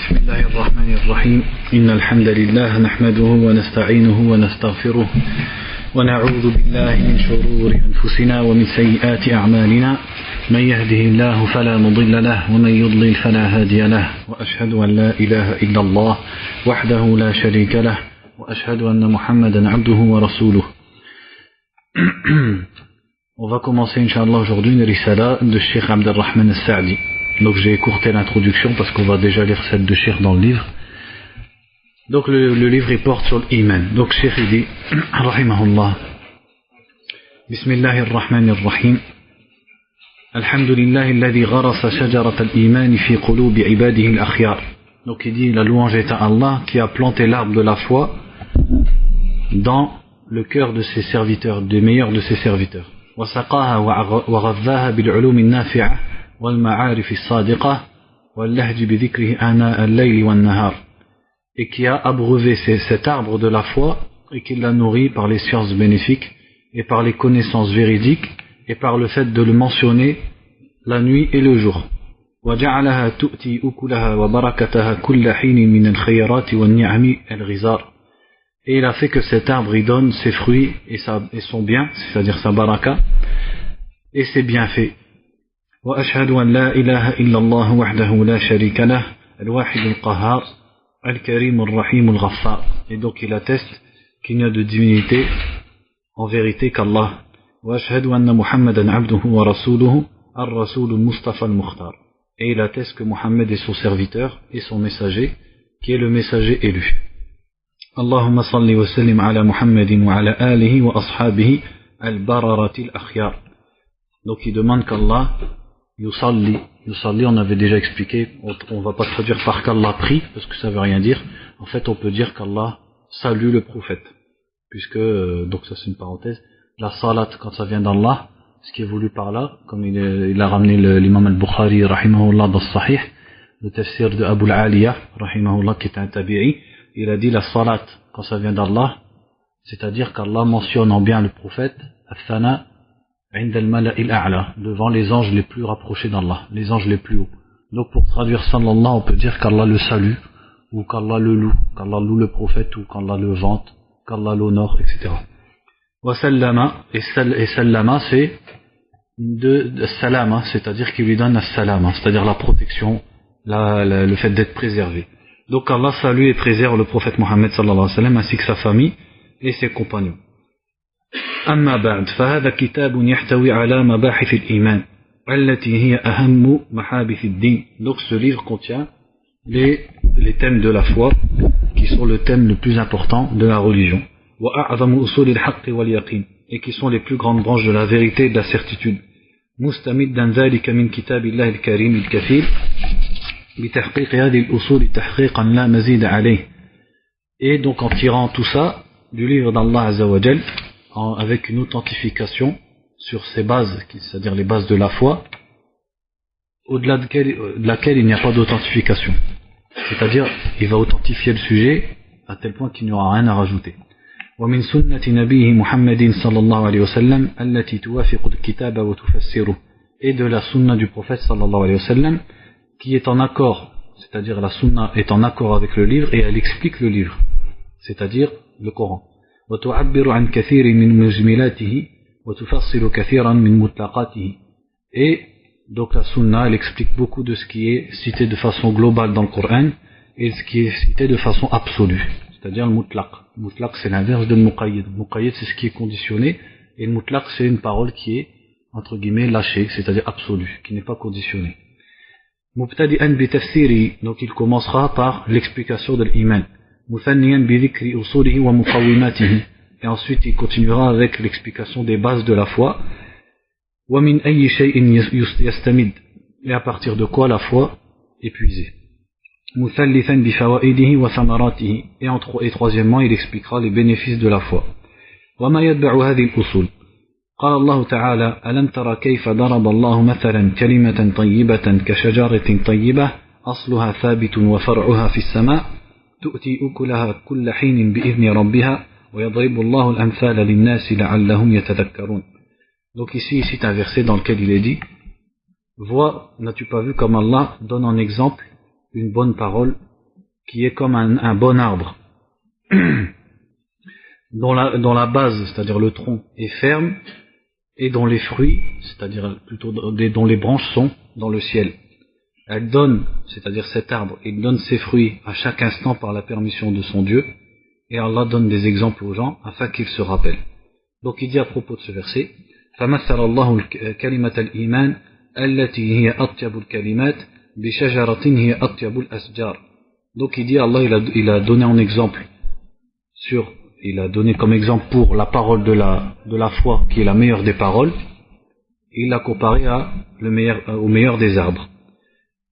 بسم الله الرحمن الرحيم إن الحمد لله نحمده ونستعينه ونستغفره ونعوذ بالله من شرور أنفسنا ومن سيئات أعمالنا من يهده الله فلا مضل له ومن يضلل فلا هادي له وأشهد أن لا إله إلا الله وحده لا شريك له وأشهد أن محمدا عبده ورسوله. On va commencer Inch'Allah aujourd'hui une risala de Cheikh Abdelrahman As-Sa'di. Donc j'ai écourté l'introduction parce qu'on va déjà lire celle de Cheikh dans le livre. Donc le livre il porte sur l'iman. Donc Cheikh il dit Rahimahullah Bismillahirrahmanirrahim Alhamdulillah alladhi gharasa shajarat al-iman fi qulubi ibadihi al-akhyar. Donc il dit la louange est à Allah qui a planté l'arbre de la foi dans le cœur de ses serviteurs, des meilleurs de ses serviteurs. وسقاها وغذاها بالعلوم النافعة والمعارف الصادقة واللهج بذكره آناء الليل والنهار, et qui a abreuvé cet arbre de la foi et qui l'a nourri par les sciences bénéfiques et par les connaissances véridiques et par le fait de le mentionner la nuit et le jour. وجعلها تؤتي أكلها وبركتها كل حين من الخيرات والنعم الغزار. Et il a fait que cet arbre il donne ses fruits et son bien, c'est-à-dire sa baraka, et ses bienfaits. وأشهد أن لا إله إلا الله وحده لا شريك له الواحد القهار الكريم الرحيم الغفار. Et donc il atteste qu'il n'y a de divinité en vérité qu'Allah. وأشهد أن محمدا عبده ورسوله الرسول المصطفى المختار. Et il atteste que Mohammed est son serviteur et son messager, qui est le messager élu. اللهم صل وسلم على محمد وعلى آله وأصحابه البررة الأخيار. Donc il demande qu'Allah yusalli, on avait déjà expliqué, on va pas traduire par qu'Allah prie parce que ça veut rien dire. En fait on peut dire qu'Allah salue le prophète, puisque donc ça c'est une parenthèse, la salat quand ça vient d'Allah, ce qui est voulu par là, comme il a ramené l'imam al-Bukhari rahimahullah dans le Sahih, le tafsir de Abu al-Aliya rahimahullah qui est un tabi'i. Il a dit la salat quand ça vient d'Allah, c'est-à-dire qu'Allah mentionne en bien le prophète al-thana inda al-mala'il a'la, devant les anges les plus rapprochés d'Allah, les anges les plus hauts. Donc pour traduire sallallahu, on peut dire qu'Allah le salue, ou qu'Allah le loue, qu'Allah loue le prophète, ou qu'Allah le vante, qu'Allah l'honore, etc. Wa sallama, et sallama c'est de salama, c'est-à-dire qu'il lui donne as-salama, c'est-à-dire la protection, le fait d'être préservé. Donc Allah salue et préserve le prophète Mohammed sallallahu alayhi wa sallam ainsi que sa famille et ses compagnons. أما بعد فهذا كتاب يحتوي على مباحث الإيمان التي هي أهم محابث الدين. Donc ce livre contient les thèmes de la foi qui sont le thème le plus important de la religion. وأعظم أصول الحق واليقين, et qui sont les plus grandes branches de la vérité et de la certitude. مستمدا ذلك من كتاب الله الكريم الكثير بتحقيق هذه الأصول تحقيقا لا مزيد عليه. Et donc en tirant tout ça du livre d'Allah Azza wa Jal, avec une authentification sur ces bases, c'est-à-dire les bases de la foi, au-delà de laquelle il n'y a pas d'authentification. C'est-à-dire, il va authentifier le sujet à tel point qu'il n'y aura rien à rajouter. ومن سنة نبيه محمد صلى الله عليه وسلم التي توافق الكتاب وتفسره. Et de la sunna du prophète sallallahu alayhi wa sallam qui est en accord, c'est-à-dire la sunna est en accord avec le livre et elle explique le livre, c'est-à-dire le Coran. وتعبر عن كثير من مجملاته وتفصل كثيرا من مطلقاته. Et donc la sunna elle explique beaucoup de ce qui est cité de façon globale dans le Coran et ce qui est cité de façon absolue, c'est-à-dire le mutlaq. Le mutlaq c'est l'inverse de muqayyid. Muqayyid c'est ce qui est conditionné et le mutlaq c'est une parole qui est entre guillemets lâchée, c'est-à-dire absolue, qui n'est pas conditionnée. مبتدئا بتفسيره, donc il commencera par l'explication de l'iman. مثنيا بذكر أصوله ومقوماته, et ensuite il continuera avec l'explication des bases de la foi. ومن أي شيء يستمد, et à partir de quoi la foi est puisée. مثلثا بفوائده وثمراته, et troisièmement il expliquera les bénéfices de la foi. وما يتبع هذه الأصول. قال الله تعالى ألم تر كيف ضرب الله مثلا كلمة طيبة كشجرة طيبة أصلها ثابت وفرعها في السماء تؤتي أكلها كل حين بإذن ربها ويضرب الله الأمثال للناس لعلهم يتذكرون. Donc ici c'est un verset dans lequel il est dit vois, n'as-tu pas vu comme Allah donne en exemple une bonne parole qui est comme un bon arbre, dont la base, c'est-à-dire le tronc, est ferme, et dont les fruits, c'est-à-dire plutôt dont les branches sont dans le ciel. Elle donne, c'est-à-dire cet arbre, il donne ses fruits à chaque instant par la permission de son Dieu, et Allah donne des exemples aux gens afin qu'ils se rappellent. Donc il dit à propos de ce verset, فَمَثَّلَ اللَّهُ كَلِمَةَ الْإِيمَانِ الَّتِي هِيَ أَطْيَبُ الْكَلِمَاتِ بِشَجَرَةٍ هِيَ أَطْيَبُ الْأَشْجَارِ. Donc il dit, Allah il a donné en exemple il a donné comme exemple pour la parole de la foi qui est la meilleure des paroles, il l'a comparé au meilleur des arbres.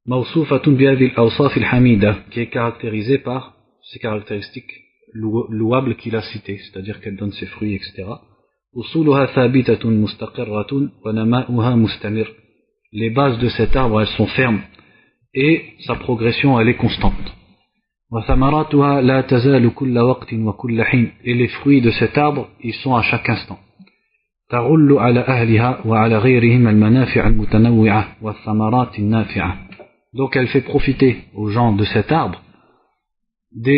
Mawsoufatun bihadhihi al-awsaf al-hamida, qui est caractérisé par ces caractéristiques louables qu'il a citées, c'est-à-dire qu'elle donne ses fruits, etc. Usuluha thabitatun mustaqirratun wa nama'uha mustamir. Les bases de cet arbre, elles sont fermes et sa progression, elle est constante. وثمراتها لا تزال كل وقت وكل حين. Et les fruits de cet arbre, ils sont à chaque instant. تغل على أهلها وعلى غيرهم المنافع المتنوعة والثمرات النافعة. Donc elle fait profiter aux gens de cet arbre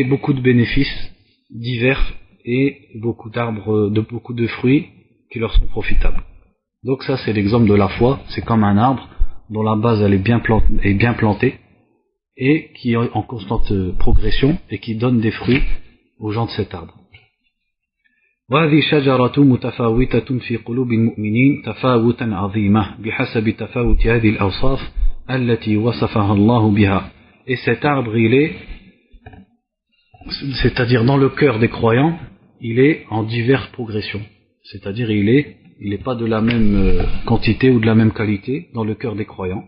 beaucoup de bénéfices divers et beaucoup de fruits qui leur sont profitables. Donc ça c'est l'exemple de la foi, c'est comme un arbre dont la base elle est bien plantée et qui est en constante progression et qui donne des fruits aux gens de cet arbre. وهذه شجرة متفاوتة في قلوب المؤمنين تفاوتا عظيما بحسب تفاوت هذه الأوصاف التي وصفها الله بها. Et cet arbre c'est-à-dire dans le cœur des croyants, il est en diverses progressions. C'est-à-dire il est pas de la même quantité ou de la même qualité dans le cœur des croyants,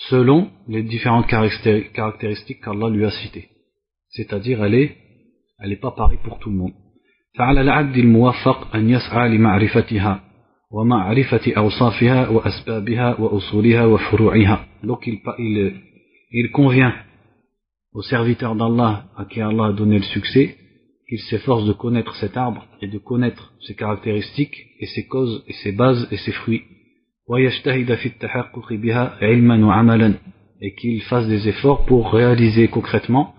selon les différentes caractéristiques qu'Allah lui a citées. C'est-à-dire elle est pas pareille pour tout le monde. فعلى العبد الموفق أن يسعى لمعرفتها ومعرفة أوصافها وأسبابها وأصولها وفروعها. Donc il convient au serviteur d'Allah à qui Allah a donné le succès qu'il s'efforce de connaître cet arbre et de connaître ses caractéristiques et ses causes et ses bases et ses fruits. ويجتهد في التحقق بها علما وعملا. Et qu'il fasse des efforts pour réaliser concrètement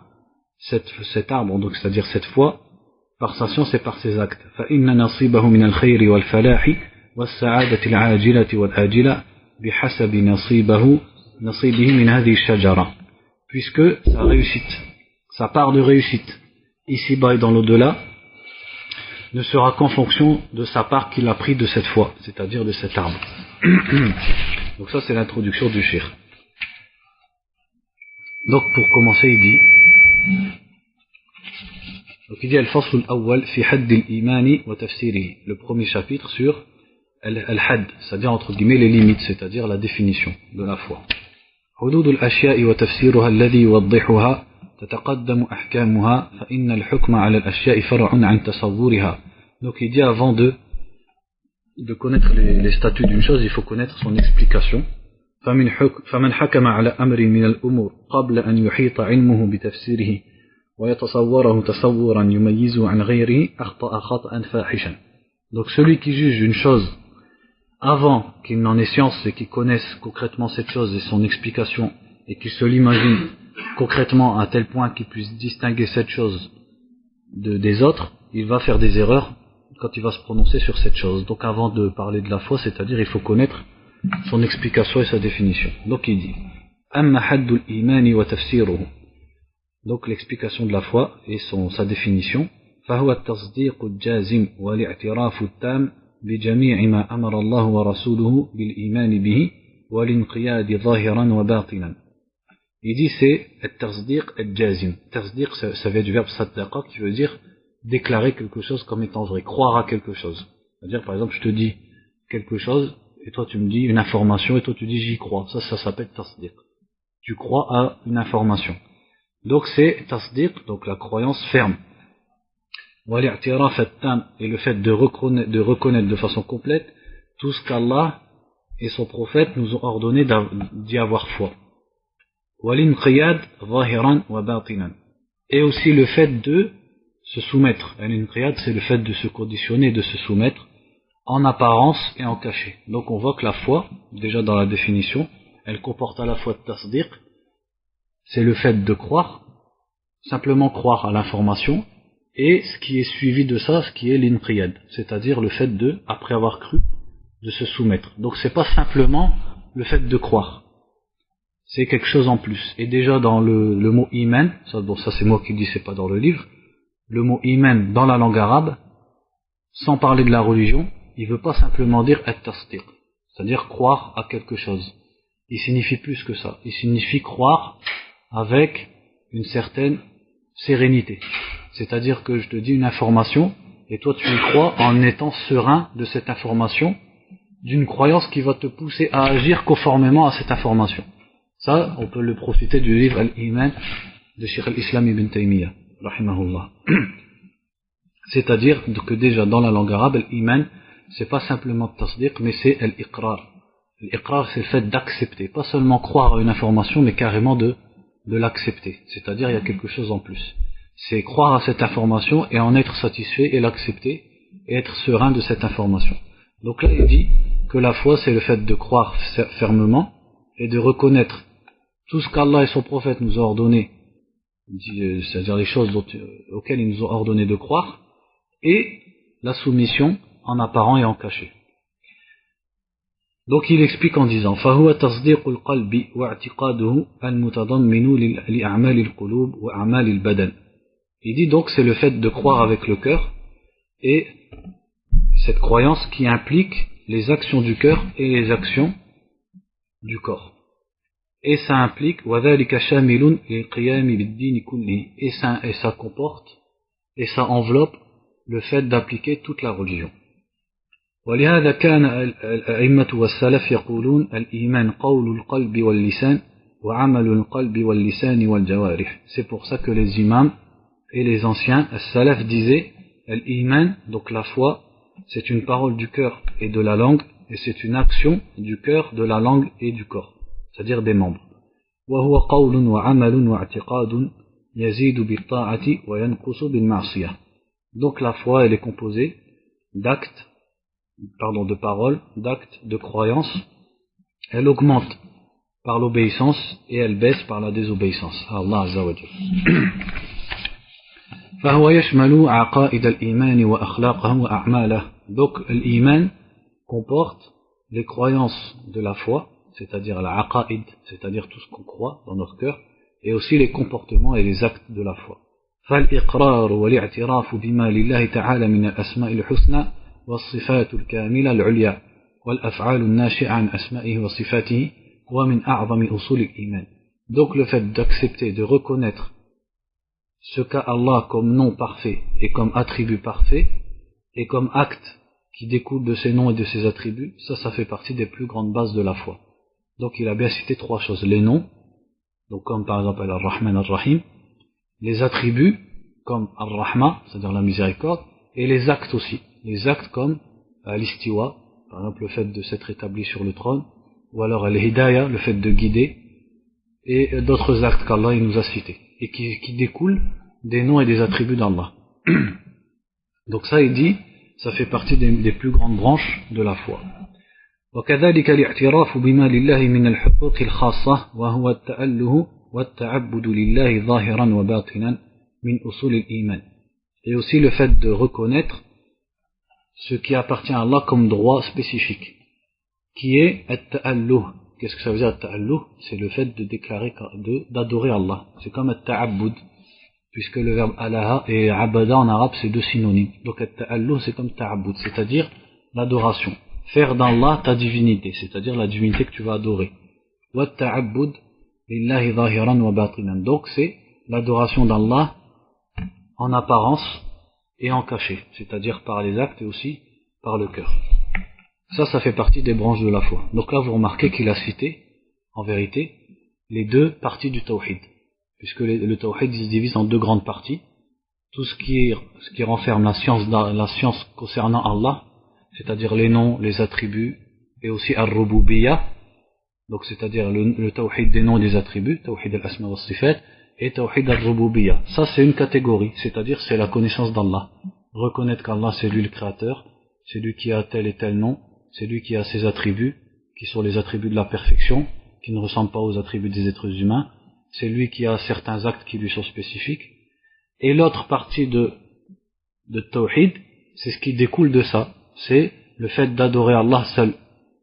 cet arbre, donc c'est-à-dire cette foi, par sa science et par ses actes. فإن نصيبه من الخير والفلاح والسعادة العاجلة والآجلة بحسب نصيبه من هذه الشجرة. Puisque sa part de réussite, ici-bas et dans l'au-delà, ne sera qu'en fonction de sa part qu'il a pris de cette foi, c'est-à-dire de cet arbre. Donc ça c'est l'introduction du cheikh. Donc pour commencer il dit al-fasl al-awwal fi hadd al-iman wa tafsirihi, le premier chapitre sur al-hadd, c'est-à-dire entre guillemets les limites, c'est-à-dire la définition de la foi. حدود الأشياء وتفسيرها الذي يوضحها تتقدم أحكامها فإن الحكم على الأشياء فرع عن تصورها. Donc il dit avant de connaître les statuts d'une chose, il faut connaître son explication. فمن حكم على أمر من الأمور قبل أن يحيط علمه بتفسيره ويتصوره تصورا يميزه عن غيره أخطأ خطأ فاحشا. Donc celui qui juge une chose avant qu'il n'en ait science et qu'il connaisse concrètement cette chose et son explication et qu'il se l'imagine concrètement à tel point qu'il puisse distinguer cette chose des autres, il va faire des erreurs quand il va se prononcer sur cette chose. Donc avant de parler de la foi, c'est-à-dire il faut connaître son explication et sa définition. Donc il dit أما حد الإيمان وتفسيره. Donc l'explication de la foi et sa définition فهو التصديق الجازم والاعتراف التام بجميع ما أمر الله ورسوله بالإيمان به والانقياد ظاهرا وباطنا. Il dit c'est التصديق الجازم. Tasdiq ça vient du verbe saddaqa qui veut dire déclarer quelque chose comme étant vrai, croire à quelque chose. C'est-à-dire par exemple je te dis quelque chose et toi tu me dis une information et toi tu dis j'y crois. Ça s'appelle tasdiq. Tu crois à une information. Donc c'est tasdiq, donc la croyance ferme. Et le fait de reconnaître de façon complète tout ce qu'Allah et son prophète nous ont ordonné d'y avoir foi. Et aussi le fait de se soumettre. C'est le fait de se conditionner, de se soumettre en apparence et en cachet. Donc on voit que la foi, déjà dans la définition, elle comporte à la fois tasdiq, c'est le fait de croire, simplement croire à l'information, et ce qui est suivi de ça, ce qui est l'inqiyad, c'est-à-dire le fait de, après avoir cru, de se soumettre. Donc c'est pas simplement le fait de croire, c'est quelque chose en plus. Et déjà dans le mot iman, ça c'est moi qui le dis, c'est pas dans le livre, le mot iman dans la langue arabe, sans parler de la religion, il veut pas simplement dire at-tasdiq, c'est-à-dire croire à quelque chose. Il signifie plus que ça. Il signifie croire avec une certaine sérénité. C'est-à-dire que je te dis une information, et toi tu y crois en étant serein de cette information, d'une croyance qui va te pousser à agir conformément à cette information. Ça, on peut le profiter du livre Al-Iman de Cheikh al-Islam ibn Taymiyyah, rahimahullah. C'est-à-dire que déjà dans la langue arabe, Al-Iman, c'est pas simplement tasdiq, mais c'est Al-Iqrar. L'iqrar, c'est le fait d'accepter, pas seulement croire à une information, mais carrément de l'accepter. C'est-à-dire, il y a quelque chose en plus. C'est croire à cette information et en être satisfait et l'accepter et être serein de cette information. Donc là, il dit que la foi, c'est le fait de croire fermement et de reconnaître tout ce qu'Allah et son prophète nous ont ordonné, c'est-à-dire les choses auxquelles ils nous ont ordonné de croire, et la soumission en apparent et en caché. Donc il explique en disant فَهُوَ تَصْدِيقُ الْقَلْبِ وَاعْتِقَادُهُ الْمُتَضَمِّنُ لِأَعْمَالِ الْقُلُوبِ وَأَعْمَالِ الْبَدَنِ. Il dit donc c'est le fait de croire avec le cœur et cette croyance qui implique les actions du cœur et les actions du corps. Et ça implique وَذَلِكَ شَامِلٌ لِلْقِيَامِ بِالدِّينِ كُلِّهِ, et ça comporte et ça enveloppe le fait d'appliquer toute la religion. ولهذا كان الأئمة والسلف يقولون الإيمان قول القلب واللسان وعمل القلب واللسان والجوارح. C'est pour ça que les imams et les anciens, as-salaf disaient l'iman, donc la foi, c'est une parole du cœur et de la langue, et c'est une action du cœur, de la langue et du corps, c'est-à-dire des membres. وهو قول وعمل واعتقاد يزيد بالطاعة وينقص بالمعصية. Donc la foi, elle est composée d'actes, de paroles, d'actes, de croyances. Elle augmente par l'obéissance et elle baisse par la désobéissance à Allah Azza wa Jalla. فهو يشمل عقائد الإيمان وأخلاقه وأعماله. Donc l'iman comporte les croyances de la foi, c'est-à-dire la aqaïd, c'est-à-dire tout ce qu'on croit dans notre cœur, et aussi les comportements et les actes de la foi. فالإقرار والاعتراف بما لله تعالى من الأسماء الحسنى والصفات الكاملة العليا والأفعال الناشئة عن أسمائه وصفاته ومن أعظم أصول الإيمان. Donc le fait d'accepter, de reconnaître ce qu'a Allah comme nom parfait et comme attribut parfait et comme acte qui découle de ses noms et de ses attributs, ça fait partie des plus grandes bases de la foi. Donc il a bien cité trois choses, les noms, donc comme par exemple Ar-Rahman Ar-Rahim, les attributs comme Ar-Rahma, c'est-à-dire la miséricorde, et les actes aussi, les actes comme l'istiwa, par exemple le fait de s'être établi sur le trône, ou alors al-hidayah, le fait de guider, et d'autres actes qu'Allah nous a cités, et qui découlent des noms et des attributs d'Allah. Donc ça il dit, ça fait partie des plus grandes branches de la foi. وكذلك الاعتراف بما لله من الحقوق الخاصة وهو التأله والتعبد لله ظاهرا وباطنا من أصول الإيمان. Et aussi le fait de reconnaître ce qui appartient à Allah comme droit spécifique, qui est at-ta'alluh. Qu'est-ce que ça veut dire at-ta'alluh? C'est le fait de déclarer, d'adorer Allah. C'est comme at-ta'abbud, puisque le verbe alaha et abada en arabe c'est deux synonymes. Donc at-ta'alluh c'est comme ta'abbud, c'est-à-dire l'adoration. Faire d'Allah ta divinité, c'est-à-dire la divinité que tu vas adorer. Wa ta'abbud lillahi zahiran wa batinan. Donc c'est l'adoration d'Allah en apparence et en cachet, c'est-à-dire par les actes et aussi par le cœur. Ça fait partie des branches de la foi. Donc là vous remarquez qu'il a cité, en vérité, les deux parties du tawhid, puisque le tawhid se divise en deux grandes parties. Tout ce qui renferme la science concernant Allah, c'est-à-dire les noms, les attributs, et aussi ar-rububiyyah, donc c'est-à-dire le tawhid des noms et des attributs, tawhid al-asma wa sifat, et tawhid al-rububiyyah. Ça c'est une catégorie, c'est-à-dire c'est la connaissance d'Allah. Reconnaître qu'Allah c'est lui le créateur, c'est lui qui a tel et tel nom, c'est lui qui a ses attributs, qui sont les attributs de la perfection, qui ne ressemblent pas aux attributs des êtres humains, c'est lui qui a certains actes qui lui sont spécifiques. Et l'autre partie de Tawhid, c'est ce qui découle de ça, c'est le fait d'adorer Allah seul,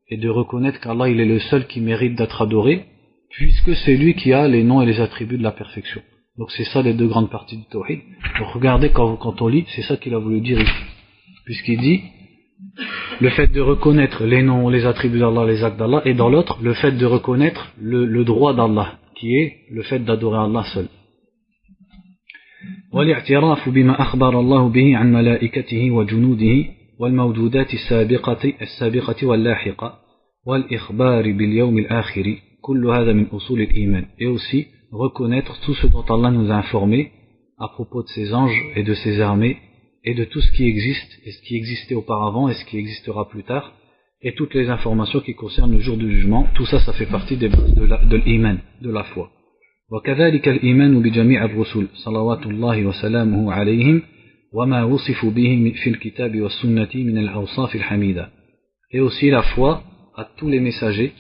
et de reconnaître qu'Allah il est le seul qui mérite d'être adoré, puisque c'est lui qui a les noms et les attributs de la perfection. Donc c'est ça les deux grandes parties du Tawhid. Donc regardez quand on lit, c'est ça qu'il a voulu dire ici. Puisqu'il dit le fait de reconnaître les noms, les attributs d'Allah, les actes d'Allah, et dans l'autre, le fait de reconnaître le droit d'Allah, qui est le fait d'adorer Allah seul. والاعتراف بما أخبر الله به عن ملائكته وجنوده والموجودات السابقة واللاحقة والإخبار باليوم الآخر كل هذا من أصول الإيمان. Et aussi reconnaître tout ce dont Allah nous a informé à propos de ses anges et de ses armées et de tout ce qui existe et ce qui existait auparavant et ce qui existera plus tard et toutes les informations qui concernent le jour du jugement. Tout ça, ça fait partie des bases de l'iman, de la foi. وكذلك الإيمان بجميع الرسل صلوات الله وسلامه عليهم وما وصفوا به في الكتاب والسنة من الأوصاف الحميدة. Et aussi la foi à tous les messagers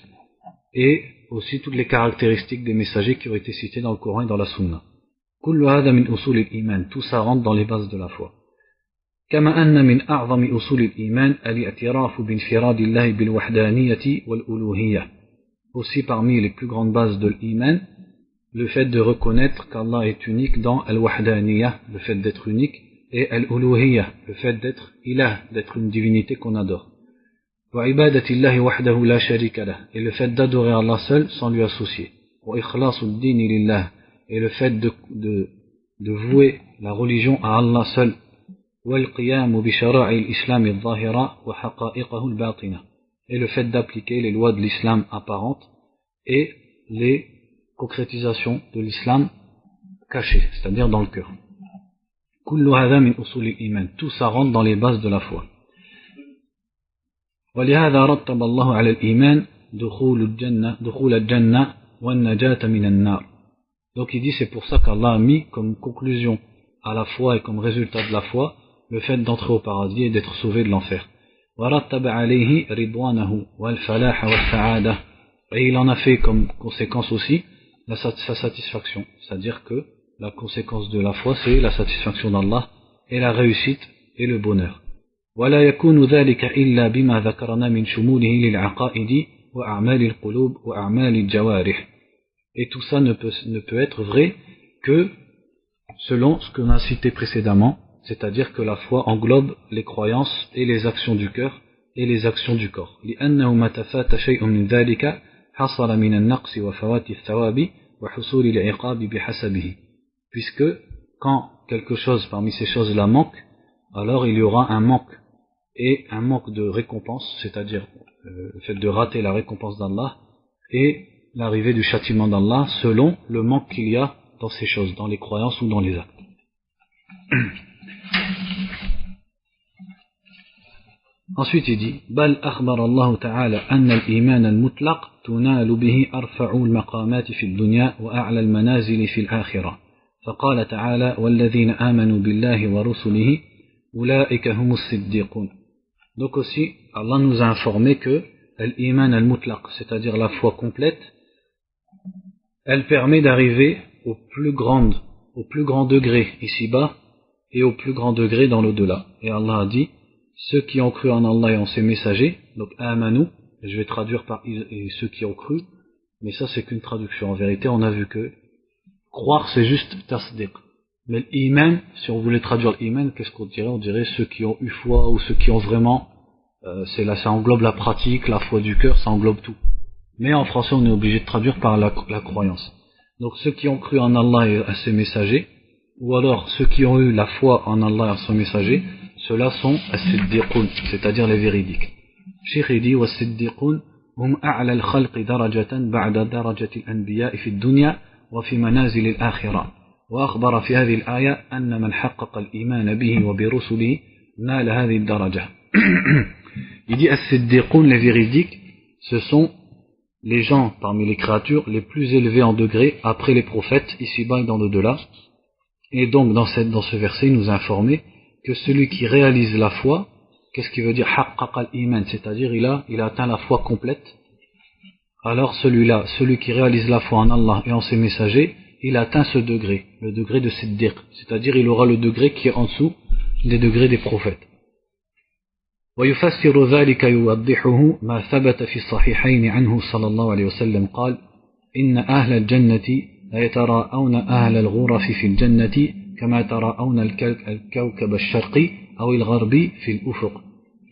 et aussi toutes les caractéristiques des messagers qui ont été cités dans le Coran et dans la Sunna. كل هذا من أصول الإيمان. Tout ça rentre dans les bases de la foi. كما أن من أعظم أصول الإيمان الاعتراف بانفراد الله بالوحدانية والألوهية. Aussi parmi les plus grandes bases de l'iman, le fait de reconnaître qu'Allah est unique dans al-wahdaniyah, le fait d'être unique, et al-uluhiyah, le fait d'être ilah, d'être une divinité qu'on adore. Wa ibadatillahi wahdahu la sharika lah, et le fait d'adorer Allah seul sans lui associer. Wa ikhlasul dini lillah, et le fait de vouer la religion à Allah seul. Wa al-qiyamu bi shara'i al-islam al-zahira wa haqa'iqahu al-batina, et le fait d'appliquer les lois de l'islam apparentes et les concrétisation de l'islam caché, c'est-à-dire dans le cœur. كل هذا من أصول الإيمان. Tout ça rentre dans les bases de la foi. ولهذا رتب الله على الإيمان دخول الجنة والنجاة من النار. Donc il dit c'est pour ça qu'Allah a mis comme conclusion à la foi et comme résultat de la foi le fait d'entrer au paradis et d'être sauvé de l'enfer. ورتب عليه رضوانه والفلاح والسعادة. Et il en a fait comme conséquence aussi sa satisfaction, c'est-à-dire que la conséquence de la foi c'est la satisfaction d'Allah et la réussite et le bonheur. ولا يكون ذلك إلا بما ذكرنا من شموله للعقائد وأعمال القلوب وأعمال الجوارح. Et tout ça ne peut être vrai que selon ce qu'on a cité précédemment, c'est-à-dire que la foi englobe les croyances et les actions du cœur et les actions du corps. لأنه ما تفات شيء من ذلك حصل من النقص وفوات الثواب وحصول العقاب بحسبه. Puisque quand quelque chose parmi ces choses-là manque, alors il y aura un manque, et un manque de récompense, c'est-à-dire le fait de rater la récompense d'Allah et l'arrivée du châtiment d'Allah selon le manque qu'il y a dans ces choses, dans les croyances ou dans les actes. Ensuite il dit بل أخبر الله تعالى أن الإيمان المطلق تنال به أرفع المقامات في الدنيا وأعلى المنازل في الآخرة فقال تعالى والذين آمنوا بالله ورسله أولئك هم الصديقون. Donc aussi Allah nous a informé que l'iman al-mutlaq, c'est-à-dire la foi complète, elle permet d'arriver au plus grand degré ici-bas et au plus grand degré dans l'au-delà. Et Allah a dit ceux qui ont cru en Allah et en ses messagers, donc amanu, je vais traduire par et ceux qui ont cru, mais ça c'est qu'une traduction. En vérité, on a vu que croire c'est juste tasdiq. Mais l'iman, si on voulait traduire l'iman, qu'est-ce qu'on dirait? On dirait ceux qui ont eu foi ou ceux qui ont vraiment, ça englobe la pratique, la foi du cœur, ça englobe tout. Mais en français, on est obligé de traduire par la croyance. Donc ceux qui ont cru en Allah et à ses messagers, ou alors ceux qui ont eu la foi en Allah et à son messager, ceux-là sont as-siddiqun, c'est-à-dire les véridiques. Cheikh dit was-siddiqun hum a'la al-khalqi darajatan ba'da darajati al-anbiya fi ad-dunya wa fi manazil al-akhirah. Wa akhbara fi hadhihi al-aya anna man haqqaqa al-iman bihi wa bi rusulihi nala hadhihi ad-daraja. Il dit as-siddiqun, les véridiques, ce sont les gens parmi les créatures les plus élevés en degré après les prophètes ici-bas et dans l'au-delà. Et donc dans ce verset il nous a informé que celui qui réalise la foi, qu'est-ce qui veut dire haqqaqa al-iman, c'est-à-dire il a atteint la foi complète, alors celui qui réalise la foi en Allah et en ses messagers, il atteint ce degré, le degré de Siddiq, c'est-à-dire il aura le degré qui est en dessous des degrés des prophètes. ويفسر ذلك يوضحه ما ثبت في الصحيحين عنه صلى الله عليه وسلم قال إن أهل الجنة يتراءون أهل الغرف في الجنة كما تراءون الكوكب الشرقي أو الغربي في الأفق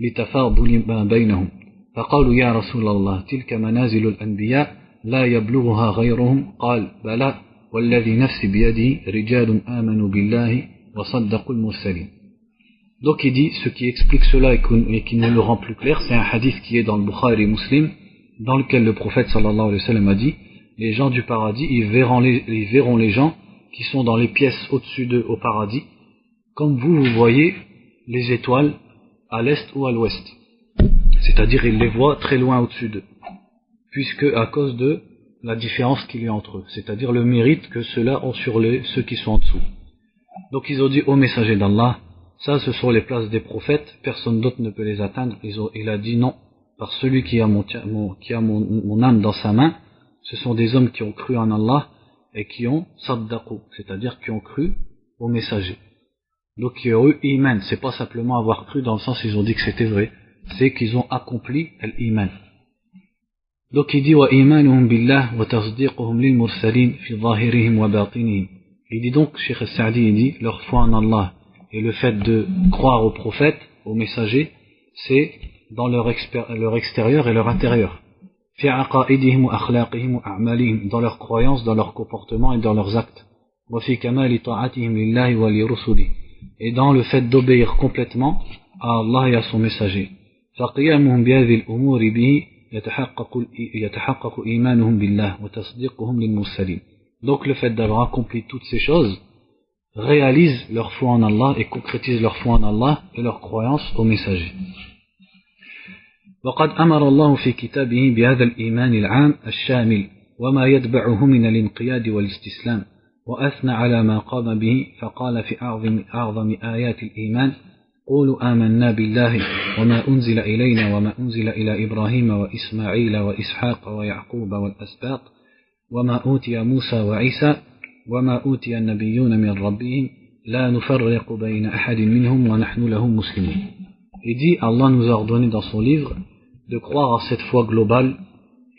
لتفاضل ما بينهم فقالوا يا رسول الله تلك منازل الأنبياء لا يبلغها غيرهم قال بلى والذي نفسي بيده رجال آمنوا بالله وصدقوا المرسلين. Donc il dit, ce qui explique cela et qui nous le rend plus clair, c'est un hadith qui est dans le Bukhari et Muslim, dans lequel le prophète sallallahu alayhi wa sallam a dit, les gens du paradis, ils verront les gens qui sont dans les pièces au-dessus d'eux au paradis, comme vous voyez les étoiles à l'est ou à l'ouest. C'est-à-dire, ils les voient très loin au-dessus d'eux, puisque à cause de la différence qu'il y a entre eux, c'est-à-dire le mérite que ceux-là ont sur ceux qui sont en dessous. Donc ils ont dit au messager d'Allah, ça ce sont les places des prophètes, personne d'autre ne peut les atteindre. Il a dit non, par celui qui a mon âme dans sa main, ce sont des hommes qui ont cru en Allah et qui ont saddaqu, c'est-à-dire qui ont cru au messager. Donc qui ont eu iman, c'est pas simplement avoir cru dans le sens ils ont dit que c'était vrai, c'est qu'ils ont accompli l'iman. Donc il dit wa imanuhum billah wa tasdiquhum lil mursalin fi zahirihim wa batinihim. Il dit donc, Cheikh Al-Sa'di, il dit, leur foi en Allah et le fait de croire aux prophètes, aux messagers, c'est dans leur extérieur et leur intérieur. Fi aqaidihim wa akhlaqihim wa a'malihim, dans leurs croyances, dans leurs comportements et dans leurs actes. Wa fi kamali ta'atihim lillahi wa li rusuli, et dans le fait d'obéir complètement à Allah et à son messager. Fa qiyamuhum bi hadhihi al-umuri bihi yatahaqqaqu imanuhum billah wa tasdiquhum lil mursalin. Donc le fait d'avoir accompli toutes ces choses réalise leur foi en Allah et concrétise leur foi en Allah et leur croyance aux messagers. وقد أمر الله في كتابه بهذا الإيمان العام الشامل وما يتبعه من الانقياد والاستسلام وأثنى على ما قام به فقال في أعظم آيات الإيمان قولوا آمنا بالله وما أنزل إلينا وما أنزل إلى إبراهيم وإسماعيل وإسحاق ويعقوب والأسباط وما أوتي موسى وعيسى وما أوتي النبيون من ربهم لا نفرق بين أحد منهم ونحن له مسلمون. Il dit, Allah nous a ordonné dans son livre de croire à cette foi globale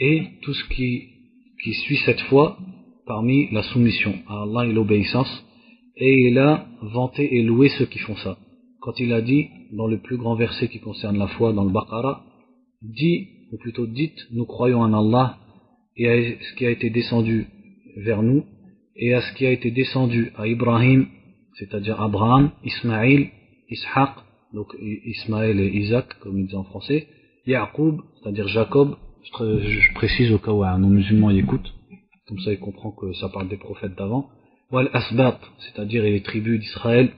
et tout ce qui suit cette foi parmi la soumission à Allah et l'obéissance, et il a vanté et loué ceux qui font ça. Quand il a dit, dans le plus grand verset qui concerne la foi dans le Baqarah, dit, ou plutôt dites, nous croyons en Allah et à ce qui a été descendu vers nous, et à ce qui a été descendu à Ibrahim, c'est-à-dire Abraham, Ismaïl, Ishaq, donc Ismaël et Isaac, comme ils disent en français, Yaqub, c'est-à-dire Jacob, je précise au cas où un non-musulman y écoute, comme ça il comprend que ça parle des prophètes d'avant, Wal Asbat, c'est-à-dire les tribus d'Israël,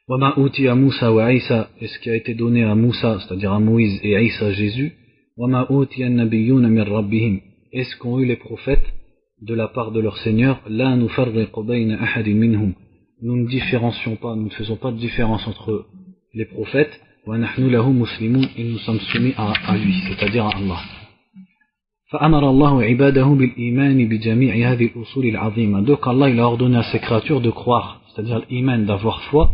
Wama Uti à Moussa wa Isa, et ce qui a été donné à Moussa, c'est-à-dire à Moïse et à Isa Jésus, Wama Uti an-nabiyyuna min rabbihim, et ce qu'ont eu les prophètes de la part de leur Seigneur, la nufarriqu bayna ahadin minhum, nous ne différencions pas, nous ne faisons pas de différence entre les prophètes, wa nahnu lahu muslimun, et nous sommes soumis à lui, c'est-à-dire à Allah. فأمر الله عباده بالإيمان بجميع هذه الأصول العظيمة. Donc Allah il a ordonné à ses créatures de croire, c'est-à-dire l'iman, d'avoir foi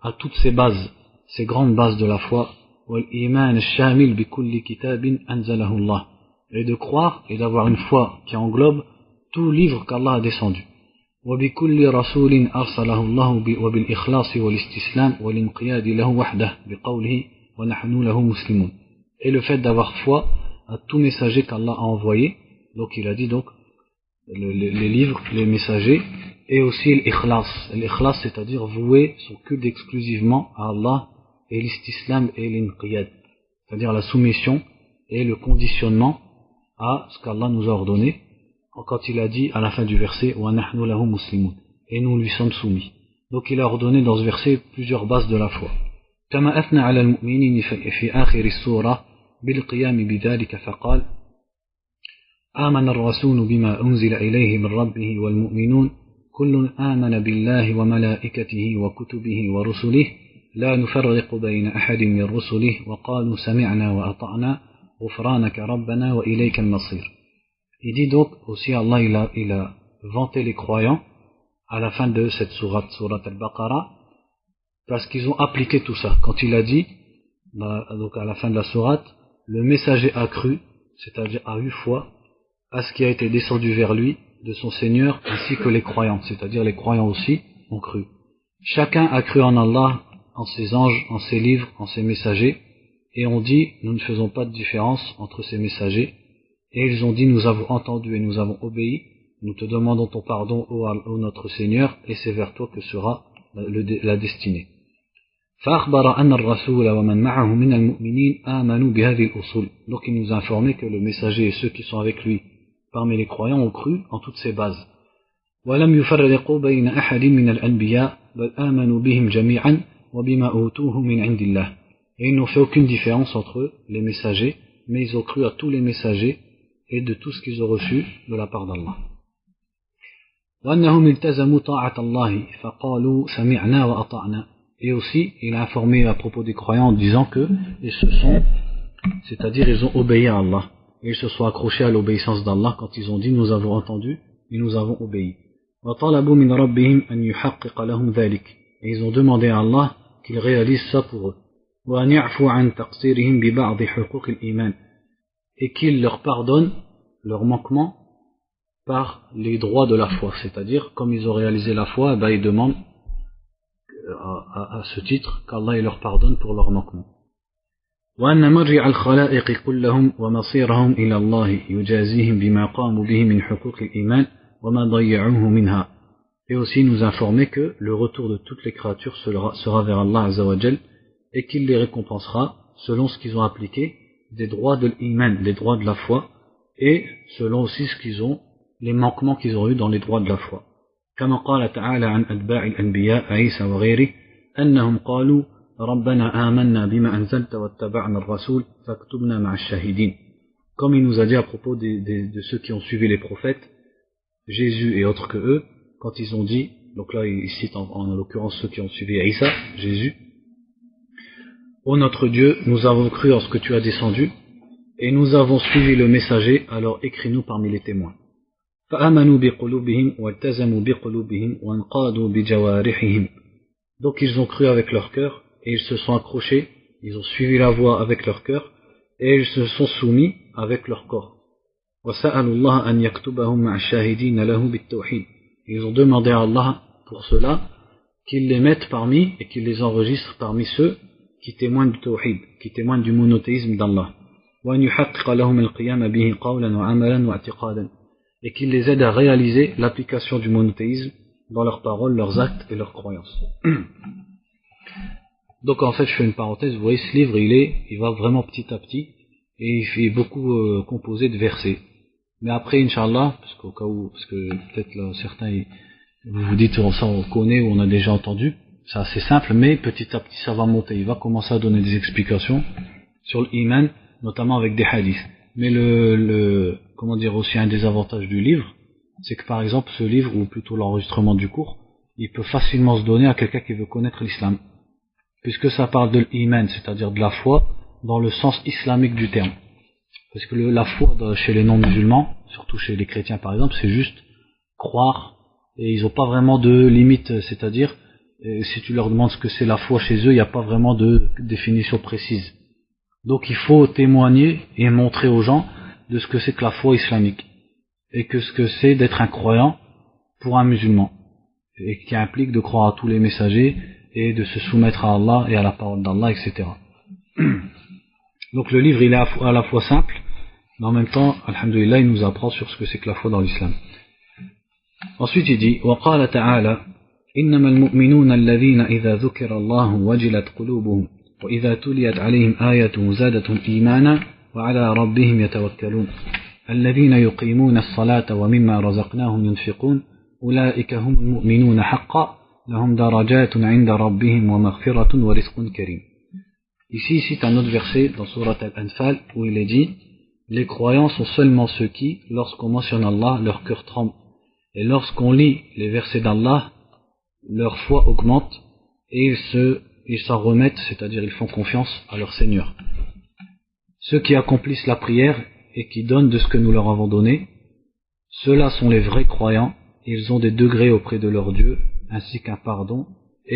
à toutes ces bases, ces grandes bases de la foi, والإيمان الشامل بكل كتاب أنزله الله, et de croire et d'avoir une foi qui englobe tout livre qu'Allah a descendu. وبكل رسول أرسله الله وبالإخلاص والاستسلام والانقياد له وحده بقوله ونحن له مسلمون. Et le fait d'avoir foi à tout messager qu'Allah a envoyé, donc il a dit donc les livres, les messagers, et aussi l'ikhlas. L'ikhlas, c'est-à-dire vouer son culte exclusivement à Allah, et l'istislam et l'inqiyad, c'est-à-dire la soumission et le conditionnement à ce qu'Allah nous a ordonné, quand il a dit à la fin du verset wa nahnu lahu muslimun, et nous lui sommes soumis. Donc il a ordonné dans ce verset plusieurs bases de la foi. كما أثنى على المؤمنين في آخر السورة بالقيام بذلك فقال آمن الرسول بما أنزل إليه من ربه والمؤمنون كل آمن بالله وملائكته وكتبه ورسله لا نفرق بين أحد من رسله وقالوا سمعنا وأطعنا غفرانك ربنا وإليك المصير. Il dit donc aussi Allah il a vanté les croyants à la fin de cette sourate Al-Baqarah parce qu'ils ont appliqué tout ça. Quand il a dit, donc à la fin de la sourate, le messager a cru, c'est-à-dire a eu foi à ce qui a été descendu vers lui de son Seigneur ainsi que les croyants, c'est-à-dire les croyants aussi ont cru. Chacun a cru en Allah, en ses anges, en ses livres, en ses messagers, et ont dit, nous ne faisons pas de différence entre ces messagers, et ils ont dit, nous avons entendu et nous avons obéi, nous te demandons ton pardon, ô notre Seigneur, et c'est vers toi que sera la destinée. فأخبر أن الرسول ومن معه من المؤمنين آمنوا بهذه الأصول. Donc il nous a informé que le messager et ceux qui sont avec lui parmi les croyants ont cru en toutes ces bases. ولم يفرقوا بين أحد من الأنبياء بل آمنوا بهم جميعا وبما أوتوه من عند الله. Et ils n'ont fait aucune différence entre les messagers, mais ils ont cru à tous les messagers et de tout ce qu'ils ont reçu de la part d'Allah. وأنهم التزموا طاعة الله فقالوا سمعنا وأطعنا. Et aussi, il a informé à propos des croyants en disant que ils se sont, c'est-à-dire ils ont obéi à Allah. Et ils se sont accrochés à l'obéissance d'Allah quand ils ont dit nous avons entendu et nous avons obéi. وطلبوا من ربهم أن يحقق لهم ذلك. Et ils ont demandé à Allah qu'il réalise ça pour eux. وأن يعفو عن تقصيرهم ببعض حقوق الإيمان. Et qu'il leur pardonne leurs manquements par les droits de la foi. C'est-à-dire, comme ils ont réalisé la foi, ils demandent à ce titre qu'Allah leur pardonne pour leurs manquements. وأن مرجع الخلائق كلهم ومصيرهم إلى الله يجازيهم بما قاموا به من حقوق الإيمان وما ضيعوه منها. Et aussi nous informer que le retour de toutes les créatures sera vers Allah Azza wa Jal et qu'il les récompensera selon ce qu'ils ont appliqué des droits de l'iman, les droits de la foi, et selon aussi ce qu'ils ont, les manquements qu'ils ont eu dans les droits de la foi. كما قال تعالى عن أتباع الأنبياء عيسى وغيره أنهم قالوا ربنا آمنا بما أنزلت واتبعنا الرسول فاكتبنا مع الشاهدين. Comme il nous a dit à propos de ceux qui ont suivi les prophètes, Jésus et autres que eux, quand ils ont dit, donc là il cite en l'occurrence ceux qui ont suivi Isa, Jésus, ô notre Dieu, nous avons cru en ce que tu as descendu et nous avons suivi le messager, alors écris-nous parmi les témoins. فآمنوا بقلوبهم والتزموا بقلوبهم وانقادوا بجوارحهم. Donc ils ont cru avec leur cœur et ils se sont accrochés, ils ont suivi la voie avec leur cœur et ils se sont soumis avec leur corps. وسألوا الله أن يكتبهم مع الشاهدين له بالتوحيد. Ils ont demandé à Allah pour cela qu'il les mette parmi et qu'il les enregistre parmi ceux qui témoignent du tawhid, qui témoignent du monothéisme d'Allah. وأن يحقق لهم القيام به قولا وعملا واعتقادا. Et qu'il les aide à réaliser l'application du monothéisme dans leurs paroles, leurs actes et leurs croyances. Donc en fait, je fais une parenthèse, vous voyez, ce livre, il va vraiment petit à petit, et il est beaucoup composé de versets. Mais après, Inch'Allah, parce qu'au cas où, parce que peut-être là, certains, vous vous dites, ça on connaît ou on a déjà entendu, c'est assez simple, mais petit à petit, ça va monter. Il va commencer à donner des explications sur l'iman, notamment avec des hadiths. Mais comment dire, aussi un des avantages du livre, c'est que par exemple ce livre, ou plutôt l'enregistrement du cours, il peut facilement se donner à quelqu'un qui veut connaître l'islam. Puisque ça parle de l'iman, c'est-à-dire de la foi, dans le sens islamique du terme. Parce que la foi chez les non-musulmans, surtout chez les chrétiens par exemple, c'est juste croire, et ils n'ont pas vraiment de limite, c'est-à-dire, si tu leur demandes ce que c'est la foi chez eux, il n'y a pas vraiment de définition précise. Donc il faut témoigner et montrer aux gens de ce que c'est que la foi islamique et que ce que c'est d'être un croyant pour un musulman et qui implique de croire à tous les messagers et de se soumettre à Allah et à la parole d'Allah, etc. Donc le livre il est à la fois simple mais en même temps, alhamdoulilah, il nous apprend sur ce que c'est que la foi dans l'islam. Ensuite il dit وقال تعالى إنما المؤمنون الذين إذا ذكر الله وجلت قلوبهم وإذا تليت عليهم آية زادتهم إيمانا وعلى ربهم يتوكلون الذين يقيمون الصلاة ومما رزقناهم ينفقون أولئك هم المؤمنون حقا لهم درجات عند ربهم ومغفرة ورزق كريم. Ici, c'est un autre verset dans Surat Al-Anfal où il est dit les croyants sont seulement ceux qui, lorsqu'on mentionne Allah, leur cœur tremble. Et lorsqu'on lit les versets d'Allah, leur foi augmente et ils s'en remettent, c'est-à-dire ils font confiance à leur Seigneur. ceux qui accomplissent la prière et qui donnent de ce que nous leur avons donné, ceux-là sont les vrais croyants, ils ont des degrés auprès de leur Dieu, ainsi qu'un pardon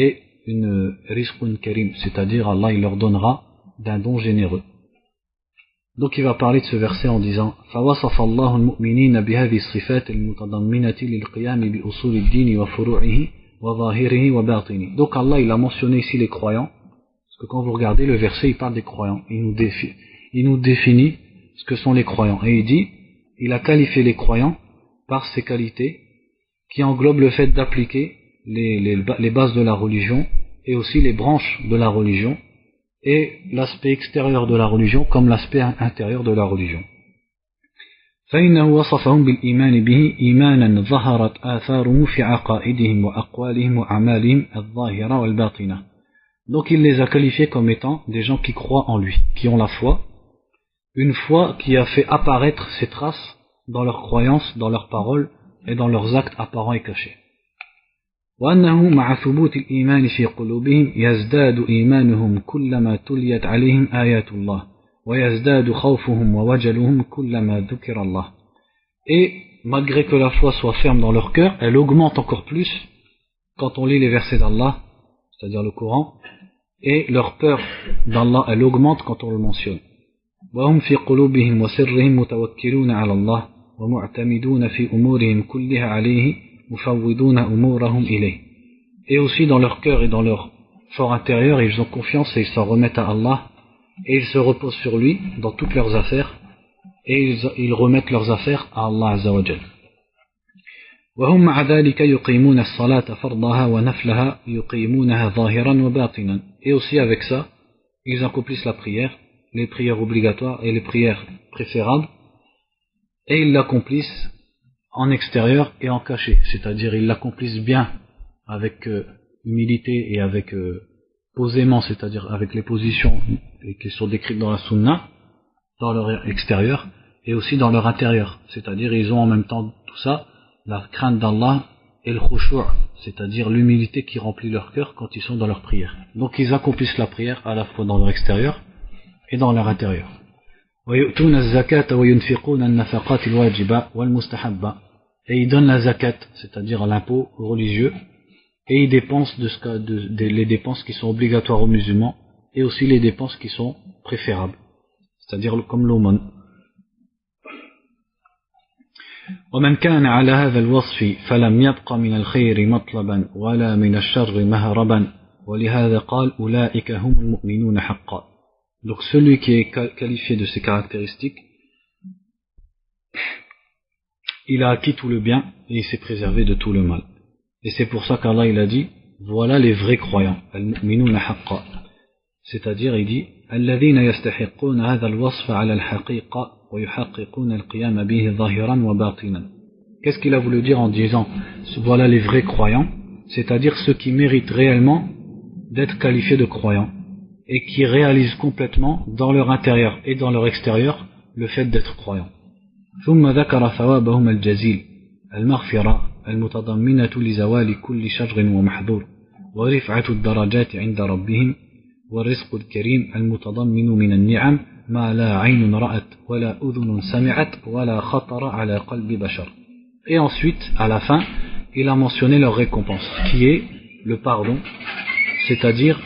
et une rizqun karim, c'est-à-dire Allah il leur donnera d'un don généreux. Donc il va parler de ce verset en disant فَوَصَفَ اللَّهُ الْمُؤْمِنِينَ بِهَذِهِ الصِّفَاتِ الْمُتَضَمِّنَةِ لِلْقِيَامِ بِأُصُولِ الدِّينِ وَفُرُوعِهِ وَظَاهِرِهِ وَبَاطِنِهِ. Donc Allah il a mentionné ici les croyants, parce que quand vous regardez le verset il parle des croyants, il nous définit ce que sont les croyants, et il dit, il a qualifié les croyants par ces qualités qui englobent le fait d'appliquer les bases de la religion et aussi les branches de la religion et l'aspect extérieur de la religion comme l'aspect intérieur de la religion. فإنه وصفهم بالإيمان به إيمانا ظهرت آثاره في عقائدهم وأقوالهم وأعمالهم الظاهرة والباطنة. Donc il les a qualifiés comme étant des gens qui croient en lui, qui ont la foi, une foi qui a fait apparaître ses traces dans leurs croyances, dans leurs paroles et dans leurs actes apparents et cachés. وأنه مع ثبوت الإيمان في قلوبهم يزداد إيمانهم كلما تليت عليهم آيات الله ويزداد خوفهم ووجلهم كلما ذكر الله. Et malgré que la foi soit ferme dans leur cœur, elle augmente encore plus quand on lit les versets d'Allah, c'est-à-dire le Coran, et leur peur d'Allah elle augmente quand on le mentionne. وهم في قلوبهم وسرهم متوكلون على الله ومعتمدون في أمورهم كلها عليه مفوضون أمورهم إليه. Et aussi dans leur cœur et dans leur fort intérieur, ils ont confiance et ils s'en remettent à Allah et ils se reposent sur lui dans toutes leurs affaires et ils remettent leurs affaires à Allah Azza wa Jal. وهم مع ذلك يقيمون الصلاة فرضها ونفلها يقيمونها ظاهرا وباطنا. Et aussi avec ça, ils accomplissent la prière, les prières obligatoires et les prières préférables, et ils l'accomplissent en extérieur et en cachet, c'est-à-dire ils l'accomplissent bien avec humilité et avec posément, c'est-à-dire avec les positions qui sont décrites dans la sunna, dans leur extérieur et aussi dans leur intérieur, c'est-à-dire ils ont en même temps tout ça, la crainte d'Allah et le khushu', c'est-à-dire l'humilité qui remplit leur cœur quand ils sont dans leur prière. Donc ils accomplissent la prière à la fois dans leur extérieur et dans leur intérieur. ويؤتون الزكاة وينفقون النفقات الواجبة والمستحبة. Et ils donnent la zakat, c'est-à-dire l'impôt religieux, et ils dépensent les dépenses qui sont obligatoires aux musulmans, et aussi les dépenses qui sont préférables, c'est-à-dire comme l'aumône. ومن كان على هذا الوصف فلم يبق من الخير مطلبا ولا من الشر مهربا ولهذا قال أولئك هم المؤمنون حقا. Donc celui qui est qualifié de ces caractéristiques, il a acquis tout le bien et il s'est préservé de tout le mal. Et c'est pour ça qu'Allah il a dit, voilà les vrais croyants, al-mu'minuna haqqa. C'est-à-dire il dit, alladhina yastahiqquna hadha al-wasf ala al-haqiqa wa yuhaqqiquna al-qiyam bihi zahiran wa batinan. Qu'est-ce qu'il a voulu dire en disant, voilà les vrais croyants, c'est-à-dire ceux qui méritent réellement d'être qualifiés de croyants et qui réalisent complètement dans leur intérieur et dans leur extérieur le fait d'être croyants. ثم ذكر ثوابهم الجزيل المغفرة المتضمنة لزوال كل شر ومحذور ورفعة الدرجات عند ربهم والرزق الكريم المتضمن من النعم ما لا عين رأت ولا أذن سمعت ولا خطر على قلب بشر. Et ensuite, à la fin, il a mentionné leur récompense, qui est le pardon, c'est-à-dire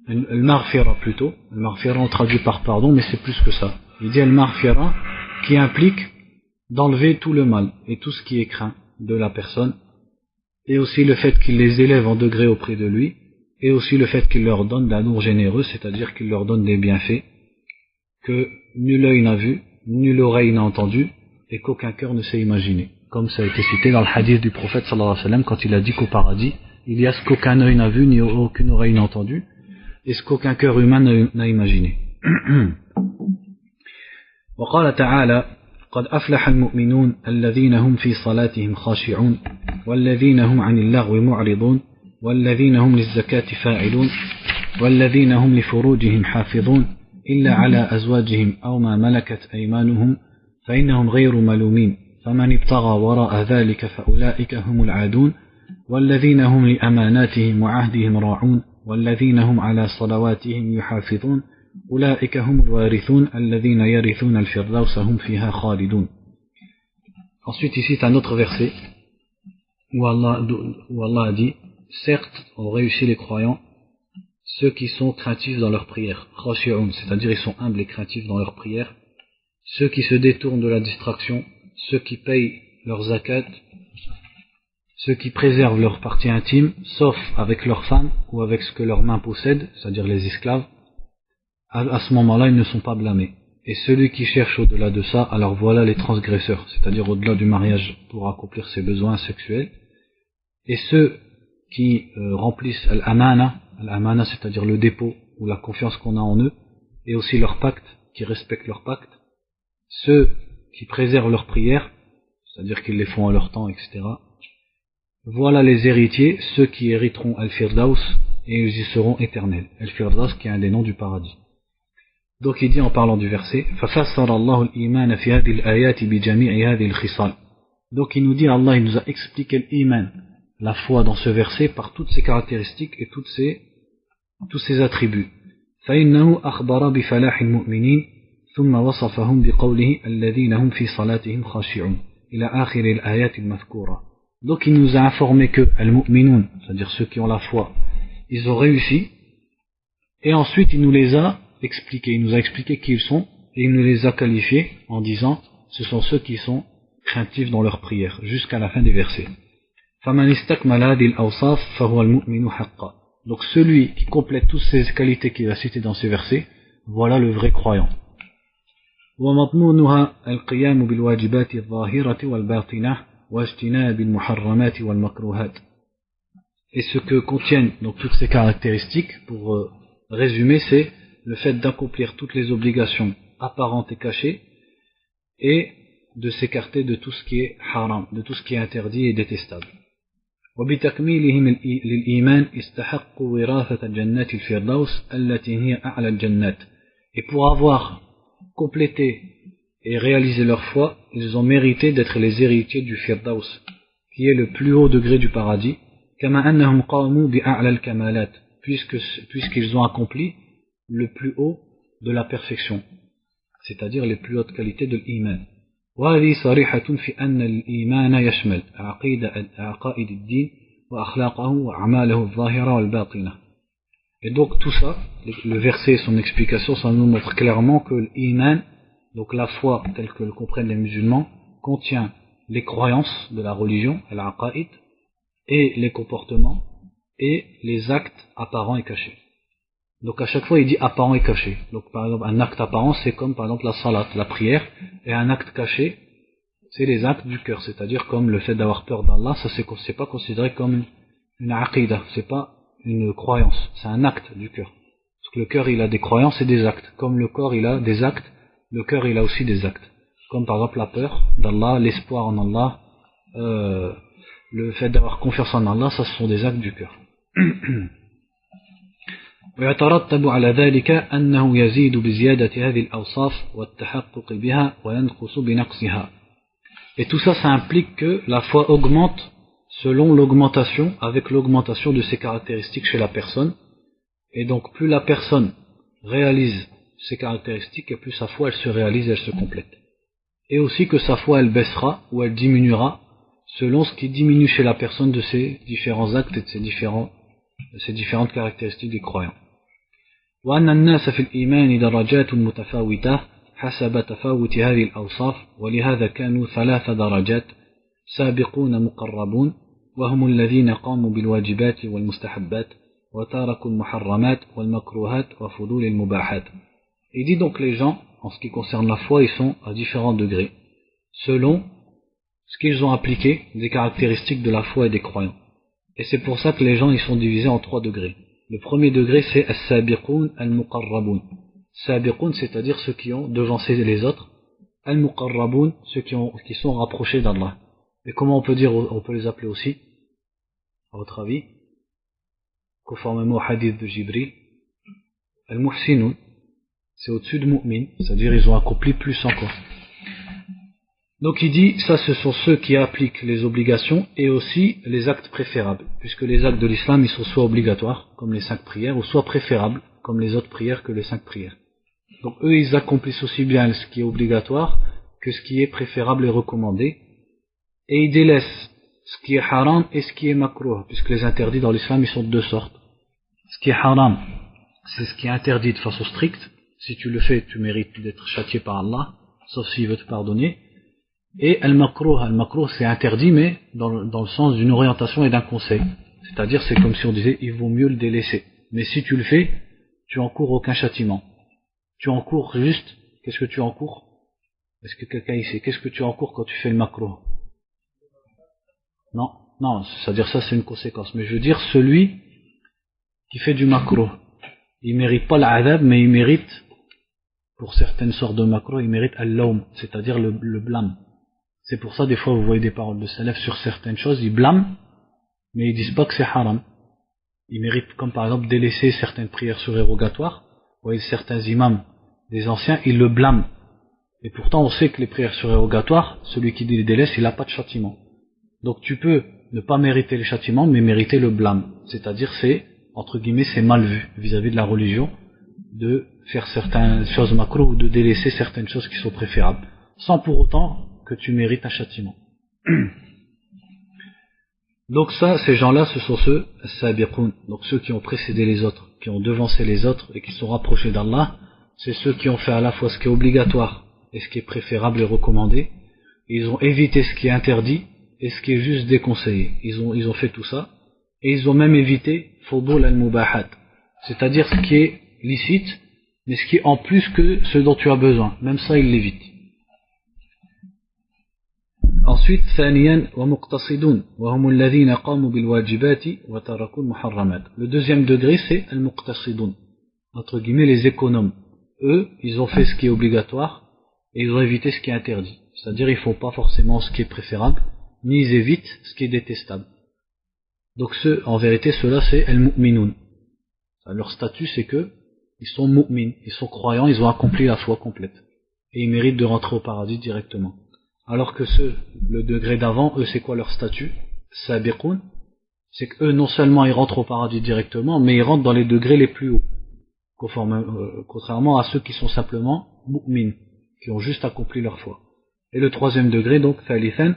le maghfira plutôt. Le maghfira on traduit par pardon, mais c'est plus que ça. Il dit le maghfira qui implique d'enlever tout le mal et tout ce qui est craint de la personne, et aussi le fait qu'il les élève en degré auprès de lui, et aussi le fait qu'il leur donne d'amour généreux, c'est-à-dire qu'il leur donne des bienfaits que nul œil n'a vu, nulle oreille n'a entendu, et qu'aucun cœur ne sait imaginer. Comme ça a été cité dans le hadith du prophète sallallahu alayhi wa sallam, quand il a dit qu'au paradis, il y a ce qu'aucun œil n'a vu, ni aucune oreille n'a entendu, et ce qu'aucun cœur humain n'a imaginé. وقال تعالى قد أفلح المؤمنون الذين هم في صلاتهم خاشعون والذين هم عن اللغو معرضون والذين هم للزكاة فاعلون والذين هم لفروجهم حافظون إلا على أزواجهم أو ما ملكت أيمانهم فإنهم غير ملومين فمن ابتغى وراء ذلك فأولئك هم العادون والذين هم لأماناتهم وعهدهم راعون والذين هم على صلواتهم يحافظون أولئك هم الوارثون الذين يرثون الفردوس هم فيها خالدون. Ensuite, ici, c'est un autre verset où Allah a dit, certes, ont réussi les croyants, ceux qui sont craintifs dans leurs prières, khashi'un, c'est-à-dire ils sont humbles et craintifs dans leurs prières, ceux qui se détournent de la distraction, ceux qui payent leurs zakat, ceux qui préservent leur partie intime, sauf avec leurs femmes ou avec ce que leurs mains possèdent, c'est-à-dire les esclaves, à ce moment-là, ils ne sont pas blâmés. Et celui qui cherche au-delà de ça, alors voilà les transgresseurs, c'est-à-dire au-delà du mariage pour accomplir ses besoins sexuels. Et ceux qui remplissent al-amana, c'est-à-dire le dépôt ou la confiance qu'on a en eux, et aussi leur pacte, qui respectent leur pacte. Ceux qui préservent leurs prières, c'est-à-dire qu'ils les font en leur temps, etc. Voilà les héritiers, ceux qui hériteront al-Firdaus, et ils y seront éternels. Al-Firdaus qui est un des noms du paradis. Donc il dit en parlant du verset, donc il nous dit, Allah il nous a expliqué l'iman, la foi dans ce verset par toutes ses caractéristiques et tous ses attributs. فإنه أخبر بفلاح المؤمنين ثم وصفهم بقوله الذين هم في صلاتهم خاشعون إلى آخر الآيات المذكورة. Donc il nous a informé que al-mu'minun, c'est-à-dire ceux qui ont la foi, ils ont réussi, et ensuite il nous a expliqué qui ils sont, et il nous les a qualifiés en disant ce sont ceux qui sont craintifs dans leur prière, jusqu'à la fin des versets. فَمَنِ اسْتَكْمَلَ هَذِهِ الْأَوْصَافِ فَهُوَ الْمُؤْمِنُ حَقًّا. Donc celui qui complète toutes ces qualités qu'il a citées dans ces versets, voilà le vrai croyant. وَمَضْمُونُهَا الْقِيَامُ بِالْوَاجِبَاتِ الظَّاهِرَةِ وَالْبَاطِنَةِ وَاجْتِنَابِ الْمُحَرَّمَاتِ وَالْمَكْرُوهَاتِ. Et ce que contiennent donc toutes ces caractéristiques, pour résumer, c'est le fait d'accomplir toutes les obligations apparentes et cachées, et de s'écarter de tout ce qui est haram, de tout ce qui est interdit et détestable. وبتكميلهم للإيمان استحقوا وراثة جنات الفردوس التي هي أعلى الجنات. Et pour avoir complété et réalisé leur foi, ils ont mérité d'être les héritiers du Firdaus, qui est le plus haut degré du paradis, كما أنهم قاموا بأعلى الكمالات, puisqu'ils ont accompli le plus haut de la perfection, c'est-à-dire les plus hautes qualités de l'iman. وهذه صريحة في أن الإيمان يشمل عقائد الدين وأخلاقه وأعماله الظاهرة والباطنة. Et donc tout ça, le verset et son explication, ça nous montre clairement que l'iman, donc la foi telle que le comprennent les musulmans, contient les croyances de la religion, al-aqaïd, et les comportements et les actes apparents et cachés. Donc à chaque fois il dit apparent et caché. Donc par exemple un acte apparent c'est comme par exemple la salat, la prière, et un acte caché c'est les actes du cœur, c'est-à-dire comme le fait d'avoir peur d'Allah, ça c'est pas considéré comme une aqidah, c'est pas une croyance, c'est un acte du cœur. Parce que le cœur il a des croyances et des actes, comme le corps il a des actes, le cœur il a aussi des actes. Comme par exemple la peur d'Allah, l'espoir en Allah, le fait d'avoir confiance en Allah, ça ce sont des actes du cœur. ويترتب على ذلك أنه يزيد بزيادة هذه الأوصاف والتحقق بها وينقص بنقصها. Et tout ça, ça implique que la foi augmente selon l'augmentation, avec l'augmentation de ses caractéristiques chez la personne. Et donc plus la personne réalise ses caractéristiques, et plus sa foi elle se réalise, elle se complète. Et aussi que sa foi elle baissera ou elle diminuera selon ce qui diminue chez la personne de ses différents actes et de ses différentes caractéristiques des croyants. وأن الناس في الإيمان درجات متفاوتة حسب تفاوت هذه الأوصاف ولهذا كانوا 3 درجات سابقون مقربون وهم الذين قاموا بالواجبات والمستحبات وتاركوا المحرمات والمكروهات وفضول المباحات. Il dit donc les gens, en ce qui concerne la foi, ils sont à différents degrés, selon ce qu'ils ont appliqué des caractéristiques de la foi et des croyants. Et c'est pour ça que les gens ils sont divisés en 3 degrés. Le premier degré c'est as-sabiqun al-muqarrabun. Sabiqun, c'est-à-dire ceux qui ont devancé les autres. Al-muqarrabun, ceux qui sont rapprochés d'Allah. Et comment on peut les appeler aussi, à votre avis, conformément au hadith de Jibril? Al-muhsinun, c'est au-dessus de mu'min, c'est-à-dire ils ont accompli plus encore. Donc il dit, ça ce sont ceux qui appliquent les obligations et aussi les actes préférables, puisque les actes de l'islam ils sont soit obligatoires, comme les 5 prières, ou soit préférables, comme les autres prières que les 5 prières. Donc eux, ils accomplissent aussi bien ce qui est obligatoire que ce qui est préférable et recommandé. Et ils délaissent ce qui est haram et ce qui est makruh, puisque les interdits dans l'islam, ils sont de deux sortes. Ce qui est haram, c'est ce qui est interdit de façon stricte. Si tu le fais, tu mérites d'être châtié par Allah, sauf s'il veut te pardonner. Et al-makruh, c'est interdit, mais dans le sens d'une orientation et d'un conseil. C'est-à-dire, c'est comme si on disait, il vaut mieux le délaisser. Mais si tu le fais, tu encours aucun châtiment. Tu encours juste, qu'est-ce que tu encours? Est-ce que quelqu'un ici, qu'est-ce que tu encours quand tu fais le makruh? Non, c'est-à-dire ça c'est une conséquence. Mais je veux dire, celui qui fait du makruh, il mérite pas l'adab, mais il mérite, pour certaines sortes de makruh, il mérite al-lawm, c'est-à-dire le blâme. C'est pour ça, des fois, vous voyez des paroles de salaf sur certaines choses, ils blâment, mais ils disent pas que c'est haram. Ils méritent, comme par exemple, délaisser certaines prières surérogatoires. Vous voyez, certains imams des anciens, ils le blâment. Et pourtant, on sait que les prières surérogatoires, celui qui les délaisse, il n'a pas de châtiment. Donc tu peux ne pas mériter les châtiments, mais mériter le blâme. C'est-à-dire, c'est, entre guillemets, c'est mal vu vis-à-vis de la religion, de faire certaines choses makruh ou de délaisser certaines choses qui sont préférables, sans pour autant que tu mérites un châtiment. Donc ça, ces gens-là, ce sont ceux, as-sabiqun, donc ceux qui ont précédé les autres, qui ont devancé les autres et qui sont rapprochés d'Allah. C'est ceux qui ont fait à la fois ce qui est obligatoire et ce qui est préférable et recommandé. Ils ont évité ce qui est interdit et ce qui est juste déconseillé. Ils ont fait tout ça. Et ils ont même évité fudul al-mubahat, c'est-à-dire ce qui est licite, mais ce qui est en plus que ce dont tu as besoin. Même ça, ils l'évitent. Ensuite, ثانيا ومقتصدون وهم الذين قاموا بالواجبات وتركوا المحرمات. Le deuxième degré, c'est al-muqtasidun, entre guillemets les économes. Eux, ils ont fait ce qui est obligatoire et ils ont évité ce qui est interdit. C'est-à-dire, ils font pas forcément ce qui est préférable, ni ils évitent ce qui est détestable. Donc en vérité, ceux-là, c'est al-mu'minun. Leur statut, c'est que ils sont mu'min, ils sont croyants, ils ont accompli la foi complète. Et ils méritent de rentrer au paradis directement. Alors que le degré d'avant, eux, c'est quoi leur statut? Sabiqun, c'est qu'eux, non seulement ils rentrent au paradis directement, mais ils rentrent dans les degrés les plus hauts. Contrairement à ceux qui sont simplement mu'min, qui ont juste accompli leur foi. Et le troisième degré, donc, thalithan,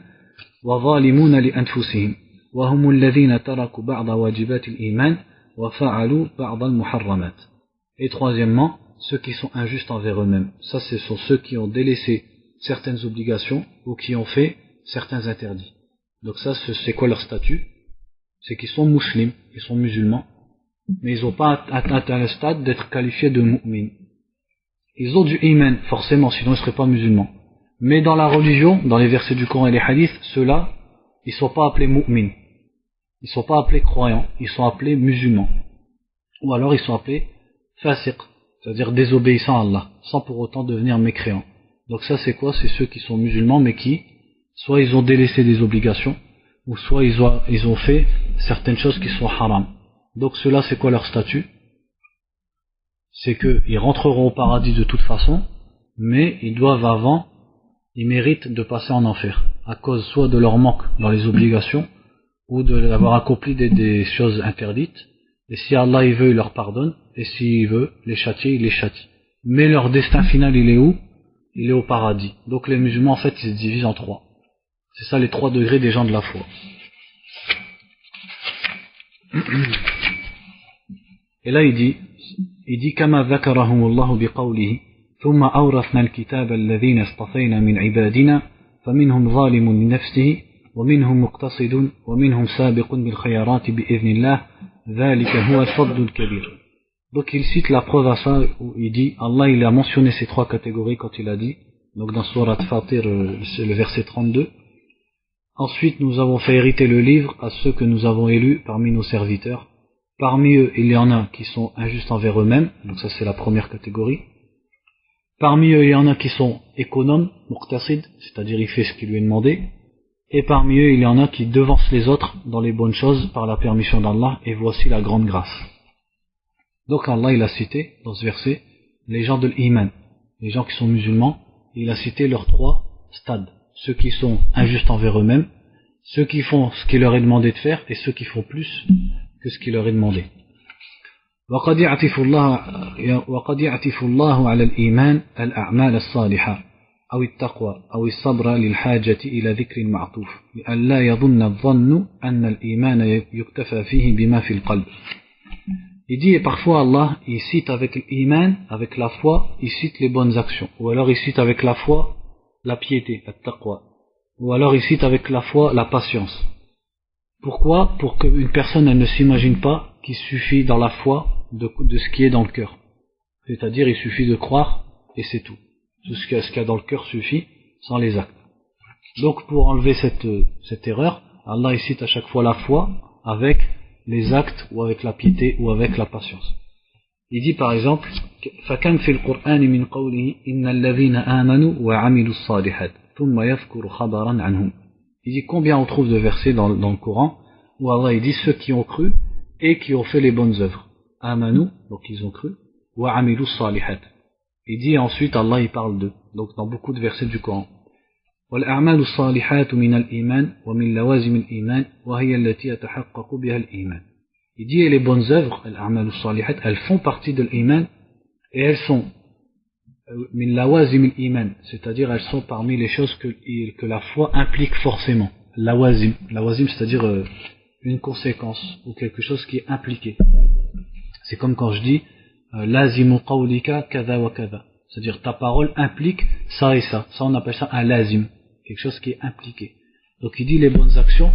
wa zalimuna li anfusihim, wa hum alladhina taraku ba'da wajibat al-iman, wa fa'alu ba'da al-muharramat. Et troisièmement, ceux qui sont injustes envers eux-mêmes. Ça, ce sont ceux qui ont délaissé certaines obligations ou qui ont fait certains interdits. Donc ça, c'est quoi leur statut? C'est qu'ils sont musulmans, ils sont musulmans, mais ils n'ont pas atteint le stade d'être qualifiés de mu'min. Ils ont du iman, forcément, sinon ils ne seraient pas musulmans. Mais dans la religion, dans les versets du Coran et les hadiths, ceux-là, ils ne sont pas appelés mu'min. Ils ne sont pas appelés croyants, ils sont appelés musulmans. Ou alors ils sont appelés fasiq, c'est-à-dire désobéissants à Allah, sans pour autant devenir mécréants. Donc ça c'est quoi? C'est ceux qui sont musulmans mais qui, soit ils ont délaissé des obligations, ou soit ils ont fait certaines choses qui sont haram. Donc ceux-là c'est quoi leur statut? C'est qu'ils rentreront au paradis de toute façon, mais ils doivent avant, ils méritent de passer en enfer, à cause soit de leur manque dans les obligations, ou de l'avoir accompli des choses interdites, et si Allah il veut, il leur pardonne, et s'il veut les châtier, il les châtie. Mais leur destin final il est où? Il est au paradis. Donc les musulmans en fait ils se divisent en trois. C'est ça les 3 degrés des gens de la foi. Et là il dit كما ذكرهم الله بقوله ثم أورثنا الكتاب الذين اصطفينا من عبادنا فمنهم ظالم لنفسه ومنهم مقتصد ومنهم سابق بالخيرات بإذن الله ذلك هو الفضل الكبير. Donc il cite la preuve à ça où il dit, Allah il a mentionné ces 3 catégories quand il a dit, donc dans Surat Fatir, c'est le verset 32. Ensuite nous avons fait hériter le livre à ceux que nous avons élus parmi nos serviteurs. Parmi eux il y en a qui sont injustes envers eux-mêmes, donc ça c'est la première catégorie. Parmi eux il y en a qui sont économes, muqtasid, c'est-à-dire il fait ce qui lui est demandé. Et parmi eux il y en a qui devancent les autres dans les bonnes choses par la permission d'Allah, et voici la grande grâce. Donc Allah il a cité dans ce verset les gens de l'iman, les gens qui sont musulmans, il a cité leurs 3 stades, ceux qui sont injustes envers eux-mêmes, ceux qui font ce qui leur est demandé de faire et ceux qui font plus que ce qui leur est demandé. وقد يعطف الله على الإيمان الأعمال الصالحة أو التقوى أو الصبر للحاجة إلى ذكر معطوف لئلا يظن الظن أن الإيمان يكتفى فيه بما في القلب. Il dit, et parfois Allah, il cite avec l'iman, avec la foi, il cite les bonnes actions. Ou alors il cite avec la foi, la piété, la taqwa. Ou alors il cite avec la foi, la patience. Pourquoi? Pour qu'une personne elle ne s'imagine pas qu'il suffit dans la foi de ce qui est dans le cœur. C'est-à-dire, il suffit de croire et c'est tout. Tout ce qu'il y a dans le cœur suffit, sans les actes. Donc pour enlever cette erreur, Allah il cite à chaque fois la foi avec les actes ou avec la piété ou avec la patience. Il dit par exemple فَكَمْ فِي الْقُرْآنِ مِنْ قَوْلِهِ إِنَّ الَّذِينَ آمَنُوا وَعَمِلُوا الصَّالِحَاتِ ثُمَّ يَذْكُرُ خَبَرًا عَنْهُمْ. Il dit combien on trouve de versets dans le Coran où Allah il dit ceux qui ont cru et qui ont fait les bonnes œuvres. Amanu, donc ils ont cru, وَعَمِلُوا الصَّالِحَاتِ. Il dit ensuite Allah il parle d'eux, donc dans beaucoup de versets du Coran. والأعمال الصالحات من الإيمان ومن لوازم الإيمان وهي التي يتحقق بها الإيمان. Il dit et les bonnes œuvres, الأعمال الصالحات, elles font partie de l'Iman et elles sont من لوازم الإيمان, c'est-à-dire elles sont parmi les choses que la foi implique forcément. Lawazim, c'est-à-dire une conséquence ou quelque chose qui est impliqué. C'est comme quand je dis lazimu qawlika kada wa kada, c'est-à-dire ta parole implique ça et ça. Ça on appelle ça un lazim, quelque chose qui est impliqué. Donc il dit les bonnes actions,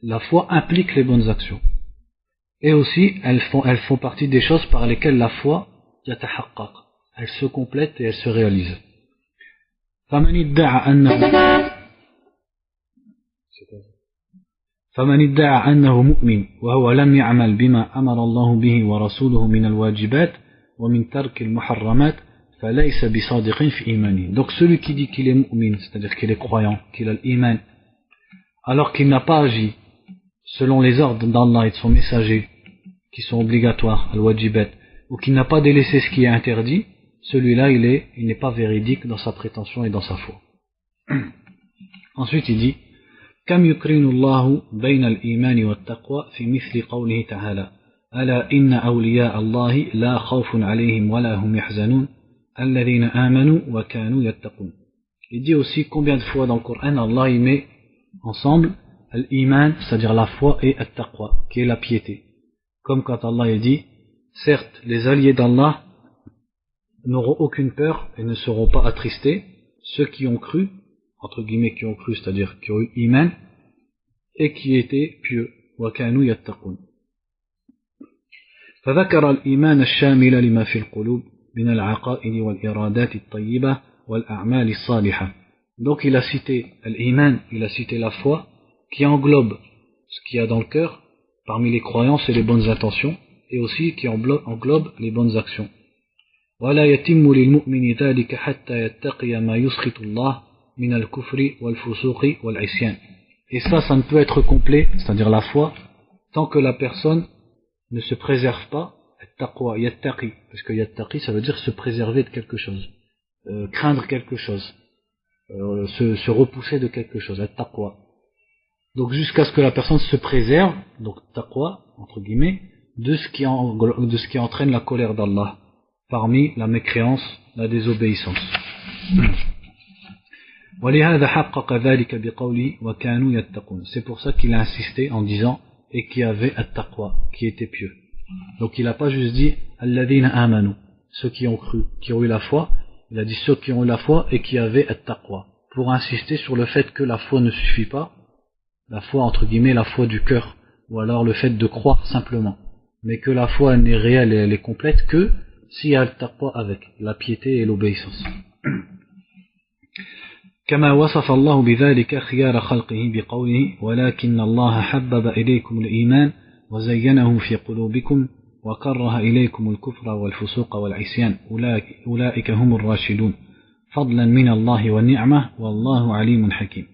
la foi implique les bonnes actions. Et aussi elles font partie des choses par lesquelles la foi yatahaqqaq, elle se complète et elle se réalise. فمن ادعى أنه مؤمن وهو لم يعمل بما أمر الله به ورسوله من الواجبات ومن ترك المحرمات فليس بصادق في إيمانه. Donc celui qui dit qu'il est mu'min, c'est-à-dire qu'il est croyant, qu'il a l'iman, alors qu'il n'a pas agi selon les ordres d'Allah et de son messager qui sont obligatoires, al-wajibat, ou qu'il n'a pas délaissé ce qui est interdit, celui-là il n'est pas véridique dans sa prétention et dans sa foi. Ensuite il dit كم يقرن الله بين الإيمان والتقوى في مثل قوله تعالى ألا إن أولياء الله لا خوف عليهم ولا هم يحزنون الذين آمنوا وكانوا يتقون. Il dit aussi combien de fois dans le Coran Allah y met ensemble l'iman, c'est-à-dire la foi, et at-taqwa, qui est la piété. Comme quand Allah dit certes les alliés d'Allah n'auront aucune peur et ne seront pas attristés, ceux qui ont cru, entre guillemets qui ont cru, c'est-à-dire qui ont eu iman et qui étaient pieux. وَكَانُوا يَتَّقُونَ. فذكر الإيمان الشامل لما في القلوب من العقائد والإرادات الطيبة والأعمال الصالحة. Donc il a cité l'iman, il a cité la foi qui englobe ce qu'il y a dans le cœur parmi les croyances et les bonnes intentions, et aussi qui englobe les bonnes actions. ولا يتم للمؤمن ذلك حتى يتقي ما يسخط الله من الكفر والفسوق والعصيان. Et ça ne peut être complet, c'est-à-dire la foi, tant que la personne ne se préserve pas, taqwa, yattaqi, parce que yattaqi ça veut dire se préserver de quelque chose, craindre quelque chose, se repousser de quelque chose, taqwa. Donc jusqu'à ce que la personne se préserve, donc taqwa, entre guillemets, de ce qui entraîne la colère d'Allah, parmi la mécréance, la désobéissance. ولهذا حقق ذلك بقوله وكانوا يتقون. C'est pour ça qu'il a insisté en disant et qui avait at-taqwa, qui était pieux. Donc il n'a pas juste dit alladhina amanu, ceux qui ont cru, qui ont eu la foi. Il a dit ceux qui ont eu la foi et qui avaient at-taqwa, pour insister sur le fait que la foi ne suffit pas, la foi entre guillemets, la foi du cœur, ou alors le fait de croire simplement, mais que la foi n'est réelle et elle est complète que s'il y a at-taqwa avec la piété et l'obéissance. كما وصف الله بذلك خيار خلقه بقوله ولكن الله حبب إليكم الإيمان وزينه في قلوبكم وكره إليكم الكفر والفسوق والعصيان أولئك هم الراشدون فضلا من الله والنعمة والله عليم حكيم.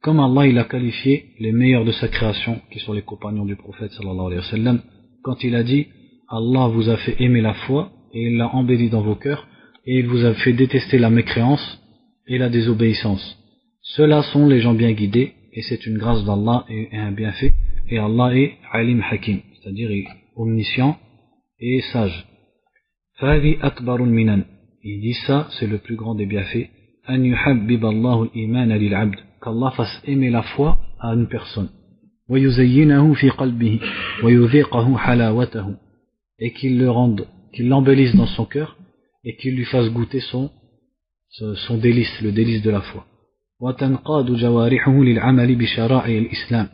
Comme Allah il a qualifié les meilleurs de sa création, qui sont les compagnons du prophète sallallahu alayhi wa sallam, quand il a dit Allah vous a fait aimer la foi et il l'a embellie dans vos cœurs et il vous a fait détester la mécréance et la désobéissance. Ceux-là sont les gens bien guidés, et c'est une grâce d'Allah et un bienfait, et Allah est Alim Hakim, c'est-à-dire omniscient et sage. فهذه أكبر المنن. Il dit ça, c'est le plus grand des bienfaits. أن يحبب الله الإيمان للعبد. Qu'Allah fasse aimer la foi à une personne. ويزينه في قلبه ويذيقه حلاوته. Et qu'il le rende, qu'il l'embellisse dans son cœur et qu'il lui fasse goûter son délice, le délice de la foi. وتنقاد جوارحه للعمل بشرائع الإسلام.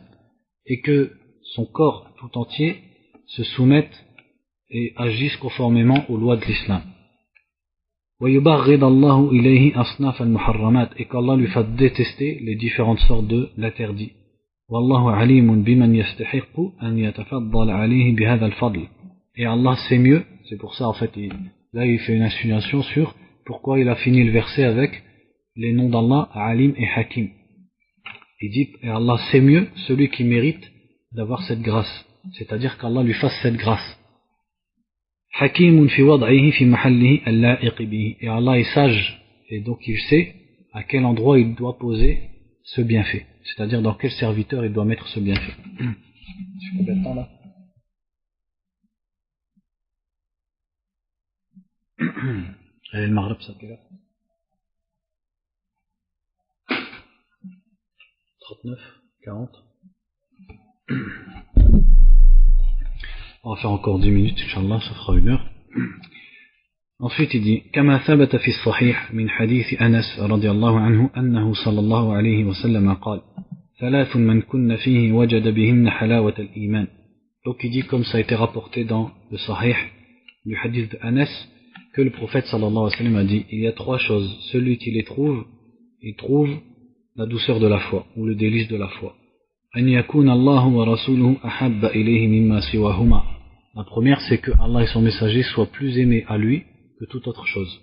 Et que son corps tout entier se soumette et agisse conformément aux lois de l'islam. ويبغض الله إليه أصناف المحرمات. Et qu'Allah lui fasse détester les différentes sortes de l'interdit. والله عليم بمن يستحق أن يتفضل عليه بهذا الفضل. Et Allah sait mieux, c'est pour ça en fait, là il fait une insinuation sur pourquoi il a fini le verset avec les noms d'Allah, Alim et Hakim. Il dit, et Allah sait mieux celui qui mérite d'avoir cette grâce, c'est-à-dire qu'Allah lui fasse cette grâce. Hakim fi wad'ihi fi mahallihi al-la'iq bihi. Et Allah est sage, et donc il sait à quel endroit il doit poser ce bienfait, c'est-à-dire dans quel serviteur il doit mettre ce bienfait. C'est combien de temps là? Et le Maghreb, ça quelle heure? 39, 40. On va faire encore 10 minutes, Inch'Allah, ça fera 1 heure. Ensuite, il dit كما ثبت في الصحيح من حديث أنس رضي الله عنه أنه صلى الله عليه وسلم قال 3 من كن فيه وجد بهن حلاوة الإيمان. Donc il dit, comme ça a été rapporté dans le Sahih du hadith de Anas, que le prophète sallallahu alayhi wa sallam a dit, il y a 3 choses, celui qui les trouve, il trouve la douceur de la foi, ou le délice de la foi. أن يكون الله ورسوله أحب إليه مما سواهما. La première, c'est que Allah et son messager soient plus aimés à lui que toute autre chose.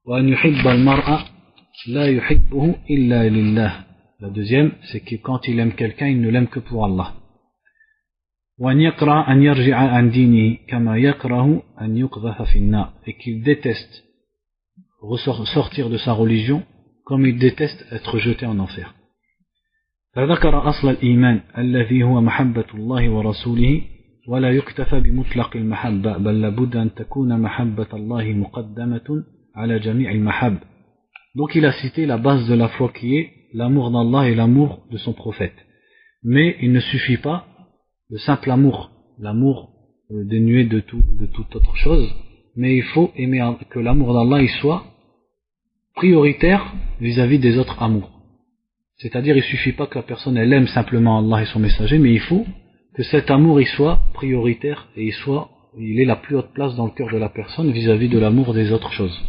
وأن يحب المرء لا يحبه إلا لله. La deuxième, c'est que quand il aime quelqu'un, il ne l'aime que pour Allah. وأن يكره أن يرجع عن دينه كما يكره أن يقذف في النار. Et qu'il déteste sortir de sa religion comme il déteste être jeté en enfer. فذكر أصل الإيمان الذي هو محبة الله ورسوله ولا يكتفى بمطلق المحبة بل لابد أن تكون محبة الله مقدمة على جميع المحب. Donc il a cité la base de la foi qui est l'amour d'Allah et l'amour de son prophète. Mais il ne suffit pas le simple amour, l'amour dénué de toute autre chose, mais il faut aimer que l'amour d'Allah il soit prioritaire vis-à-vis des autres amours. C'est-à-dire, il ne suffit pas que la personne elle aime simplement Allah et son messager, mais il faut que cet amour il soit prioritaire et il ait la plus haute place dans le cœur de la personne vis-à-vis de l'amour des autres choses.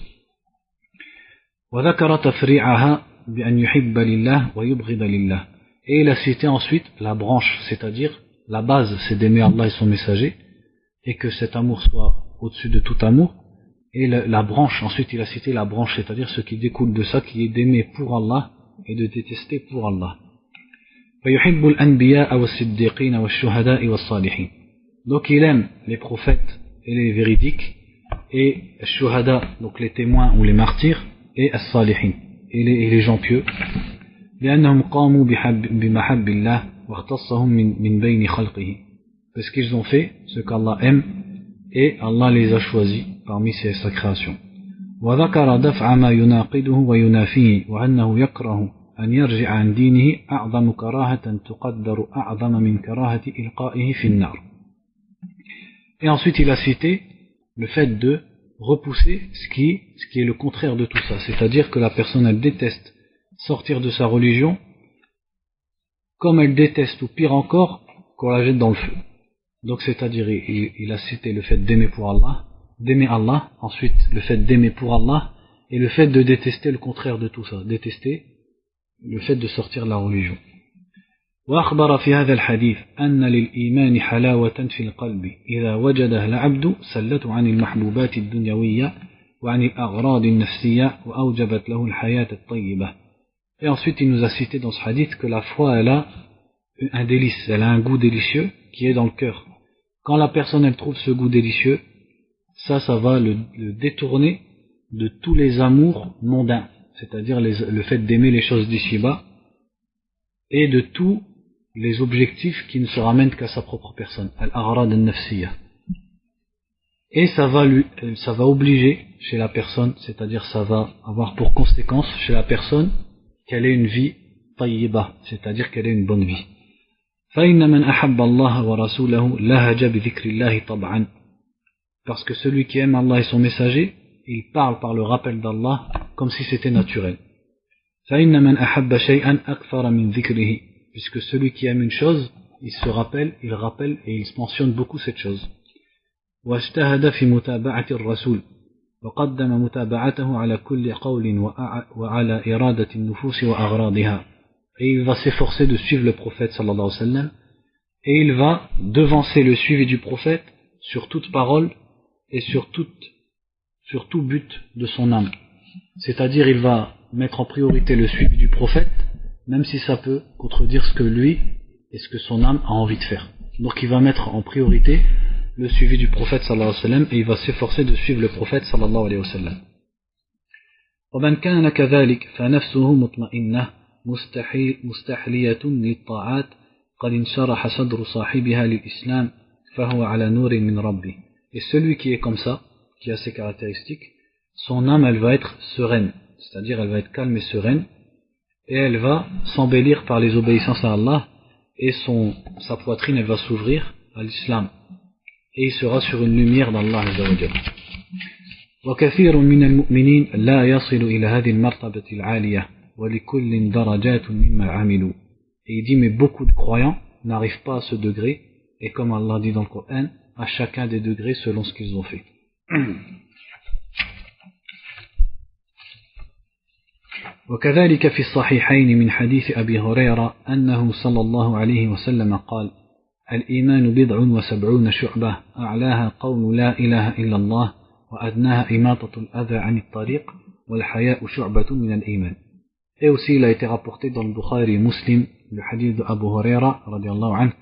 وذكر تفريعها بأن يحب لله ويبغض لله. Et il a cité ensuite la branche, c'est-à-dire la base c'est d'aimer Allah et son messager et que cet amour soit au-dessus de tout amour. Et la branche, ensuite il a cité la branche, c'est-à-dire ce qui découle de ça, qui est d'aimer pour Allah et de détester pour Allah. فيحب الأنبياء والصديقين والشهداء والصالحين. Donc il aime les prophètes et les véridiques et les shuhada, donc les témoins ou les martyrs, et as-salihin, et les gens pieux. لأنهم قاموا بمحب الله واختصهم من بين خلقه. Parce qu'ils ont fait ce qu'Allah aime et Allah les a choisis parmi sa création. وذكر دفع ما يناقضه وينافيه وأنه يكره أن يرجع عن دينه أعظم كراهة تقدر أعظم من كراهة إلقائه في النار. Et ensuite il a cité le fait de repousser ce qui est le contraire de tout ça, c'est-à-dire que la personne elle déteste sortir de sa religion comme elle déteste, ou pire encore, qu'on la jette dans le feu. Donc c'est-à-dire il a cité le fait d'aimer pour Allah, d'aimer Allah, ensuite le fait d'aimer pour Allah, et le fait de détester le contraire de tout ça, détester le fait de sortir de la religion. وأخبر في هذا الحديث أن للإيمان حلاوة في القلب إذا وجدها العبد سلته عن المحبوبات الدنيوية وعن الأغراض النفسية وأوجبت له الحياة الطيبة. Et ensuite il nous a cité dans ce hadith que la foi elle a un délice, elle a un goût délicieux qui est dans le cœur. Quand la personne elle trouve ce goût délicieux, ça va le détourner de tous les amours mondains, c'est-à-dire le fait d'aimer les choses d'ici-bas et de tous les objectifs qui ne se ramènent qu'à sa propre personne, al-aghrad al-nafsiyya. et ça va obliger chez la personne, c'est-à-dire ça va avoir pour conséquence chez la personne qu'elle ait une vie tayyiba, c'est-à-dire qu'elle ait une bonne vie. فَإِنَّ مَنْ أَحَبَّ اللَّهَ وَرَسُولَهُ لَهَجَ بِذِكْرِ اللَّهِ طَبْعًا. Parce que celui qui aime Allah et son messager, il parle par le rappel d'Allah comme si c'était naturel. فَإِنَّ مَنْ أَحَبَّ شَيْئًا أَكْثَرَ مِنْ ذِكْرِهِ. Puisque celui qui aime une chose, il se rappelle, il rappelle et il mentionne beaucoup cette chose. واجتهد في متابعة الرسول وقدم متابعته على كل قول وعلى إرادة النفوس وأغراضها. Et il va s'efforcer de suivre le prophète sallallahu alayhi wa sallam, et il va devancer le suivi du prophète sur toute parole et sur tout but de son âme. C'est-à-dire il va mettre en priorité le suivi du prophète, même si ça peut contredire ce que lui et ce que son âme a envie de faire. Donc il va mettre en priorité le suivi du prophète sallallahu alayhi wa sallam, et il va s'efforcer de suivre le prophète sallallahu alayhi wa sallam. ومن كان كذلك فنفسه مطمئنة مستحلية للطاعات قد انشرح صدر صاحبها للإسلام فهو على نور من ربه. Et celui qui est comme ça, qui a ces caractéristiques, son âme elle va être sereine, c'est-à-dire elle va être calme et sereine, et elle va s'embellir par les obéissances à Allah, et sa poitrine elle va s'ouvrir à l'islam, et il sera sur une lumière d'Allah Azza wa Jalla. وكثير من المؤمنين لا يصل إلى هذه المرتبة العالية ولكل درجات مما عملوا. Et il dit mais beaucoup de croyants n'arrivent pas à ce degré, et comme Allah dit dans le Coran, à chacun des degrés selon ce qu'ils ont fait. وكذلك في الصحيحين من حديث أبي هريرة أنه صلى الله عليه وسلم قال الإيمان 77 شعبة أعلاها قول لا إله إلا الله وأدناها إماطة الأذى عن الطريق والحياء شعبة من الإيمان. Et aussi il a été rapporté dans le Bukhari Muslim, le hadith de Abu Huraira radiallahu anhu,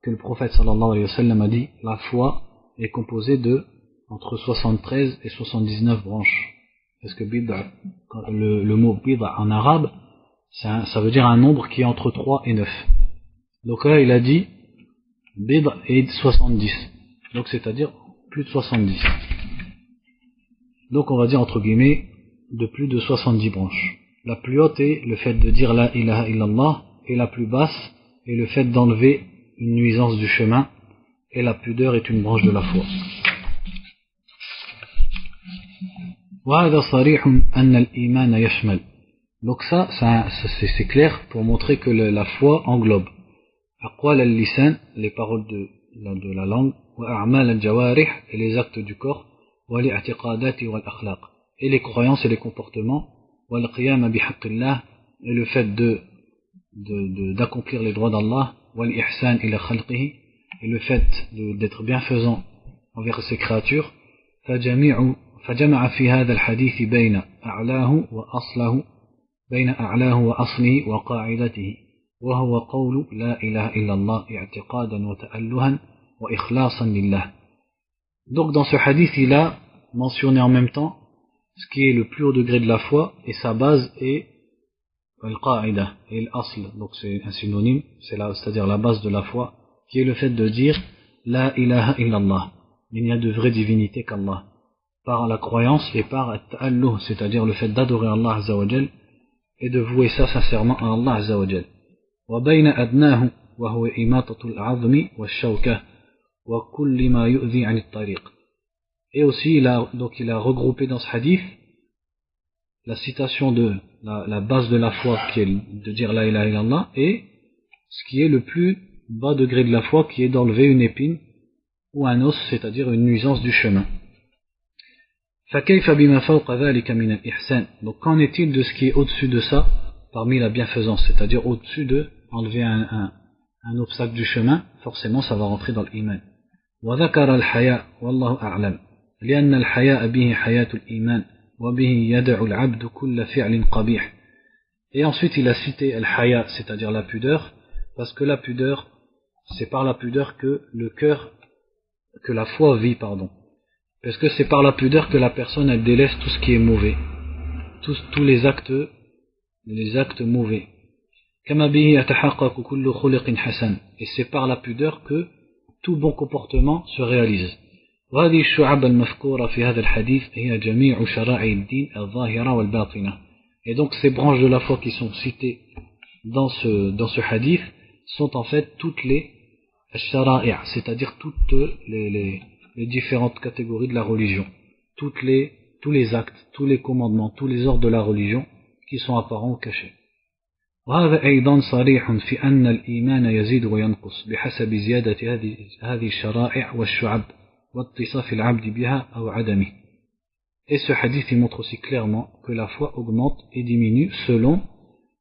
que le prophète sallallahu alayhi wa sallam a dit la foi est composée de entre 73 et 79 branches. Parce que bid'a, le mot bid'a en arabe, ça veut dire un nombre qui est entre 3 et 9. Donc là il a dit bid'a est 70. Donc c'est-à-dire plus de 70. Donc on va dire entre guillemets de plus de 70 branches. La plus haute est le fait de dire la ilaha illallah, et la plus basse est le fait d'enlever une nuisance du chemin, et la pudeur est une branche de la foi. Donc ça c'est clair pour montrer que la foi englobe aqwal al-lisan, les paroles de la langue, wa a'mal al-jawarih, et les actes du corps, wa li'atiqadat wal akhlaq, et les croyances et les comportements, wa al-qiyam bi haqqillah, et le fait d'accomplir les droits d'Allah, wa al-ihsan ila khalqihi, et le fait d'être bienfaisant envers ses créatures. فجمع في هذا الحديث بين أعلاه وأصله وقاعدته وهو قول لا إله إلا الله اعتقادا وتألها وإخلاصا لله. Donc dans ce hadith il a mentionné en même temps ce qui est le plus haut degré de la foi, et sa base est al-qa'ida et l'asl, donc c'est un synonyme, c'est-à-dire la base de la foi, qui est le fait de dire la ilaha illallah, il n'y a de vraie divinité qu'Allah, par la croyance et par at-ta'alluh, c'est-à-dire le fait d'adorer Allah Azza wa Jal et de vouer ça sincèrement à Allah Azza wa Jal. Wa bayna adnahu wa huwa imatatu al-'azmi wash-shawkah wa kulli ma yu'dhi 'an at-tariq. Et aussi il a regroupé dans ce hadith la citation de la base de la foi, qui est de dire la ilaha illallah, et ce qui est le plus bas degré de la foi, qui est d'enlever une épine ou un os, c'est-à-dire une nuisance du chemin. فكيف بما فوق ذلك من الإحسان. Donc qu'en est-il de ce qui est au-dessus de ça parmi la bienfaisance, c'est-à-dire au-dessus de enlever un obstacle du chemin, forcément ça va rentrer dans l'iman. وذكر الحياء والله أعلم لأن الحياء به حياة الإيمان وبه يدع العبد كل فعل قبيح. Et ensuite il a cité al-haya, c'est-à-dire la pudeur, parce que la pudeur, c'est par la pudeur que que la foi vit, parce que c'est par la pudeur que la personne elle délaisse tout ce qui est mauvais, tous les actes mauvais. كما به يتحقق كل خلق حسن. Et c'est par la pudeur que tout bon comportement se réalise. وهذه الشعب المذكورة في هذا الحديث هي جميع شرائع الدين الظاهرة والباطنة. Et donc ces branches de la foi qui sont citées dans ce hadith sont en fait toutes les shara'i', c'est-à-dire toutes les différentes catégories de la religion, tous les actes, tous les commandements, tous les ordres de la religion qui sont apparents ou cachés. وهذا أيضا صريح في أن الإيمان يزيد وينقص بحسب زيادة هذه الشرائع والشعب واتصاف العبد بها أو عدمه. Et ce hadith il montre aussi clairement que la foi augmente et diminue selon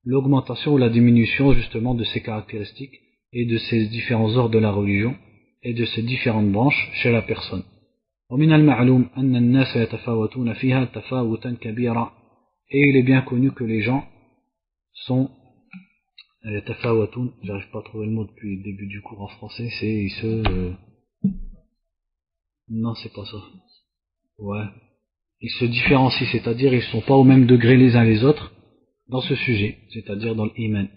l'augmentation ou la diminution justement de ces caractéristiques et de ces différents ordres de la religion et de ces différentes branches chez la personne. ومن المعلوم أن الناس يتفاوتون فيها تفاوتا كبيرا. Et il est bien connu que les gens sont يتفاوتون, j'arrive pas à trouver le mot depuis le début du cours en français, c'est ils se non c'est pas ça, ouais, ils se différencient, c'est-à-dire ils sont pas au même degré les uns les autres dans ce sujet, c'est-à-dire dans l'iman.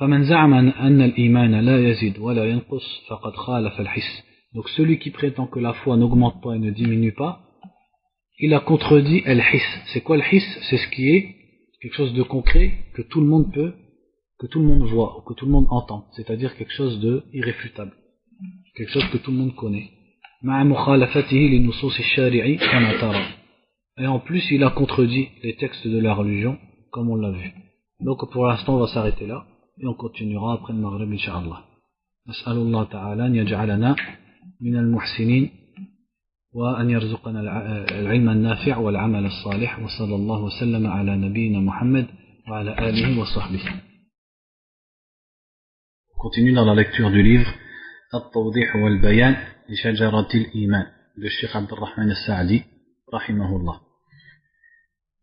فمن زعم أن الإيمان لا يزيد ولا ينقص فقد خالف الحس. Donc celui qui prétend que la foi n'augmente pas et ne diminue pas, il a contredit al-hiss. C'est quoi le hiss? C'est ce qui est quelque chose de concret que tout le monde peut, que tout le monde voit, ou que tout le monde entend, c'est-à-dire quelque chose de irréfutable, quelque chose que tout le monde connaît. مع مخالفته لنصوص الشارع كما ترى. Et en plus il a contredit les textes de la religion comme on l'a vu. Donc pour l'instant on va s'arrêter là et on continuera après le maghrib incha'Allah. نسأل الله تعالى أن يجعلنا من المحسنين وأن يرزقنا العلم النافع والعمل الصالح وصلى الله وسلم على نبينا محمد وعلى آله وصحبه. On continue dans la lecture du livre التوضيح والبيان لشجرة الإيمان de Cheikh Abdurrahman al-Sa'di rahimahullah.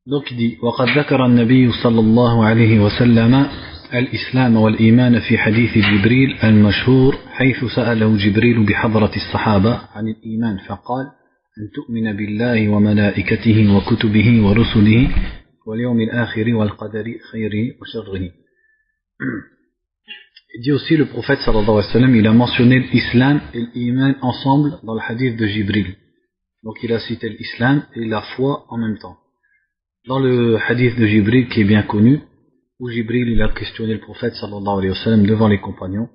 Donc il dit وقد ذكر النبي صلى الله عليه وسلم الإسلام والإيمان في حديث جبريل المشهور حيث سأله جبريل بحضرة الصحابة عن الإيمان فقال أن تؤمن بالله وملائكته وكتبه ورسله واليوم الآخر والقدر خيره وشره. Il dit aussi le prophète sallallahu alayhi wa sallam, il a mentionné l'islam et l'iman ensemble dans le hadith de Jibril. Donc il a cité l'islam et la foi en même temps. Dans le hadith de Jibril qui est bien connu, où Jibril il a questionné le prophète sallallahu alayhi wa sallam devant les compagnons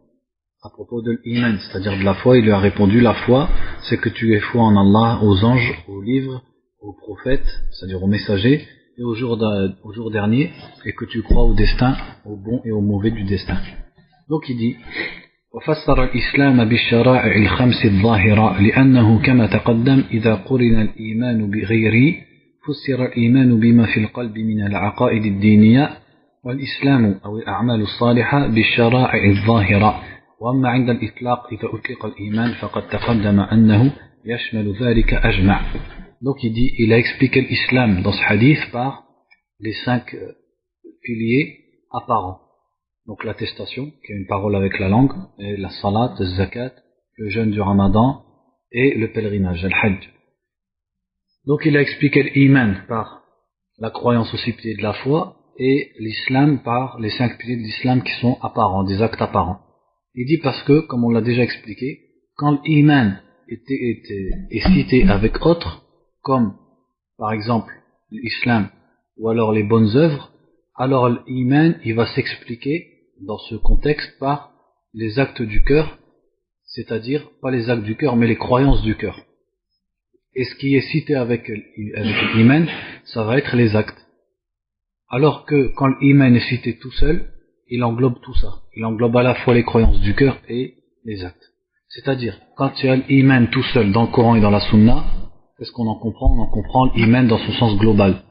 à propos de l'iman, c'est-à-dire de la foi, il lui a répondu la foi c'est que tu aies foi en Allah, aux anges, aux livres, aux prophètes, c'est-à-dire aux messagers et au jour dernier, et que tu crois au destin, au bon et au mauvais du destin. Donc il dit وفسر الإسلام بالشرائع الخمس الظاهرة لأنه كما تقدم إذا قرن الإيمان بغيره فسر الإيمان بما في القلب من العقائد الدينية والإسلام أو الأعمال الصالحة بالشرائع الظاهرة وأما عند الإطلاق إذا أطلق الإيمان فقد تقدم أنه يشمل ذلك أجمع. Donc il dit, il a expliqué l'islam dans ce hadith par les 5 piliers apparents. Donc l'attestation, qui est une parole avec la langue, et la salat, le zakat, le jeûne du ramadan et le pèlerinage, le hajj. Donc il a expliqué l'iman par la croyance aux 6 piliers de la foi et l'islam par les 5 piliers de l'islam qui sont apparents, des actes apparents. Il dit parce que, comme on l'a déjà expliqué, quand l'iman est cité avec autre, comme par exemple l'islam ou alors les bonnes œuvres, alors l'iman il va s'expliquer dans ce contexte par les actes du cœur, c'est-à-dire pas les actes du cœur mais les croyances du cœur. Et ce qui est cité avec l'iman, ça va être les actes. Alors que quand l'iman est cité tout seul, il englobe tout ça. Il englobe à la fois les croyances du cœur et les actes. C'est-à-dire, quand il y a l'iman tout seul dans le Coran et dans la Sunna, qu'est-ce qu'on en comprend? On en comprend l'iman dans son sens global,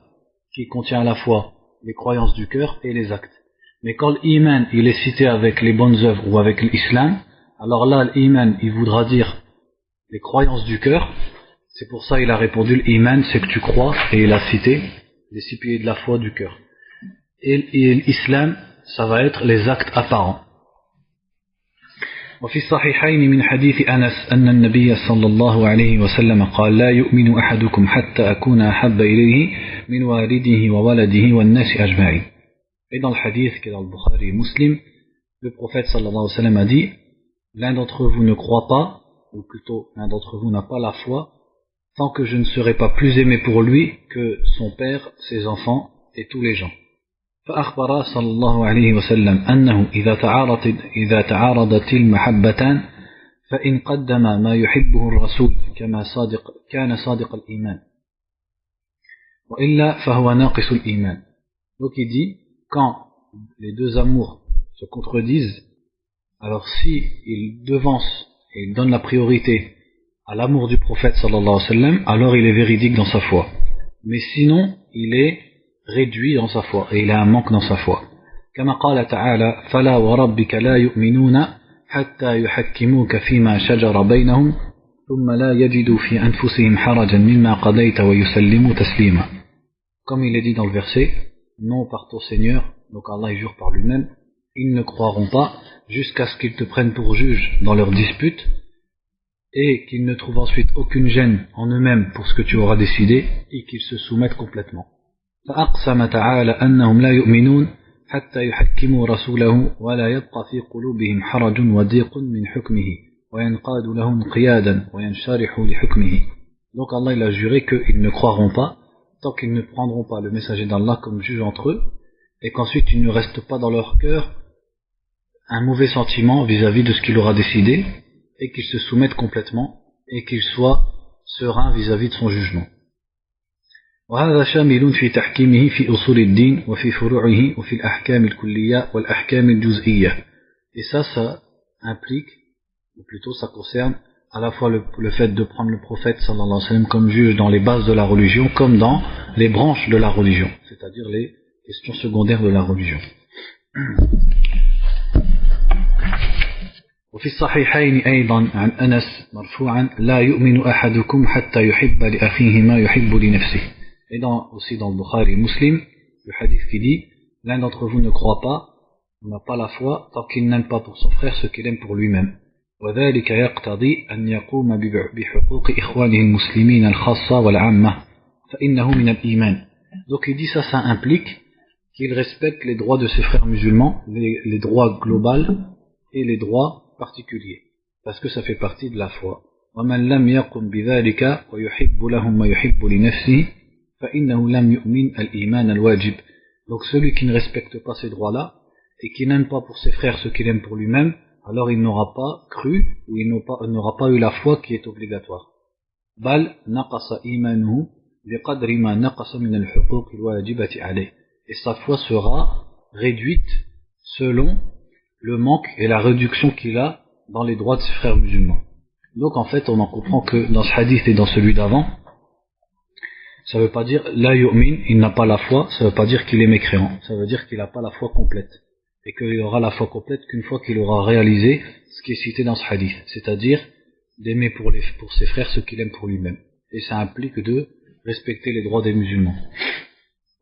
qui contient à la fois les croyances du cœur et les actes. Mais quand l'iman il est cité avec les bonnes œuvres ou avec l'islam, alors là l'iman il voudra dire les croyances du cœur. C'est pour ça qu'il a répondu l'iman c'est que tu crois, et il a cité les 6 piliers de la foi du cœur. Et l'islam ça va être les actes apparents. وفي الصحيحين من حديث أنس أن النبي صلى الله عليه وسلم قال لا يؤمن أحدكم حتى أكون أحب إليه من والده وولده والناس أجمعين. Et dans le hadith qui est dans le Bukhari et Muslim, le prophète sallallahu alayhi wa sallam a dit l'un d'entre vous ne croit pas, ou plutôt l'un d'entre vous n'a pas la foi tant que je ne serai pas plus aimé pour lui que son père, ses enfants et tous les gens. فأخبر صلى الله عليه وسلم أنه إذا تعارضت المحبتان فإن قدم ما يحبه الرسول كان صادق الإيمان وإلا فهو ناقص الإيمان. Donc il dit, quand les deux amours se contredisent, alors si il devance et il donne la priorité à l'amour du prophète sallallahu alayhi wa sallam, alors il est véridique dans sa foi. Mais sinon, il est réduit dans sa foi et il a un manque dans sa foi. كما قال تعالى فلا وربك لا يؤمنون حتى يحكموك فيما شجر بينهم ثم لا يجدوا في أنفسهم حرجا مما قضيت ويسلموا تسليما. Comme il est dit dans le verset, non par ton Seigneur, donc Allah jure par lui-même, ils ne croiront pas jusqu'à ce qu'ils te prennent pour juge dans leurs disputes et qu'ils ne trouvent ensuite aucune gêne en eux-mêmes pour ce que tu auras décidé et qu'ils se soumettent complètement. فأقسم تعالى أنهم لا يؤمنون حتى يحكموا رسوله ولا يبقى في قلوبهم حرج وضيق من حكمه وينقاد له انقيادا وينشرح لحكمه. Donc Allah il a juré qu'ils ne croiront pas tant qu'ils ne prendront pas le messager d'Allah comme juge entre eux et qu'ensuite il ne reste pas dans leur cœur un mauvais sentiment vis-à-vis de ce qu'il aura décidé et qu'ils se soumettent complètement et qu'ils soient sereins vis-à-vis de son jugement. وهذا شامل في تحكيمه في أصول الدين وفي فروعه وفي الأحكام الكلية والأحكام الجزئية. Et ça implique, ou plutôt ça concerne à la fois le fait de prendre le prophète sallallahu alayhi wa sallam comme juge dans les bases de la religion comme dans les branches de la religion, c'est-à-dire les questions secondaires de la religion. وفي الصحيحين أيضا عن أنس مرفوعا لا يؤمن أحدكم حتى يحب لأخيه ما يحب لنفسه. Et aussi dans le Bukhari et Muslim, le hadith qui dit, l'un d'entre vous ne croit pas, n'a pas la foi, tant qu'il n'aime pas pour son frère ce qu'il aime pour lui-même. وذلك يقتضي أن يقوم بحقوق إخوانه المسلمين الخاصة والعامة فإنه من الإيمان. Donc il dit ça implique qu'il respecte les droits de ses frères musulmans, les droits globaux et les droits particuliers, parce que ça fait partie de la foi. ومن لم يقم بذلك ويحب لهم ما يحب لنفسه فإنه لم يؤمن الإيمان الواجب. Donc celui qui ne respecte pas ces droits-là et qui n'aime pas pour ses frères ce qu'il aime pour lui-même, alors il n'aura pas cru ou il n'aura pas eu la foi qui est obligatoire. بل نقص إيمانه بقدر ما نقص من الحقوق الواجبة عليه. Et sa foi sera réduite selon le manque et la réduction qu'il a dans les droits de ses frères musulmans. Donc en fait on en comprend que dans ce hadith et dans celui d'avant, ça veut pas dire la yu'min, il n'a pas la foi, ça veut pas dire qu'il est mécréant, ça veut dire qu'il n'a pas la foi complète et qu'il aura la foi complète qu'une fois qu'il aura réalisé ce qui est cité dans ce hadith, c'est-à-dire d'aimer pour ses frères ce qu'il aime pour lui-même, et ça implique de respecter les droits des musulmans.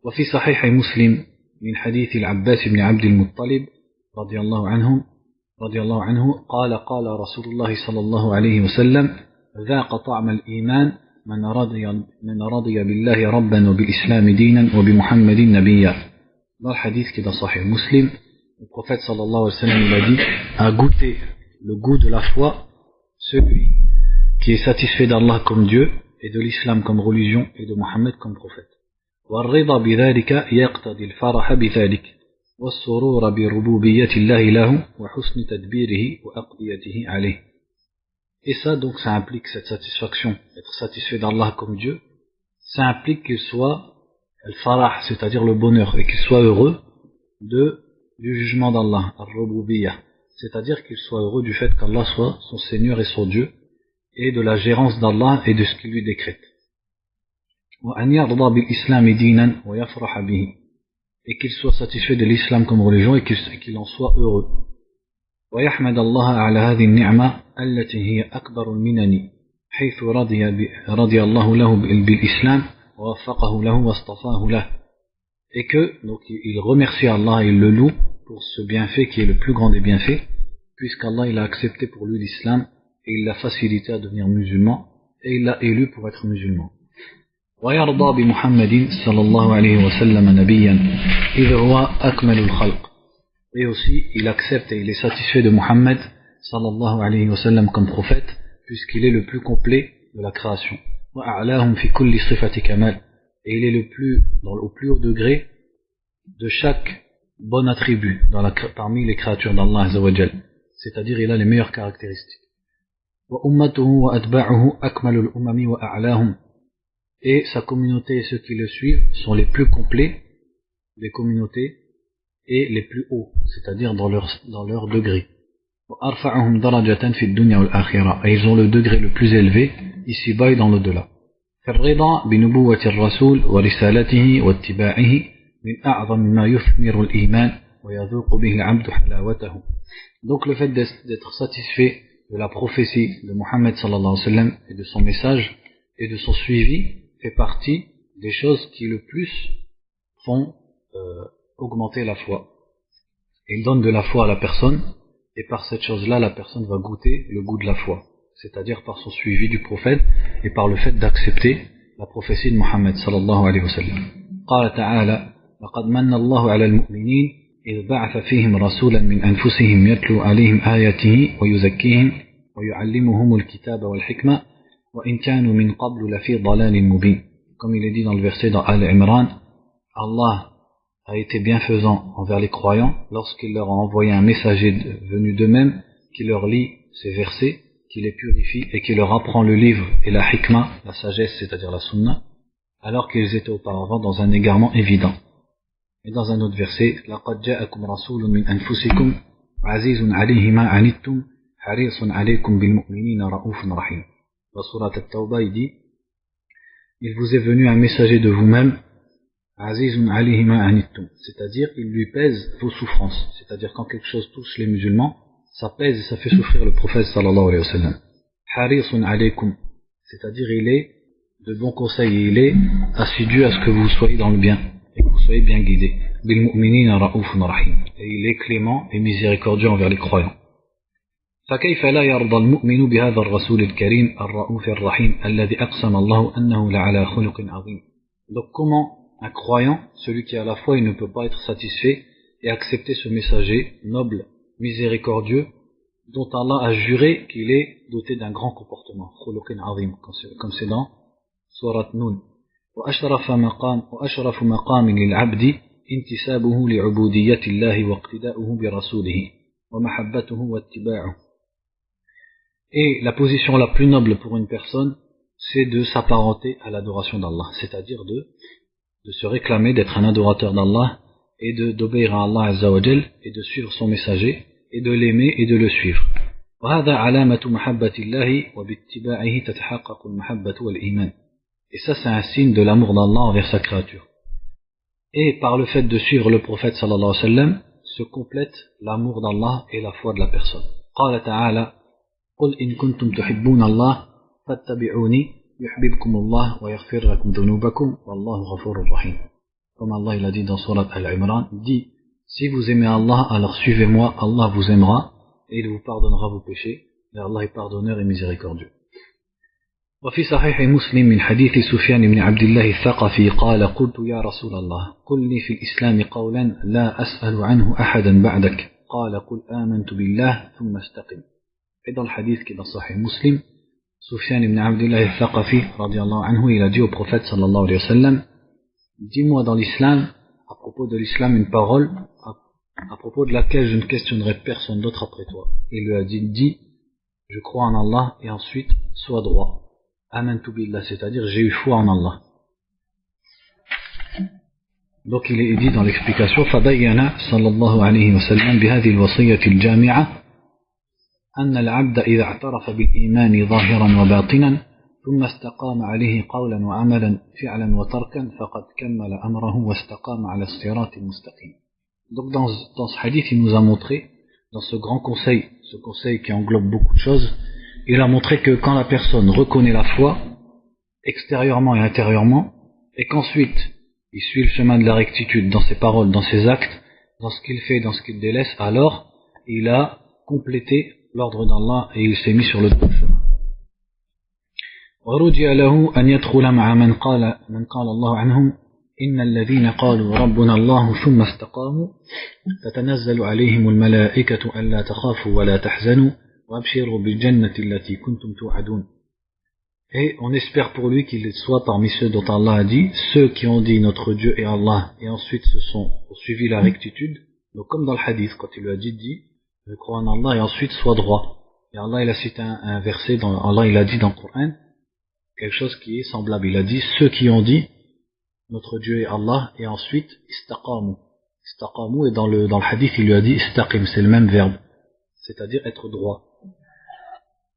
وفي صحيح مسلم من حديث العباس بن عبد المطلب رضي الله عنه قال رسول الله صلى الله عليه وسلم ذاق طعم الإيمان من رضي بالله ربا وبالإسلام دينا وبمحمد نبيا. Dans le hadith qui est dans Sahih Muslim, le prophète sallallahu alayhi wa sallam il a dit, a goûté le goût de la foi celui qui est satisfait d'Allah comme Dieu et de l'islam comme religion et de Mohammed comme prophète. والرضا بذلك يقتضي الفرح بذلك والسرور بربوبية الله له وحسن تدبيره وأقضيته عليه. Et ça donc ça implique cette satisfaction, être satisfait d'Allah comme Dieu, ça implique qu'il soit al-farah, c'est-à-dire le bonheur, et qu'il soit heureux du jugement d'Allah, al-rububiyyah, c'est-à-dire qu'il soit heureux du fait qu'Allah soit son Seigneur et son Dieu, et de la gérance d'Allah et de ce qu'il lui décrète. وأن يرضى بالإسلام دينا ويفرح به, et qu'il soit satisfait de l'islam comme religion et qu'il en soit heureux. ويحمد الله على هذه النعمة التي هي أكبر المنن حيث رضي الله له بالإسلام ووفقه له واصطفاه له. Et que donc il remercie Allah et il le loue pour ce bienfait qui est le plus grand des bienfaits, puisqu'Allah il a accepté pour lui l'islam et il l'a facilité à devenir musulman et il l'a élu pour être musulman. ويرضى بمحمد صلى الله عليه وسلم نبيا إذ هو أكمل الخلق. Et aussi il accepte et il est satisfait de Muhammad sallallahu alayhi wa sallam comme prophète puisqu'il est le plus complet de la création. وأعلاهم في كل صفة كمال. Et il est au plus haut degré de chaque bon attribut parmi les créatures d'Allah Azza wa Jal. C'est-à-dire il a les meilleures caractéristiques. وأمته وأتباعه أكمل الأمم وأعلاهم. Et sa communauté et ceux qui le suivent sont les plus complets des communautés et les plus hauts, c'est-à-dire dans leur degré. وأرفعهم درجة في الدنيا والآخرة. Et ils ont le degré le plus élevé ici-bas et dans l'au-delà. فالرضا بنبوة الرسول ورسالته واتباعه من أعظم ما يثمر الإيمان ويذوق به العبد حلاوته. Donc le fait d'être satisfait de la prophétie de Mohammed sallallahu alayhi wa sallam et de son message et de son suivi fait partie des choses qui le plus font augmenter la foi. Il donne de la foi à la personne et par cette chose-là la personne va goûter le goût de la foi, c'est-à-dire par son suivi du prophète et par le fait d'accepter la prophétie de Mohammed sallallahu alayhi wa sallam. قال تعالى لقد من الله على المؤمنين إذ بعث فيهم رسولا من أنفسهم يتلو عليهم آياته ويزكيهم ويعلمهم الكتاب والحكمة وإن كانوا من قبل لفي ضلال مبين. Comme il est dit dans le verset dans Al-Imran, Allah a été bienfaisant envers les croyants lorsqu'il leur a envoyé un messager venu d'eux-mêmes qui leur lit ces versets, qui les purifie et qui leur apprend le livre et la hikmah, la sagesse, c'est-à-dire la sunna, alors qu'ils étaient auparavant dans un égarement évident. Et dans un autre verset, لَقَدْ جَاءَكُمْ رَسُولٌ مِّنْ أَنفُسِكُمْ عَزِيزٌ عَلَيْهِ مَا عَنِتُّمْ حَرِيصٌ عَلَيْكُمْ بِالْمُؤْمِنِينَ رَءُوفٌ رَحِيمٌ. Dans Surat At-Tawbah, il dit, il vous est venu un messager de vous-même, عَزِيزٌ عَلَيْهِ مَا عَنِتُّمْ, c'est-à-dire il lui pèse vos souffrances, c'est-à-dire quand quelque chose touche les musulmans, ça pèse et ça fait souffrir le prophète sallallahu alayhi wa sallam. حَرِيصٌ عَلَيْكُمْ, c'est-à-dire il est de bons conseils et il est assidu à ce que vous soyez dans le bien et que vous soyez bien guidés. بِالْمُؤْمِنِينَ رَءُوفٌ رَحِيمٌ, et il est clément et miséricordieux envers les croyants. فكيف لا يرضى المؤمن بهذا الرسول الكريم الرؤوف الرحيم الذي أقسم الله أنه لعلى خلق عظيم. Donc comment un croyant, celui qui a la foi, il ne peut pas être satisfait et accepter ce messager noble, miséricordieux, dont Allah a juré qu'il est doté d'un grand comportement, khuluqin azim, comme c'est dans Surat Nun. وأشرف مقام للعبد انتسابه لعبودية الله واقتداؤه برسوله ومحبته واتباعه. Et la position la plus noble pour une personne, c'est de s'apparenter à l'adoration d'Allah, c'est-à-dire de se réclamer d'être un adorateur d'Allah et d'obéir à Allah Azza wa Jal et de suivre son messager et de l'aimer et de le suivre. وهذا علامة محبة الله وباتباعه تتحقق المحبة والإيمان. Et ça c'est un signe de l'amour d'Allah envers sa créature. Et par le fait de suivre le prophète sallallahu alayhi wa sallam se complète l'amour d'Allah et la foi de la personne. قال تعالى قل إن كنتم تحبون الله فاتبعوني يحببكم الله ويغفر لكم ذنوبكم والله غفور رحيم. Comme Allah il a dit dans Surat Al-Imran, dit, si vous aimez Allah, alors suivez-moi, Allah vous aimera et il vous pardonnera vos péchés, et Allah est pardonneur et miséricordieux. وفي صحيح مسلم من حديث سفيان بن عبد الله الثقفي قال قلت يا رسول الله قل لي في الإسلام قولا لا أسأل عنه أحدا بعدك قال قل آمنت بالله ثم استقم. Et dans le hadith qui est dans Sahih Muslim, Sufyan ibn Abdullah al-Thaqafi radiyallahu anhu, il a dit au prophète sallallahu alayhi wa sallam, dis-moi dans l'islam, à propos de l'islam, une parole à propos de laquelle je ne questionnerai personne d'autre après toi. Il lui a dit, je crois en Allah et ensuite sois droit. Amantu billah, c'est-à-dire j'ai eu foi en Allah. Donc il est dit dans l'explication, فبين صلى الله عليه وسلم بهذه الوصية الجامعة أن العبد إذا اعترف بالإيمان ظاهرا وباطنا ثم استقام عليه قولا وعملا فعلا وتركا فقد كمل أمره واستقام على الصراط المستقيم. Donc dans ce hadith il nous a montré, dans ce grand conseil, ce conseil qui englobe beaucoup de choses, il a montré que quand la personne reconnaît la foi, extérieurement et intérieurement, et qu'ensuite il suit le chemin de la rectitude dans ses paroles, dans ses actes, dans ce qu'il fait, dans ce qu'il délaisse, alors il a complété l'ordre d'Allah et il s'est mis sur le bon chemin. ورجع له أن يدخل مع من قال الله عنهم إن الذين قالوا ربنا الله ثم استقاموا تتنزل عليهم الملائكة ألا تخافوا ولا تحزنوا وأبشروا بالجنة التي كنتم توعدون. Et on espère pour lui qu'il soit parmi ceux dont Allah a dit, ceux qui ont dit notre Dieu est Allah, et ensuite se sont suivi la rectitude. Donc comme dans le hadith, quand il lui a dit, je crois en Allah, et ensuite sois droit. Et Allah il a cité un verset, Allah il a dit dans le Coran, quelque chose qui est semblable. Il a dit, ceux qui ont dit, notre Dieu est Allah, et ensuite, istaqamu. Istaqamu, et dans le hadith, il lui a dit, istaqim, c'est le même verbe. C'est-à-dire être droit.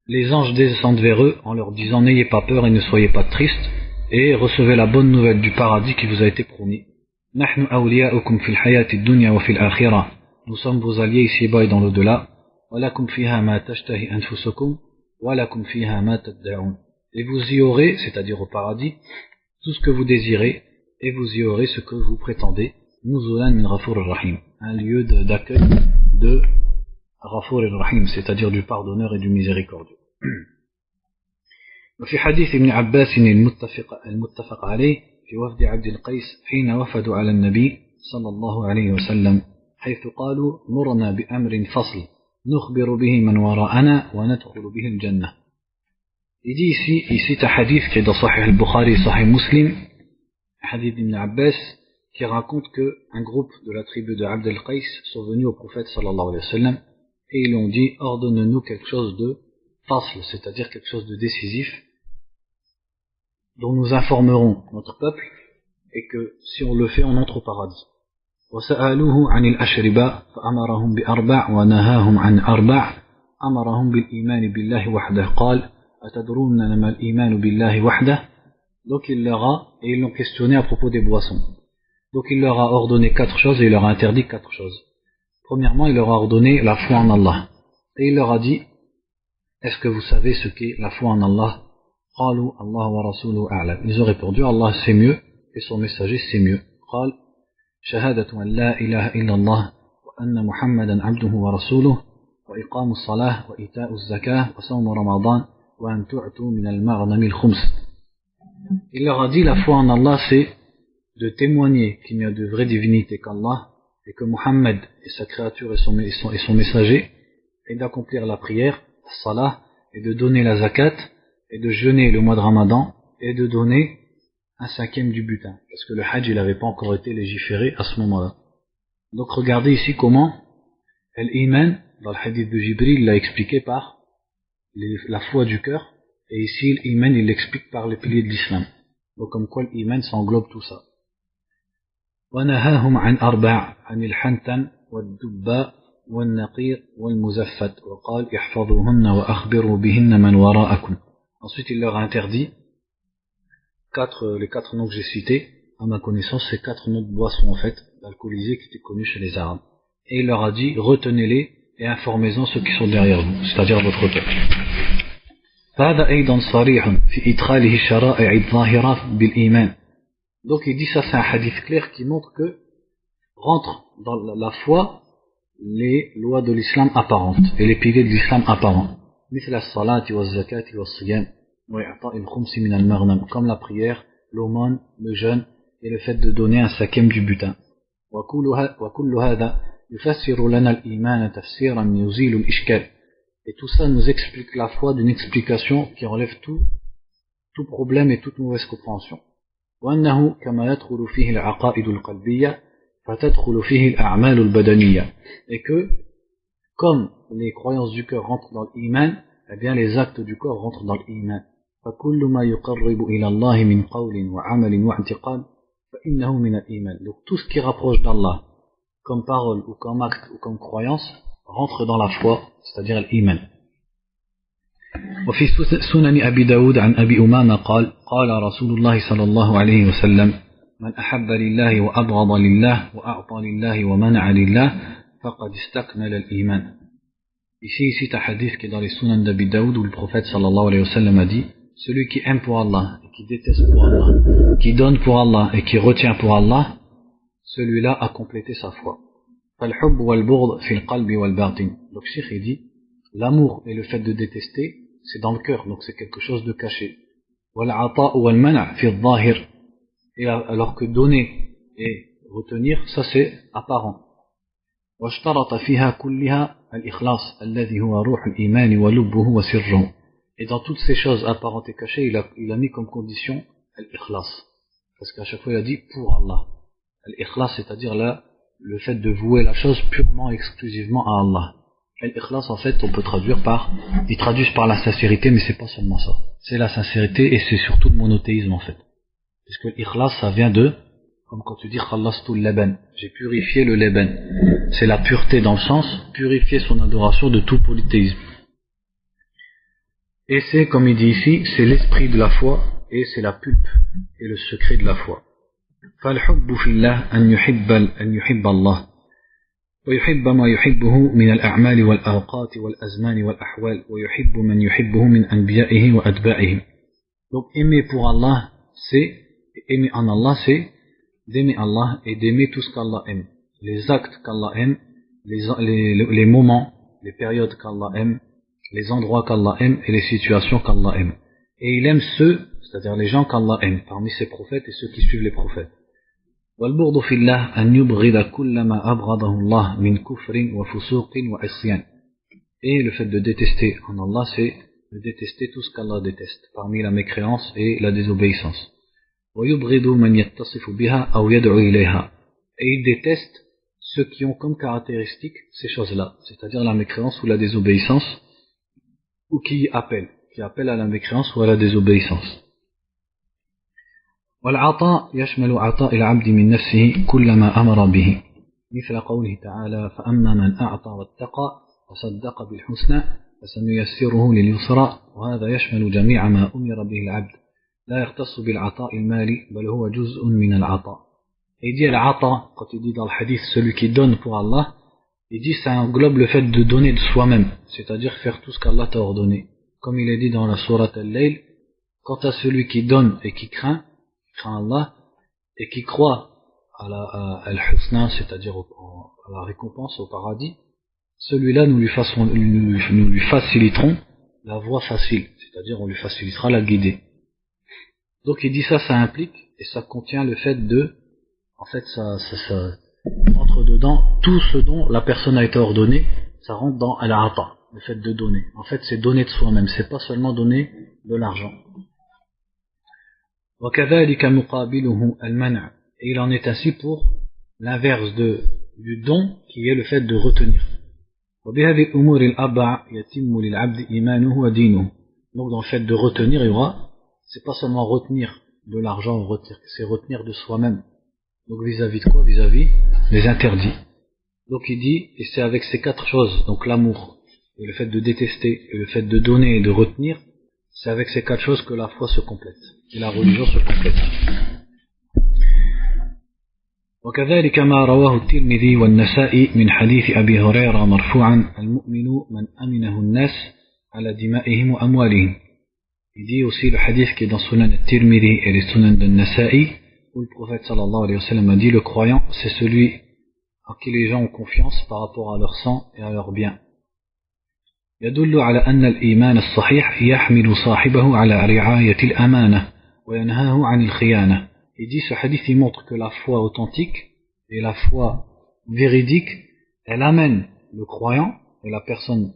Les anges descendent vers eux en leur disant, n'ayez pas peur et ne soyez pas tristes, et recevez la bonne nouvelle du paradis qui vous a été promis. Nahnu awliya'ukum fil hayati dunya wa fil akhirah. Nous sommes vos alliés ici-bas et dans l'au-delà. Wa lakum fiha ma tashtahi anfusukum, wa lakum fiha ma tad'un. Et vous y aurez, c'est-à-dire au paradis, tout ce que vous désirez, et vous y aurez ce que vous prétendez. Nuzulan min Ghafur ar-Rahim, un lieu d'accueil de Ghafur ar-Rahim, c'est-à-dire du pardonneur et du miséricordieux. وفي حديث ابن عباس المتفق عليه في وفد عبد القيس حين وفدوا على النبي صلى الله عليه وسلم حيث قالوا مرنا بأمر فصل نخبر به من وراءنا وندخل به الجنة. Il dit ici un hadith qui est dans Sahih al-Bukhari et Sahih Muslim, hadith d'Ibn Abbas, qui raconte qu'un groupe de la tribu de Abd al-Qais sont venus au prophète sallallahu alayhi wa sallam et ils ont dit, ordonne-nous quelque chose de fasl, c'est-à-dire quelque chose de décisif dont nous informerons notre peuple et que si on le fait on entre au paradis. وسألوه عن الأشربة فأمرهم بأربع ونهاهم عن أربع أمرهم بالإيمان بالله وحده قال أتدرون ما الإيمان بالله وحده. Donc il leur a, et ils l'ont questionné à propos des boissons. Donc il leur a ordonné 4 choses et il leur a interdit 4 choses. Premièrement, il leur a ordonné la foi en Allah. Et il leur a dit, est-ce que vous savez ce qu'est la foi en Allah? قالوا الله ورسوله أعلم. Ils ont répondu, Allah c'est mieux et son messager c'est mieux. قال شهادة أن لا إله إلا الله وأن محمدا عبده ورسوله وإقام الصلاة وإيتاء الزكاة وصوم رمضان وأن تعطوا من المغنم الخمس. Il leur a dit, la foi en Allah c'est de témoigner qu'il n'y a de vraie divinité qu'Allah et que Muhammad est sa créature et son messager, et d'accomplir la prière, la salah, et de donner la zakat, et de jeûner le mois de Ramadan, et de donner un 5e du butin, parce que le hajj il n'avait pas encore été légiféré à ce moment-là. Donc regardez ici comment l'iman, dans le hadith de Jibril, il l'a expliqué par la foi du cœur, et ici l'iman il l'explique par les piliers de l'islam. Donc comme quoi l'iman ça englobe tout ça. ونهاهم عن 4 عن الحنتم والدباء والنقير والمزفت وقال احفظوهن وأخبروا بهن من وراءكم. Ensuite il leur a interdit les 4 noms que j'ai cités. À ma connaissance c'est 4 noms de boissons en fait d'alcoolisés qui étaient connus chez les Arabes, et il leur a dit retenez-les et informez-en ceux qui sont derrière vous, c'est-à-dire votre peuple. فهذا أيضا صريح في إدخاله الشرائع الظاهرة بالإيمان. Donc il dit ça c'est un hadith clair qui montre que rentre dans la foi les lois de l'islam apparentes et les piliers de l'islam apparents. مثل الصلاة والزكاة والصيام وإعطاء الخمس من المغنم, comme la prière, l'aumône, le jeûne et le fait de donner un 5e du butin. وكل هذا يفسر لنا الإيمان تفسيرا يزيل الإشكال. Et tout ça nous explique la foi d'une explication qui enlève tout problème et toute mauvaise compréhension. وأنه كما يدخل فيه العقائد القلبية فتدخل فيه الأعمال البدنية. Et que, comme les croyances du cœur rentrent dans l'iman, eh bien les actes du corps rentrent dans l'iman. فكل ما يقرب إلى الله من قول وعمل واعتقاد فإنه من الإيمان. Donc tout ce qui rapproche d'Allah, comme parole ou comme acte ou comme croyance, rentre dans la foi, c'est-à-dire l'iman. وفي سنن أبي داود عن أبي أمامة قال قال رسول الله صلى الله عليه وسلم من أحب لله وأبغض لله وأعطى لله ومنع لله فقد استكمل الإيمان. Ici c'est un hadith qui est dans les sunan d'Abi Daoud où le prophète sallallahu alayhi wa sallam a dit, celui qui aime pour Allah et qui déteste pour Allah, qui donne pour Allah et qui retient pour Allah, celui-là a complété sa foi. فالحب والبغض في القلب والباطن. Donc Cheikh il dit, l'amour et le fait de détester c'est dans le cœur, donc c'est quelque chose de caché. والعطاء والمنع في الظاهر. Et alors que donner et retenir, ça c'est apparent. واشترط فيها كلها الإخلاص الذي هو روح الإيمان ولبه وسره. Et dans toutes ces choses apparentes et cachées, il a mis comme condition l'ikhlas. Parce qu'à chaque fois, il a dit pour Allah. L'ikhlas, c'est-à-dire là, le fait de vouer la chose purement et exclusivement à Allah. L'ikhlas, en fait, on peut traduire ils traduisent par la sincérité, mais c'est pas seulement ça. C'est la sincérité et c'est surtout le monothéisme, en fait. Puisque l'ikhlas, ça vient comme quand tu dis khallastu laban, j'ai purifié le laban. C'est la pureté dans le sens, purifier son adoration de tout polythéisme. Et c'est, comme il dit ici, c'est l'esprit de la foi et c'est la pulpe et le secret de la foi. فالحب في الله أن يحب الله ويحب ما يحبه من الأعمال والأوقات والأزمان والأحوال ويحب من يحبه من أنبيائه وأتباعه. Donc aimer pour Allah, c'est aimer en Allah, c'est d'aimer Allah et d'aimer tout ce qu'Allah aime. Les actes qu'Allah aime, les moments, les périodes qu'Allah aime, les endroits qu'Allah aime et les situations qu'Allah aime. Et il aime ceux, c'est-à-dire les gens qu'Allah aime, parmi ses prophètes et ceux qui suivent les prophètes. وَالْبُغْضُ فِي اللَّهِ أَنْ يُبْغِضَ كُلَّ مَا أَبْغَضَهُ اللَّهُ مِنْ كُفْرٍ وَفُسُوقٍ وَعِصْيَانٍ. Et le fait de détester en Allah, c'est de détester tout ce qu'Allah déteste, parmi la mécréance et la désobéissance. وَيُبْغِضُ مَنْ يَتَّصِفُ بِهَا أَوْ يَدْعُو إِلَيْهَا. Et il déteste ceux qui ont comme caractéristique ces choses-là, c'est-à-dire la mécréance ou la désobéissance, ou qui appellent à la mécréance ou à la désobéissance. والعطاء يشمل عطاء العبد من نفسه كل ما أمر به مثل قوله تعالى فأما من أعطى واتقى وصدق بالحسنى فسنيسره لليسرى وهذا يشمل جميع ما أمر به العبد لا يختص بالعطاء المالي بل هو جزء من العطاء. Et il dit al-ata, quand il dit dans le hadith celui qui donne pour Allah, il dit ça englobe le fait de donner de soi-même, c'est-à-dire faire tout ce qu'Allah t'a ordonné. Comme il est dit dans la sourate Al-Layl, quant à celui qui donne et qui craint Allah, et qui croit à al-husna, c'est-à-dire à la récompense, au paradis, celui-là nous lui faciliterons la voie facile, c'est-à-dire on lui facilitera la guidée. Donc il dit ça implique, et ça contient le fait en fait ça rentre dedans, tout ce dont la personne a été ordonnée, ça rentre dans al-ata, le fait de donner. En fait c'est donner de soi-même, c'est pas seulement donner de l'argent. وكذلك مقابله المنع. Et il en est ainsi pour l'inverse du don qui est le fait de retenir. وبهذه الأمور الأربع يتم للعبد إيمانه ودينه. Donc dans le fait de retenir, il y aura, c'est pas seulement retenir de l'argent, c'est retenir de soi-même. Donc vis-à-vis de quoi? Vis-à-vis des interdits. Donc il dit, et c'est avec ces quatre choses, donc l'amour, et le fait de détester, et le fait de donner et de retenir, c'est avec ces quatre choses que la foi se complète, et la religion se complète. وكذلك ما رواه الترمذي والنسائي من حديث أبي هريرة مرفوعا المؤمن من أمنه الناس على دمائهم وأموالهم. Il dit aussi le hadith qui est dans Sunan al-Tirmidhi et les Sunan al-Nasa'i, où le prophète sallallahu alayhi wa sallam a dit le croyant c'est celui en qui les gens ont confiance par rapport à leur sang et à leurs biens. يدل على أن الإيمان الصحيح يحمل صاحبه على رعاية الأمانة وينهاه عن الخيانة. Il dit ce hadith il montre que la foi authentique et la foi véridique elle amène le croyant et la personne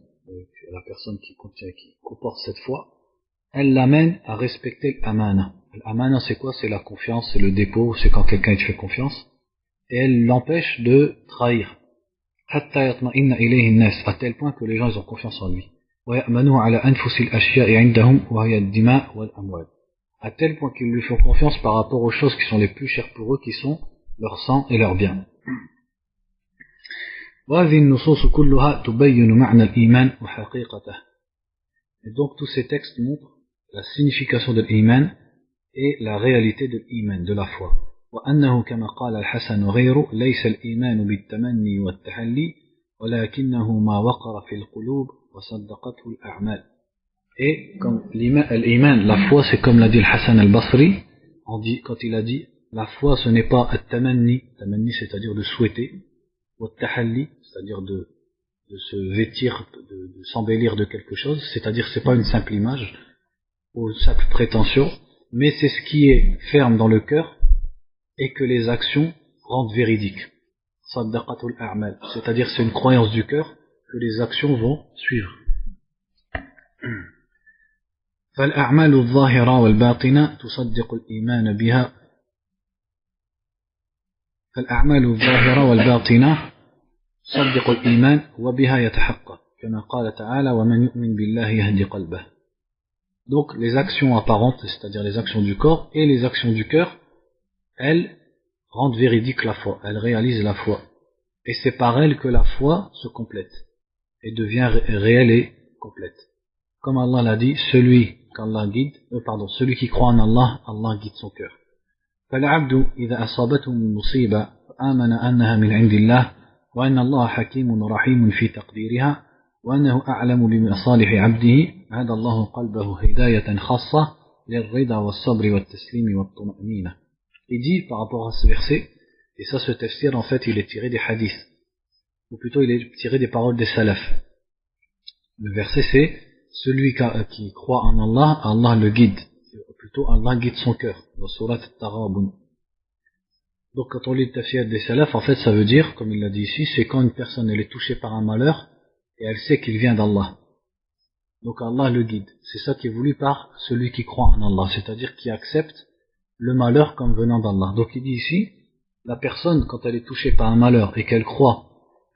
qui comporte cette foi, elle l'amène à respecter l'amana. L'amana c'est quoi? C'est la confiance, c'est le dépôt, c'est quand quelqu'un te fait confiance, et elle l'empêche de trahir. حتى يطمئن إليه الناس, à tel point que les gens ils ont confiance en lui. ويأمنوا على أنفس الأشياء عندهم وهي الدماء والأموال. À tel point qu'ils lui font confiance par rapport aux choses qui sont les plus chères pour eux, qui sont leur sang et leurs biens. وهذه النصوص كلها تبين معنى الإيمان وحقيقته. Et donc tous ces textes montrent la signification de l'iman et la réalité de l'iman, de la foi. وأنه كما قال الحسن وغيره ليس الإيمان بالتمني والتحلي ولكنه ما وقر في القلوب وصدقته الأعمال. Et comme l'iman, la foi, c'est comme l'a dit le Hassan al-Basri, quand il a dit, la foi ce n'est pas at-tamanni, tamanni c'est-à-dire de souhaiter, ou at-tahalli, c'est-à-dire de se vêtir, de s'embellir de quelque chose, c'est-à-dire c'est pas une simple image, ou une simple prétention, mais c'est ce qui est ferme dans le cœur, et que les actions rendent véridiques. Saddaqatul a'mal, c'est-à-dire c'est une croyance du cœur, que les actions vont suivre. فالأعمال الظاهرة والباطنة تصدق الإيمان بها فالأعمال الظاهرة والباطنة تصدق الإيمان وبها يتحقق كما قال تعالى ومن يؤمن بالله يهدي قلبه. Donc les actions apparentes, c'est-à-dire les actions du corps et les actions du cœur, elles rendent véridique la foi, elles réalisent la foi. Et c'est par elles que la foi se complète et devient réelle et complète. Comme Allah l'a dit, celui qui croit en Allah, Allah guide son cœur. فالعبد إذا أصابته المصيبة آمن أنها من عند الله وأن الله حكيم رحيم في تقديرها وأنه أعلم بمصالح عبده هدى الله قلبه هداية خاصة للرضا والصبر والتسليم والطمأنينة. Il dit par rapport à ce verset, et ça ce tafsir en fait il est tiré des hadiths, ou plutôt il est tiré des paroles des salafs. Le verset c'est celui qui croit en Allah, Allah le guide, ou plutôt Allah guide son cœur, dans Surat At-Taghabun. Donc quand on lit le tafsir des salafs, en fait ça veut dire, comme il l'a dit ici, c'est quand une personne elle est touchée par un malheur et elle sait qu'il vient d'Allah. Donc Allah le guide. C'est ça qui est voulu par celui qui croit en Allah, c'est-à-dire qui accepte le malheur comme venant d'Allah. Donc il dit ici, la personne quand elle est touchée par un malheur et qu'elle croit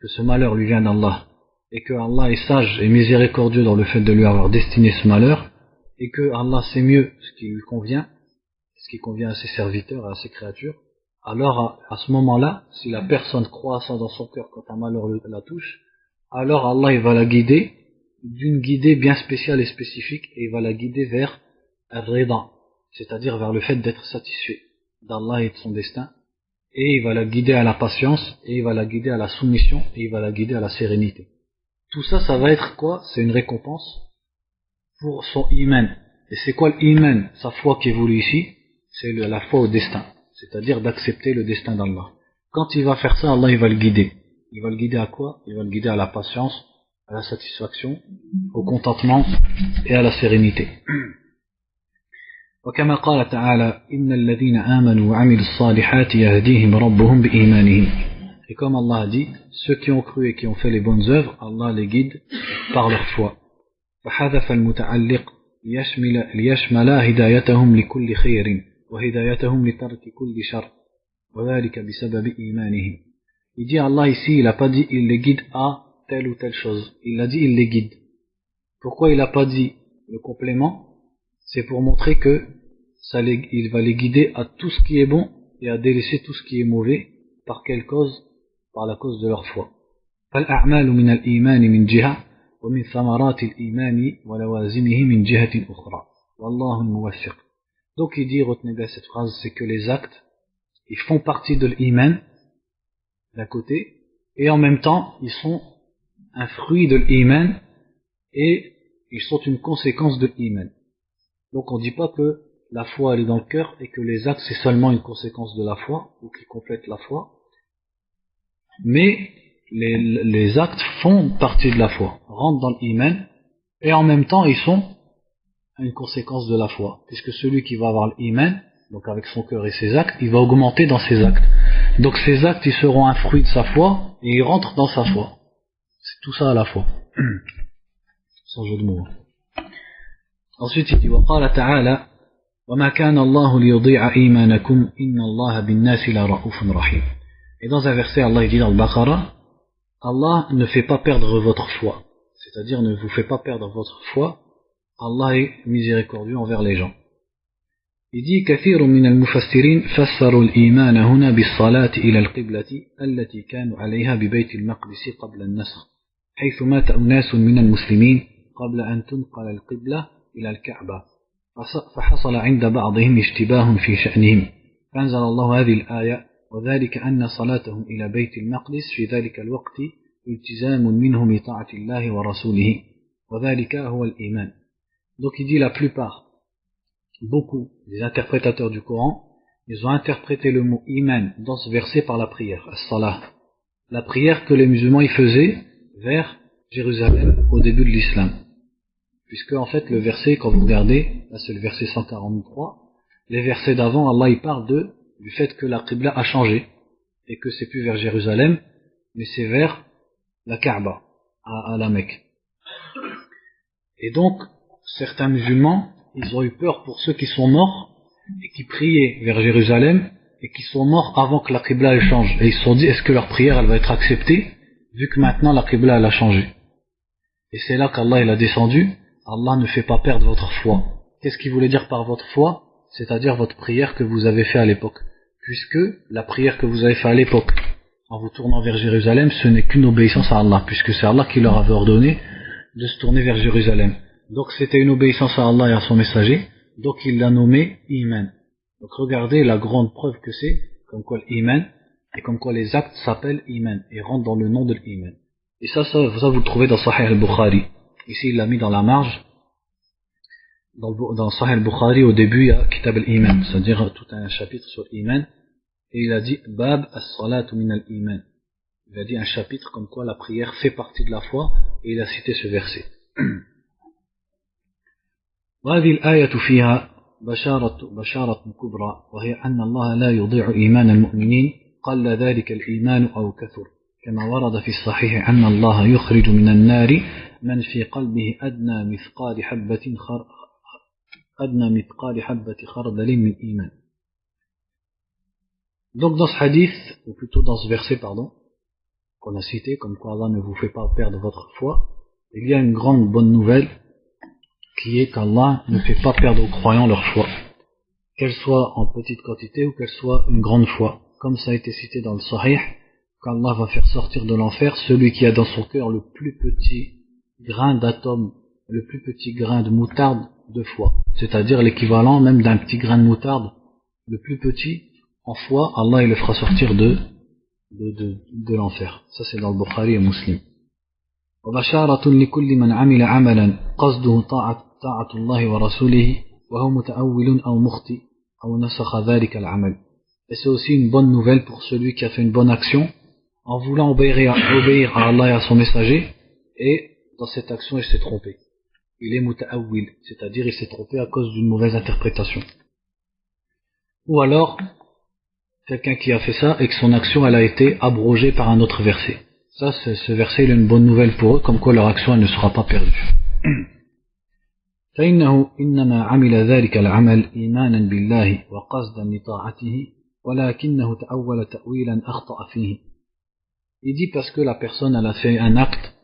que ce malheur lui vient d'Allah et que Allah est sage et miséricordieux dans le fait de lui avoir destiné ce malheur et que Allah sait mieux ce qui lui convient, ce qui convient à ses serviteurs et à ses créatures, alors à ce moment-là, si la personne croit ça dans son cœur quand un malheur la touche, alors Allah il va la guider d'une guidée bien spéciale et spécifique et il va la guider vers al-rida, c'est-à-dire vers le fait d'être satisfait d'Allah et de son destin, et il va la guider à la patience et il va la guider à la soumission et il va la guider à la sérénité. Tout ça, ça va être quoi? C'est une récompense pour son iman. Et c'est quoi l'iman? Sa foi qui est voulue ici, c'est la foi au destin, c'est-à-dire d'accepter le destin d'Allah. Quand il va faire ça, Allah il va le guider. Il va le guider à quoi? Il va le guider à la patience, à la satisfaction, au contentement et à la sérénité. وكما قال تعالى إن الذين آمنوا وعملوا الصالحات يهديهم ربهم بإيمانهم. Et comme Allah a dit, ceux qui ont cru et qui ont fait les bonnes œuvres, Allah les guide par leur foi. فحذف المتعلق ليشمل هدايتهم لكل خير وهدايتهم لترك كل شر وذلك بسبب إيمانهم. Il dit Allah ici, il n'a pas dit il les guide à telle ou telle chose. Il a dit il les guide. Pourquoi il n'a pas dit le complément? C'est pour montrer que il va les guider à tout ce qui est bon et à délaisser tout ce qui est mauvais. Par quelle cause? Par la cause de leur foi. فالأعمال من الإيمان من جهة ومن ثمرات الإيمان ولوازمه من جهة أخرى والله الموفق. Donc il dit, retenez bien cette phrase, c'est que les actes, ils font partie de l'iman d'un côté, et en même temps, ils sont un fruit de l'iman et ils sont une conséquence de l'iman. Donc on ne dit pas que la foi elle est dans le cœur et que les actes c'est seulement une conséquence de la foi ou qui complètent la foi, mais les actes font partie de la foi, rentrent dans l'iman et en même temps ils sont une conséquence de la foi, puisque celui qui va avoir l'iman, donc avec son cœur et ses actes, il va augmenter dans ses actes. Donc ces actes ils seront un fruit de sa foi et ils rentrent dans sa foi. C'est tout ça à la fois. Sans jeu de mots. Ensuite il dit وقال تعالى وما كان الله ليضيع إيمانكم إن الله بالناس لرؤوف رحيم. Et dans un verset Allah il dit dans le Baqara, Allah ne fait pas perdre votre foi, c'est-à-dire ne vous fait pas perdre votre foi. Allah est miséricordieux envers les gens. Il dit كثير من المفسرين فسروا الإيمان هنا بالصلاة إلى القبلة التي كانوا عليها ببيت المقدس قبل النسخ حيث مات أناس من المسلمين قبل أن تنقل القبلة إلى الكعبة فحصل عند بعضهم اشتباه في شأنهم فأنزل الله هذه الآية وذلك أن صلاتهم إلى بيت المقدس في ذلك الوقت التزام منهم بطاعة الله ورسوله وذلك هو الإيمان. Donc il dit la plupart, beaucoup des interprétateurs du Coran, ils ont interprété le mot iman dans ce verset par la prière, as-salah, la prière que les musulmans y faisaient vers Jérusalem au début de l'islam. Puisque en fait le verset, quand vous regardez, là c'est le verset 143, les versets d'avant, Allah il parle du fait que la Qibla a changé et que c'est plus vers Jérusalem, mais c'est vers la Kaaba, à la Mecque. Et donc certains musulmans, ils ont eu peur pour ceux qui sont morts et qui priaient vers Jérusalem et qui sont morts avant que la Qibla elle change. Et ils se sont dit, est-ce que leur prière elle va être acceptée vu que maintenant la Qibla elle a changé. Et c'est là qu'Allah il a descendu, Allah ne fait pas perdre votre foi. Qu'est-ce qu'il voulait dire par votre foi? C'est-à-dire votre prière que vous avez fait à l'époque. Puisque la prière que vous avez fait à l'époque, en vous tournant vers Jérusalem, ce n'est qu'une obéissance à Allah, puisque c'est Allah qui leur avait ordonné de se tourner vers Jérusalem. Donc c'était une obéissance à Allah et à son messager, donc il l'a nommé Iman. Donc regardez la grande preuve que c'est, comme quoi l'Iman, et comme quoi les actes s'appellent Iman, et rentrent dans le nom de l'Iman. Et ça vous le trouvez dans Sahih al-Bukhari. Ici il l'a mis dans la marge. Dans Sahih al-Bukhari, au début, il y a Kitab al-Iman, c'est-à-dire tout un chapitre sur l'Iman, et il a dit Bab as-salatu min al-Iman. Il a dit un chapitre comme quoi la prière fait partie de la foi, et il a cité ce verset. وهذه الآية فيها بشارة كبرى وهي أن الله لا يضيع إيمان المؤمنين قل ذلك الإيمان أو كثر كما ورد في الصحيح أن الله يخرج من النار من في قلبه أدنى مثقال حبة خردل من إيمان. Donc dans ce hadith, ou plutôt dans ce verset qu'on a cité, comme quoi Allah ne vous fait pas perdre votre foi, il y a une grande bonne nouvelle qui est qu'Allah ne fait pas perdre aux croyants leur foi, qu'elle soit en petite quantité ou qu'elle soit une grande foi, comme ça a été cité dans le Sahih, qu'Allah va faire sortir de l'enfer celui qui a dans son cœur le plus petit grain d'atome, le plus petit grain de moutarde de foi, c'est-à-dire l'équivalent même d'un petit grain de moutarde, le plus petit en foi, Allah il le fera sortir de l'enfer. Ça c'est dans le Bukhari et Muslim. وبشارة لكل من عمل عملا قصده طاعة الله ورسوله وهو متأول أو مخطئ أو نسخ ذلك العمل. Et c'est aussi une bonne nouvelle pour celui qui a fait une bonne action en voulant obéir à Allah et à son messager, et dans cette action il s'est trompé. Il est muta'awwil, c'est-à-dire il s'est trompé à cause d'une mauvaise interprétation. Ou alors, quelqu'un qui a fait ça et que son action elle a été abrogée par un autre verset. Ça, ce verset il est une bonne nouvelle pour eux, comme quoi leur action elle ne sera pas perdue. فإنه إنما عمل ذلك العمل إيمانا بالله وقصدا لطاعته ولكنه تأول تأويلا أخطأ فيه. Il dit parce que la personne elle a fait un acte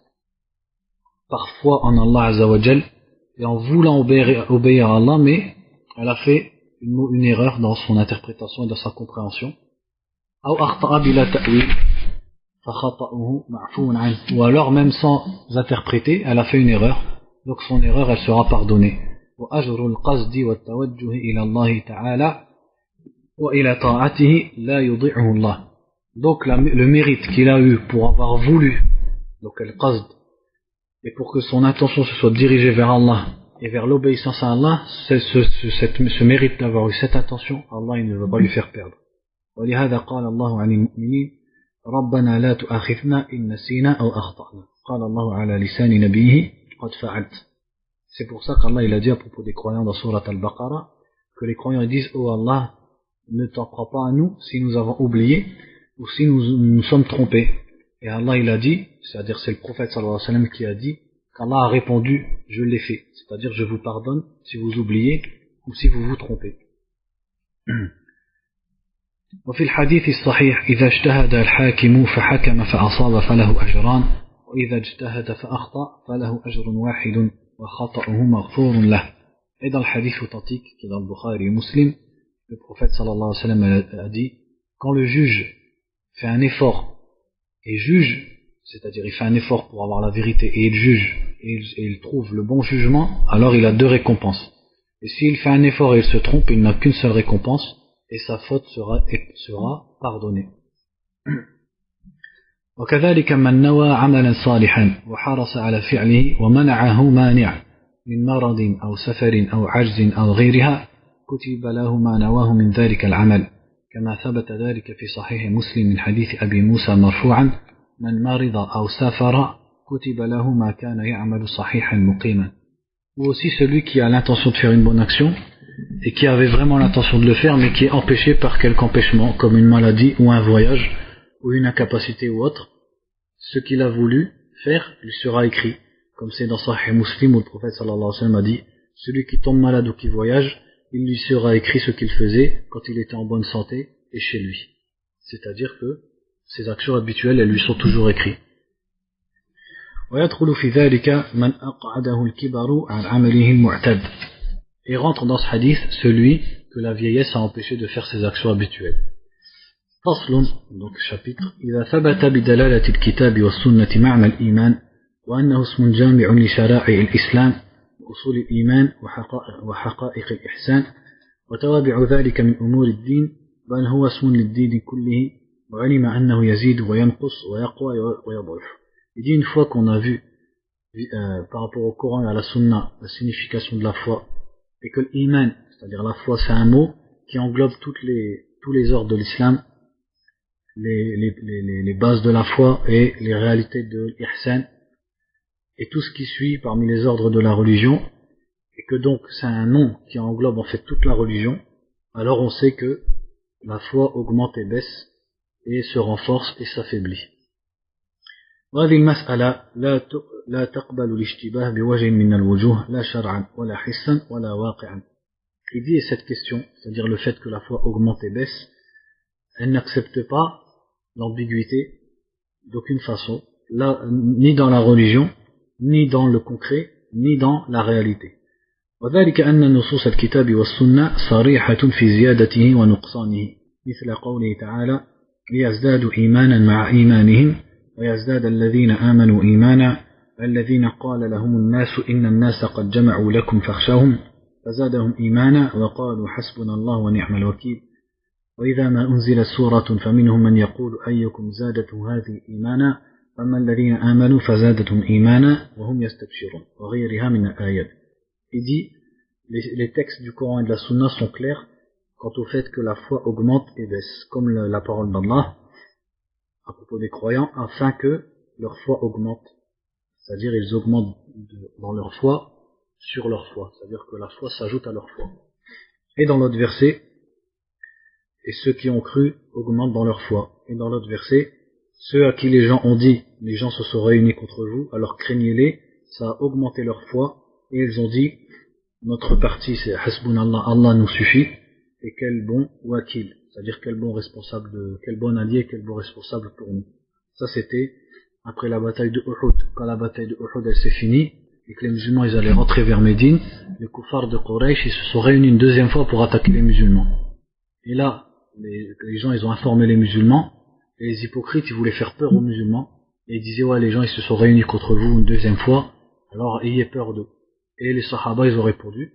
parfois en Allah Azza wa Jal et en voulant obéir à Allah, mais elle a fait une erreur dans son interprétation et dans sa compréhension. أو أخطأ بلا تأويل فخطأه معفو عنه. Ou alors même sans interpréter, elle a fait une erreur, donc son erreur elle sera pardonnée. وأجر القصد والتوجه إلى الله تعالى وإلى طاعته لا يضيعه الله. Donc le mérite qu'il a eu pour avoir voulu, donc al-qasd, et pour que son intention se soit dirigée vers Allah et vers l'obéissance à Allah, ce mérite d'avoir eu cette intention, Allah il ne va pas lui faire perdre. ولهذا قال الله عن المؤمنين ربنا لا تؤاخذنا إن نسينا أو أخطأنا قال الله على لسان نبيه قد فعلت. C'est pour ça qu'Allah il a dit à propos des croyants dans Surat Al-Baqarah que les croyants ils disent oh Allah, ne t'en prends pas à nous si nous avons oublié ou si nous sommes trompés. Et Allah il a dit, c'est-à-dire c'est le prophète sallallahu alayhi wa sallam qui a dit qu'Allah a répondu je l'ai fait, c'est-à-dire je vous pardonne si vous oubliez ou si vous vous trompez. وفي الحديث الصحيح إذا اجتهد الحاكم فحكم فأصاب فله أجران وإذا اجتهد فأخطأ فله أجر واحد وخطأه مغفور له. Et dans le hadith authentique qui est dans le Bukhari et Muslim, le prophète sallallahu alayhi wa sallam a dit quand le juge fait un effort et juge, c'est-à-dire il fait un effort pour avoir la vérité et il juge et il trouve le bon jugement, alors il a deux récompenses. Et s'il fait un effort et il se trompe, il n'a qu'une seule récompense et sa faute sera pardonnée. وكذلك من نوى عملا صالحا وحرص على فعله ومنعه مانع من مرض أو سفر أو عجز أو غيرها كتب له ما نواه من ذلك العمل كما ثبت ذلك في صحيح مسلم من حديث أبي موسى مرفوعا من مرض أو سافر كتب له ما كان يعمل صحيحا مقيما. Ou aussi celui qui a l'intention de faire une bonne action et qui avait vraiment l'intention de le faire mais qui est empêché par quelque empêchement comme une maladie ou un voyage ou une incapacité ou autre, ce qu'il a voulu faire lui sera écrit, comme c'est dans Sahih Muslim où le prophète sallallahu alayhi wa sallam a dit celui qui tombe malade ou qui voyage, il lui sera écrit ce qu'il faisait quand il était en bonne santé et chez lui. C'est-à-dire que ses actions habituelles, elles lui sont toujours écrites. ويدخل في ذلك من أقعده الكبر عن عمله المعتاد. Et rentre dans ce hadith celui que la vieillesse a empêché de faire ses actions habituelles. فصل, donc chapitre, إذا ثبت بدلالة الكتاب والسنة معنى الإيمان وأنه اسم جامع لشرائع الإسلام وأصول الإيمان وحقائق الإحسان وتوابع ذلك من أمور الدين بل هو اسم للدين كله وعلم أنه يزيد وينقص ويقوى ويضعف. Il dit une fois qu'on a vu par rapport au Coran et à la Sunna la signification de la foi et que l'iman, c'est-à-dire la foi, c'est un mot qui englobe tous les ordres de l'islam, les bases de la foi et les réalités de l'ihsan et tout ce qui suit parmi les ordres de la religion, et que donc c'est un nom qui englobe en fait toute la religion, alors on sait que la foi augmente et baisse et se renforce et s'affaiblit. وهذه المسألة لا تقبل الاشتباه بوجه من الوجوه لا شرعا ولا حسا ولا واقعا. Il dit cette question, c'est-à-dire le fait que la foi augmente et baisse, elle n'accepte pas l'ambiguïté d'aucune façon, là, ni dans la religion, ni dans le concret, ni dans la réalité. وذلك أن نصوص الكتاب والسنة صريحة في زيادته ونقصانه مثل قوله تعالى ليزدادوا إيمانا مع إيمانهم ويزداد الذين آمنوا إيمانا الذين قال لهم الناس إن الناس قد جمعوا لكم فاخشوهم فزادهم إيمانا وقالوا حسبنا الله ونعم الوكيل وإذا ما أنزلت سورة فمنهم من يقول أيكم زادته هذه إيمانا فأما الذين آمنوا فزادتهم إيمانا وهم يستبشرون وغيرها من الآيات. Il dit les textes du Coran et de la Sunna sont clairs quant au fait que la foi augmente et baisse, comme la parole d'Allah à propos des croyants, afin que leur foi augmente. C'est-à-dire ils augmentent dans leur foi sur leur foi. C'est-à-dire que la foi s'ajoute à leur foi. Et dans l'autre verset, et ceux qui ont cru augmentent dans leur foi. Et dans l'autre verset, ceux à qui les gens ont dit, les gens se sont réunis contre vous, alors craignez-les, ça a augmenté leur foi, et ils ont dit, notre parti c'est Hasbunallah, Allah nous suffit, et quel bon wakil, c'est-à-dire quel bon responsable, quel bon allié, quel bon responsable pour nous. Ça c'était après la bataille de Uhud. Quand la bataille de Uhud elle s'est finie, et que les musulmans ils allaient rentrer vers Médine, les kuffars de Quraysh ils se sont réunis une deuxième fois pour attaquer les musulmans. Et là, les gens ils ont informé les musulmans, et les hypocrites ils voulaient faire peur aux musulmans, et ils disaient ouais les gens ils se sont réunis contre vous une deuxième fois, alors ayez peur d'eux. Et les sahaba ils ont répondu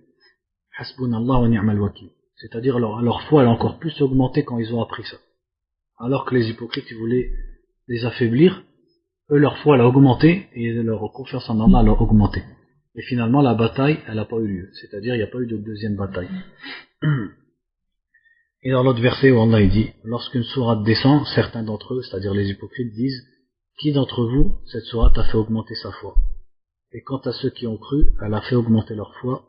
Hasbunallah wa ni'mal wakil. C'est-à-dire leur foi elle a encore plus augmenté quand ils ont appris ça. Alors que les hypocrites ils voulaient les affaiblir, eux leur foi elle a augmenté et leur confiance en Allah elle a augmenté. Et finalement la bataille elle n'a pas eu lieu, c'est-à-dire il n'y a pas eu de deuxième bataille. Et dans l'autre verset où Allah dit, lorsqu'une sourate descend, certains d'entre eux, c'est-à-dire les hypocrites, disent, qui d'entre vous, cette sourate a fait augmenter sa foi? Et quant à ceux qui ont cru, elle a fait augmenter leur foi,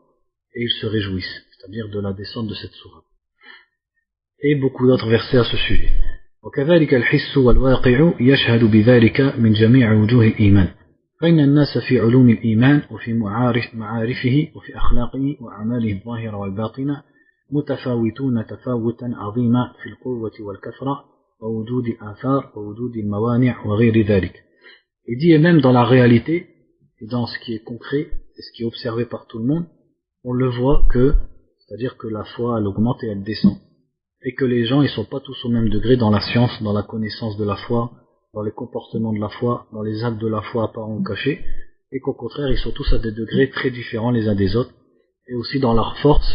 et ils se réjouissent, c'est-à-dire de la descente de cette sourate. Et beaucoup d'autres versets à ce sujet. وكذلك الحس والواقع يشهد بذلك من جميع وجوه الإيمان فإن الناس في علوم الإيمان وفي معارفه وفي أخلاقه وأعماله الظاهرة والباطنة متفاوتون تفاوتا عظيما في القوة والكثرة ووجود الآثار ووجود الموانع وغير ذلك. Il dit et même dans la réalité et dans ce qui est concret et ce qui est observé par tout le monde, on le voit que, c'est-à-dire que la foi elle augmente et elle descend. Et que les gens ils sont pas tous au même degré dans la science, dans la connaissance de la foi, dans les comportements de la foi, dans les actes de la foi apparents ou cachés, et qu'au contraire ils sont tous à des degrés très différents les uns des autres, et aussi dans leur force,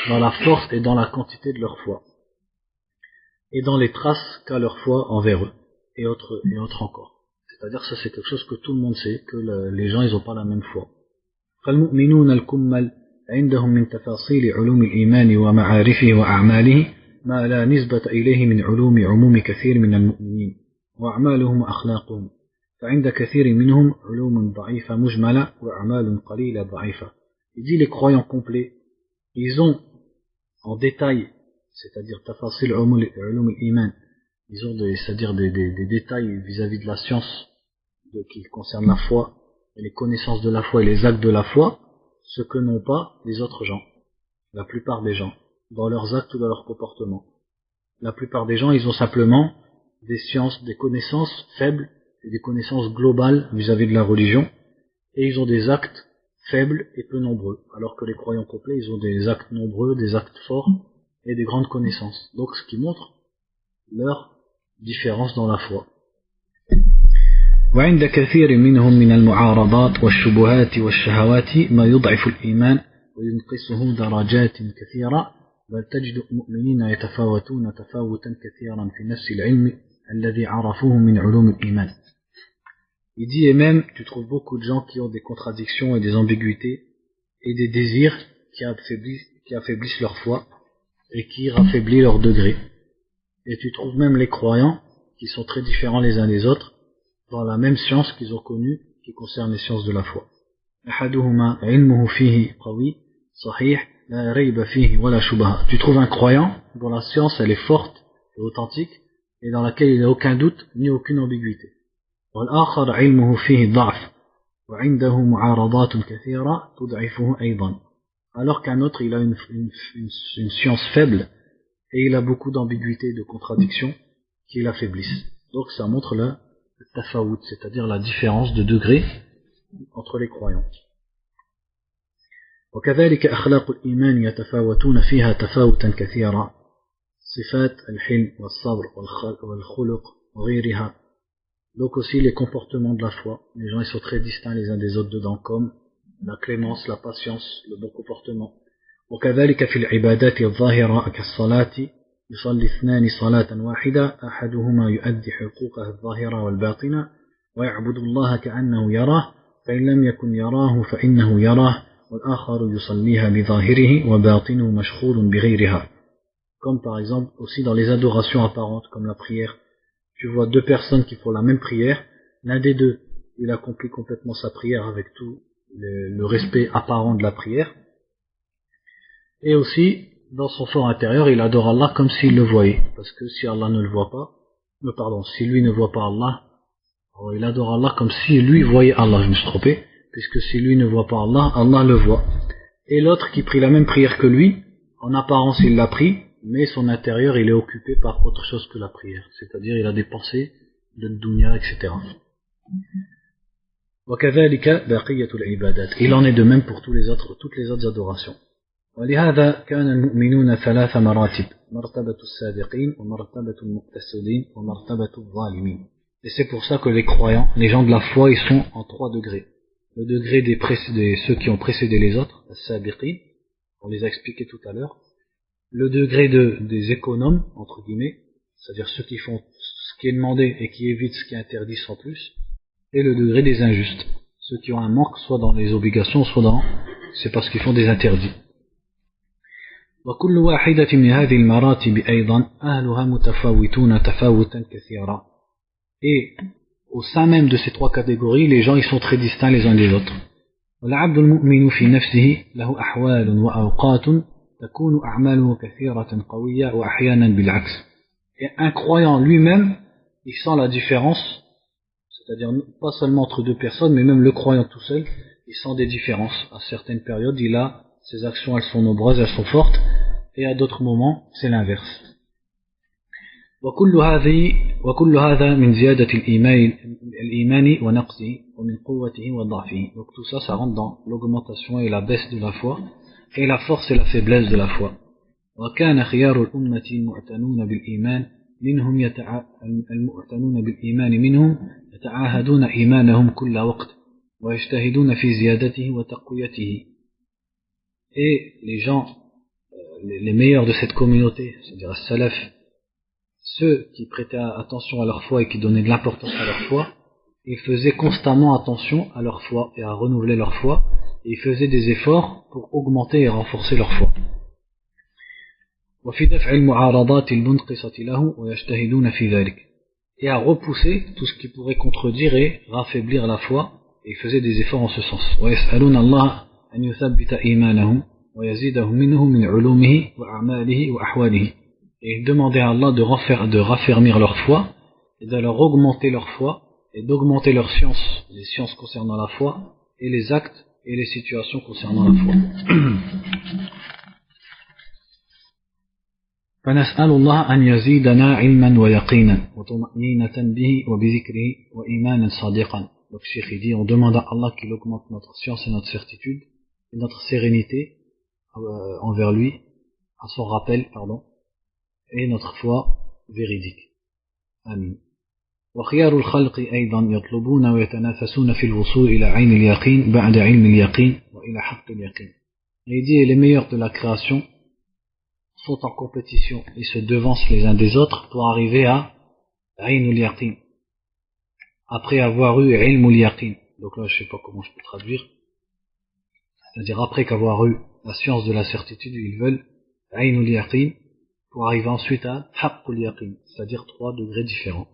dans la force et dans la quantité de leur foi, et dans les traces qu'a leur foi envers eux, et autres encore. C'est-à-dire ça c'est quelque chose que tout le monde sait, que les gens ils ont pas la même foi. فالمؤمنون الكمل عندهم من تفاصيل علوم الإيمان ومعارفه وأعماله ما لا نسبة إليه من علوم عموم كثير من المؤمنين وأعمالهم وأخلاقهم فعند كثير منهم علوم ضعيفة مجملة وأعمال قليلة ضعيفة. Il dit les croyants complets, ils ont en détail, c'est-à-dire tafasil ulum al-iman, ils ont c'est-à-dire des détails vis-à-vis de la science qui concerne la foi, et les connaissances de la foi et les actes de la foi, ce que n'ont pas les autres gens, la plupart des gens, dans leurs actes ou dans leur comportement. La plupart des gens, ils ont simplement des sciences, des connaissances faibles et des connaissances globales vis-à-vis de la religion, et ils ont des actes faibles et peu nombreux, alors que les croyants complets, ils ont des actes nombreux, des actes forts et des grandes connaissances. Donc ce qui montre leur différence dans la foi. وعند كثير منهم من المعارضات والشبهات والشهوات ما يضعف الإيمان وينقصه درجات كثيرة بل تجد المؤمنين يتفاوتون تفاوتا كثيرا في نفس العلم الذي عرفوه من علوم الإيمان. Il dit, et même, tu trouves beaucoup de gens qui ont des contradictions et des ambiguïtés et des désirs qui affaiblissent leur foi et qui raffaiblissent leur degré. Et tu trouves même les croyants qui sont très différents les uns des autres dans la même science qu'ils ont connue qui concerne les sciences de la foi. أحدهما علمه فيه قوي صحيح لا ريب فيه ولا شبهة. Tu trouves un croyant dont la science elle est forte et authentique et dans laquelle il n'y a aucun doute ni aucune ambiguïté. والآخر علمه فيه ضعف وعنده معارضات كثيرة تضعفه أيضا. Alors qu'un autre il a une science faible et il a beaucoup d'ambiguïté et de contradictions qui l'affaiblissent. Donc ça montre le tafawut, c'est-à-dire la différence de degré entre les croyants. وكذلك أخلاق الإيمان يتفاوتون فيها تفاوتا كثيرا صفات الحلم والصبر والخلق وغيرها. Donc aussi les comportements de la foi, les gens ils sont très distincts les uns des autres dedans, comme la clémence, la patience, le bon comportement. وكذلك في العبادات الظاهرة كالصلاة يصلي اثنان صلاة واحدة أحدهما يؤدي حقوقه الظاهرة والباطنة ويعبد الله كأنه يراه فإن لم يكن يراه فإنه يراه والآخر يصليها بظاهره وباطنه مشغول بغيرها. Comme par exemple aussi dans les adorations apparentes comme la prière. Tu vois deux personnes qui font la même prière, l'un des deux, il accomplit complètement sa prière avec tout le respect apparent de la prière. Et aussi, dans son fort intérieur, il adore Allah comme s'il le voyait. Parce que si Allah ne le voit pas, si lui ne voit pas Allah, alors il adore Allah comme si lui voyait Allah, je me suis trompé, puisque si lui ne voit pas Allah, Allah le voit. Et l'autre qui prie la même prière que lui, en apparence il l'a pris, mais son intérieur il est occupé par autre chose que la prière, c'est-à-dire il a des pensées de dunya, etc. Il en est de même pour toutes les autres adorations. ولهذا كان المؤمنون ثلاث مراتب مرتبة الصادقين ومرتبة المقتصدين ومرتبة الظالمين. Et c'est pour ça que les croyants, les gens de la foi, ils sont en 3 degrés. Le degré des ceux qui ont précédé les autres, as-sabiqin, on les a expliqués tout à l'heure. Le degré des économes, entre guillemets, c'est-à-dire ceux qui font ce qui est demandé et qui évitent ce qui est interdit sans plus. Et le degré des injustes, ceux qui ont un manque soit dans les obligations, soit c'est parce qu'ils font des interdits. وكل واحدة من هذه المراتب أيضا أهلها متفاوتون تفاوتا كثيرا. Et au sein même de ces 3 catégories, les gens ils sont très distincts les uns des autres. والعبد المؤمن في نفسه له أحوال وأوقات تكون أعماله كثيرة قوية وأحيانا بالعكس. Et un croyant lui-même, il sent la différence, c'est-à-dire pas seulement entre 2 personnes, mais même le croyant tout seul, il sent des différences. À certaines périodes, ses actions elles sont nombreuses, elles sont fortes, et à d'autres moments, c'est l'inverse. وكل هذا من زيادة الإيمان ونقصه ومن قوته وضعفه. Donc tout ça, ça rentre dans l'augmentation et la baisse de la foi, et la force et la faiblesse de la foi. وكان خيار الأمة المعتنون بالإيمان منهم يتعاهدون إيمانهم كل وقت ويجتهدون في زيادته وتقويته. Et les gens, les meilleurs de cette communauté, c'est-à-dire as-salaf, ceux qui prêtaient attention à leur foi et qui donnaient de l'importance à leur foi, ils faisaient constamment attention à leur foi et à renouveler leur foi, et ils faisaient des efforts pour augmenter et renforcer leur foi. وفي دفع المعارضات المنقصة له ويجتهدون في ذلك. Et à repousser tout ce qui pourrait contredire et raffaiblir la foi, et ils faisaient des efforts en ce sens. ويسألون الله أن يثبت إيمانهم ويزيدهم منه من علومه وأعماله وأحواله. Et ils demandaient à Allah de raffermir leur foi, et de leur augmenter leur foi, et d'augmenter leurs sciences, les sciences concernant la foi, et les actes et les situations concernant la foi. فنسأل الله أن يزيدنا علما ويقينا وطمأنينة به وبذكره وإيمانا صادقا. Donc Cheikh dit, on demande à Allah qu'il augmente notre science et notre certitude et notre sérénité envers lui, à son rappel, et notre foi véridique. Amin. وخيار الخلق أيضا يطلبون ويتنافسون في الوصول إلى عين اليقين بعد علم اليقين وإلى حق اليقين. Il dit, les meilleurs de la création sont en compétition et se devancent les uns des autres pour arriver à Aynul Yaqin, après avoir eu Ilmul Yaqin. Donc là je sais pas comment je peux traduire, c'est-à-dire après qu'avoir eu la science de la certitude, ils veulent Aynul Yaqin pour arriver ensuite à Haqqul Yaqin, c'est-à-dire 3 degrés différents.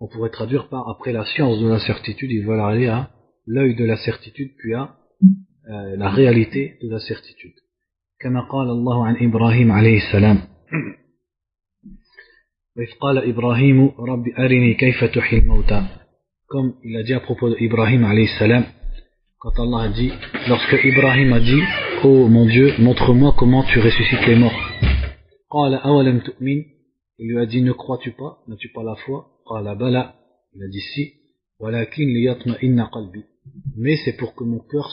On pourrait traduire par après la science de la certitude, ils veulent aller à l'œil de la certitude, puis à la réalité de la certitude. كما قال الله عن إبراهيم عليه السلام وإذ قال إبراهيم رب أرني كيف تحيي الموتى. Comme il a dit à propos d'Ibrahim alayhi salam, quand Allah a dit, lorsque Ibrahim a dit, oh mon Dieu, montre-moi comment tu ressuscites les morts. قال أولم تؤمن, il lui a dit, ne crois-tu pas, n'as-tu pas la foi? قال بلى, il a dit si, ولكن ليطمئن قلبي, mais c'est pour que mon cœur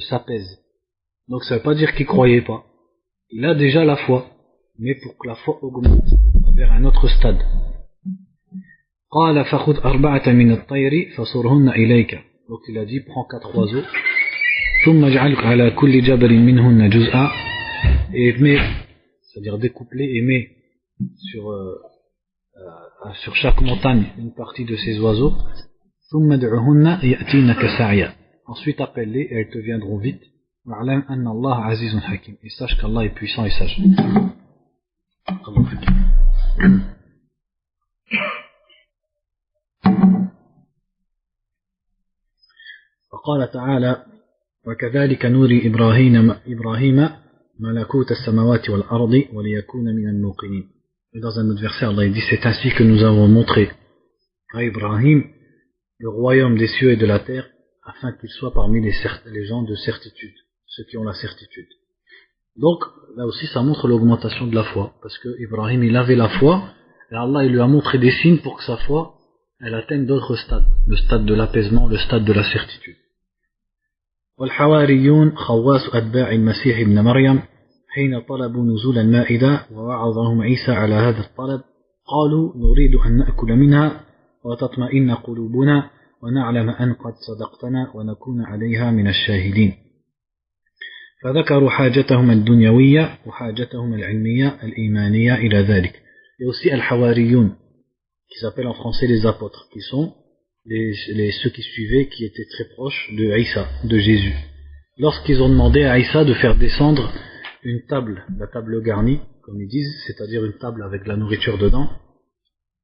s'apaise. Donc ça ne veut pas dire qu'il croyait pas. Il a déjà la foi, mais pour que la foi augmente vers un autre stade. قال فخذ أربعة من الطير فصرهن إليك. Donc il a dit, prends 4 oiseaux, ثم اجعل على كل جبل منهن جزءا, et mets, c'est-à-dire découpe-les et mets sur chaque montagne une partie de ces oiseaux. ثم ادعهن يأتينك سعيا. Ensuite appelle-les et elles te viendront vite. واعلم أن الله عزيز حكيم. Et sache qu'Allah est puissant et sage. وقال تعالى وكذلك نوري إبراهيم ملكوت السماوات والأرض وليكون من الموقنين. Et dans un autre verset, Allah dit, c'est ainsi que nous avons montré à Ibrahim le royaume des cieux et de la terre, afin qu'il soit parmi les gens de certitude, ceux qui ont la certitude. Donc, là aussi, ça montre l'augmentation de la foi, parce que Ibrahim, il avait la foi, et Allah, il lui a montré des signes pour que sa foi, elle atteigne d'autres stades, le stade de l'apaisement, le stade de la certitude. والحواريون خواص أتباع المسيح ابن مريم حين طلبوا نزول المائدة ووعظهم عيسى على هذا الطلب قالوا نريد أن نأكل منها وتطمئن قلوبنا ونعلم أن قد صدقتنا ونكون عليها من الشاهدين. فذكروا حاجتهم الدنيوية وحاجتهم العلمية الإيمانية إلى ذلك. Et aussi al-Hawariyoun, qui s'appellent en français les apôtres, qui sont ceux qui suivaient, qui étaient très proches de Isa, de Jésus. Lorsqu'ils ont demandé à Isa de faire descendre une table, la table garnie, comme ils disent, c'est-à-dire une table avec de la nourriture dedans,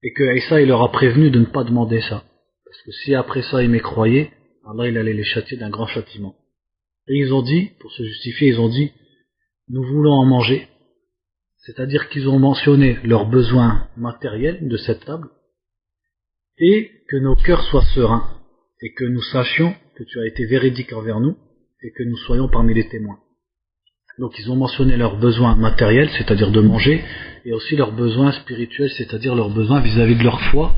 et que Isa il leur a prévenu de ne pas demander ça, parce que si après ça ils mécroyaient, Allah il allait les châtier d'un grand châtiment. Et ils ont dit, pour se justifier, ils ont dit, nous voulons en manger, c'est-à-dire qu'ils ont mentionné leurs besoins matériels de cette table, et que nos cœurs soient sereins, et que nous sachions que tu as été véridique envers nous, et que nous soyons parmi les témoins. Donc ils ont mentionné leurs besoins matériels, c'est-à-dire de manger, et aussi leurs besoins spirituels, c'est-à-dire leurs besoins vis-à-vis de leur foi,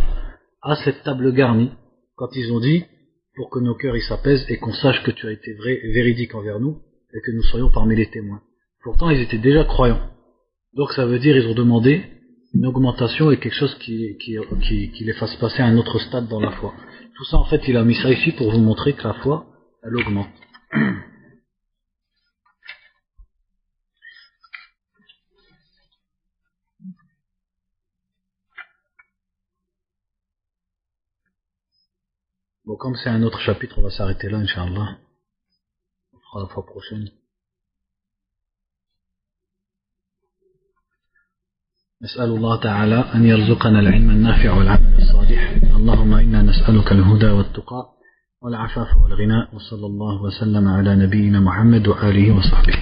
à cette table garnie, quand ils ont dit, pour que nos cœurs y s'apaisent, et qu'on sache que tu as été véridique envers nous, et que nous soyons parmi les témoins. Pourtant ils étaient déjà croyants. Donc ça veut dire ils ont demandé une augmentation et quelque chose qui les fasse passer à un autre stade dans la foi. Tout ça en fait il a mis ça ici pour vous montrer que la foi, elle augmente. Bon, comme c'est un autre chapitre, on va s'arrêter là, Inch'Allah. On fera la fois prochaine. نسأل الله تعالى أن يرزقنا العلم النافع والعمل الصالح. اللهم إنا نسألك الهدى والتقى والعفاف والغنى وصلى الله وسلم على نبينا محمد وآله وصحبه.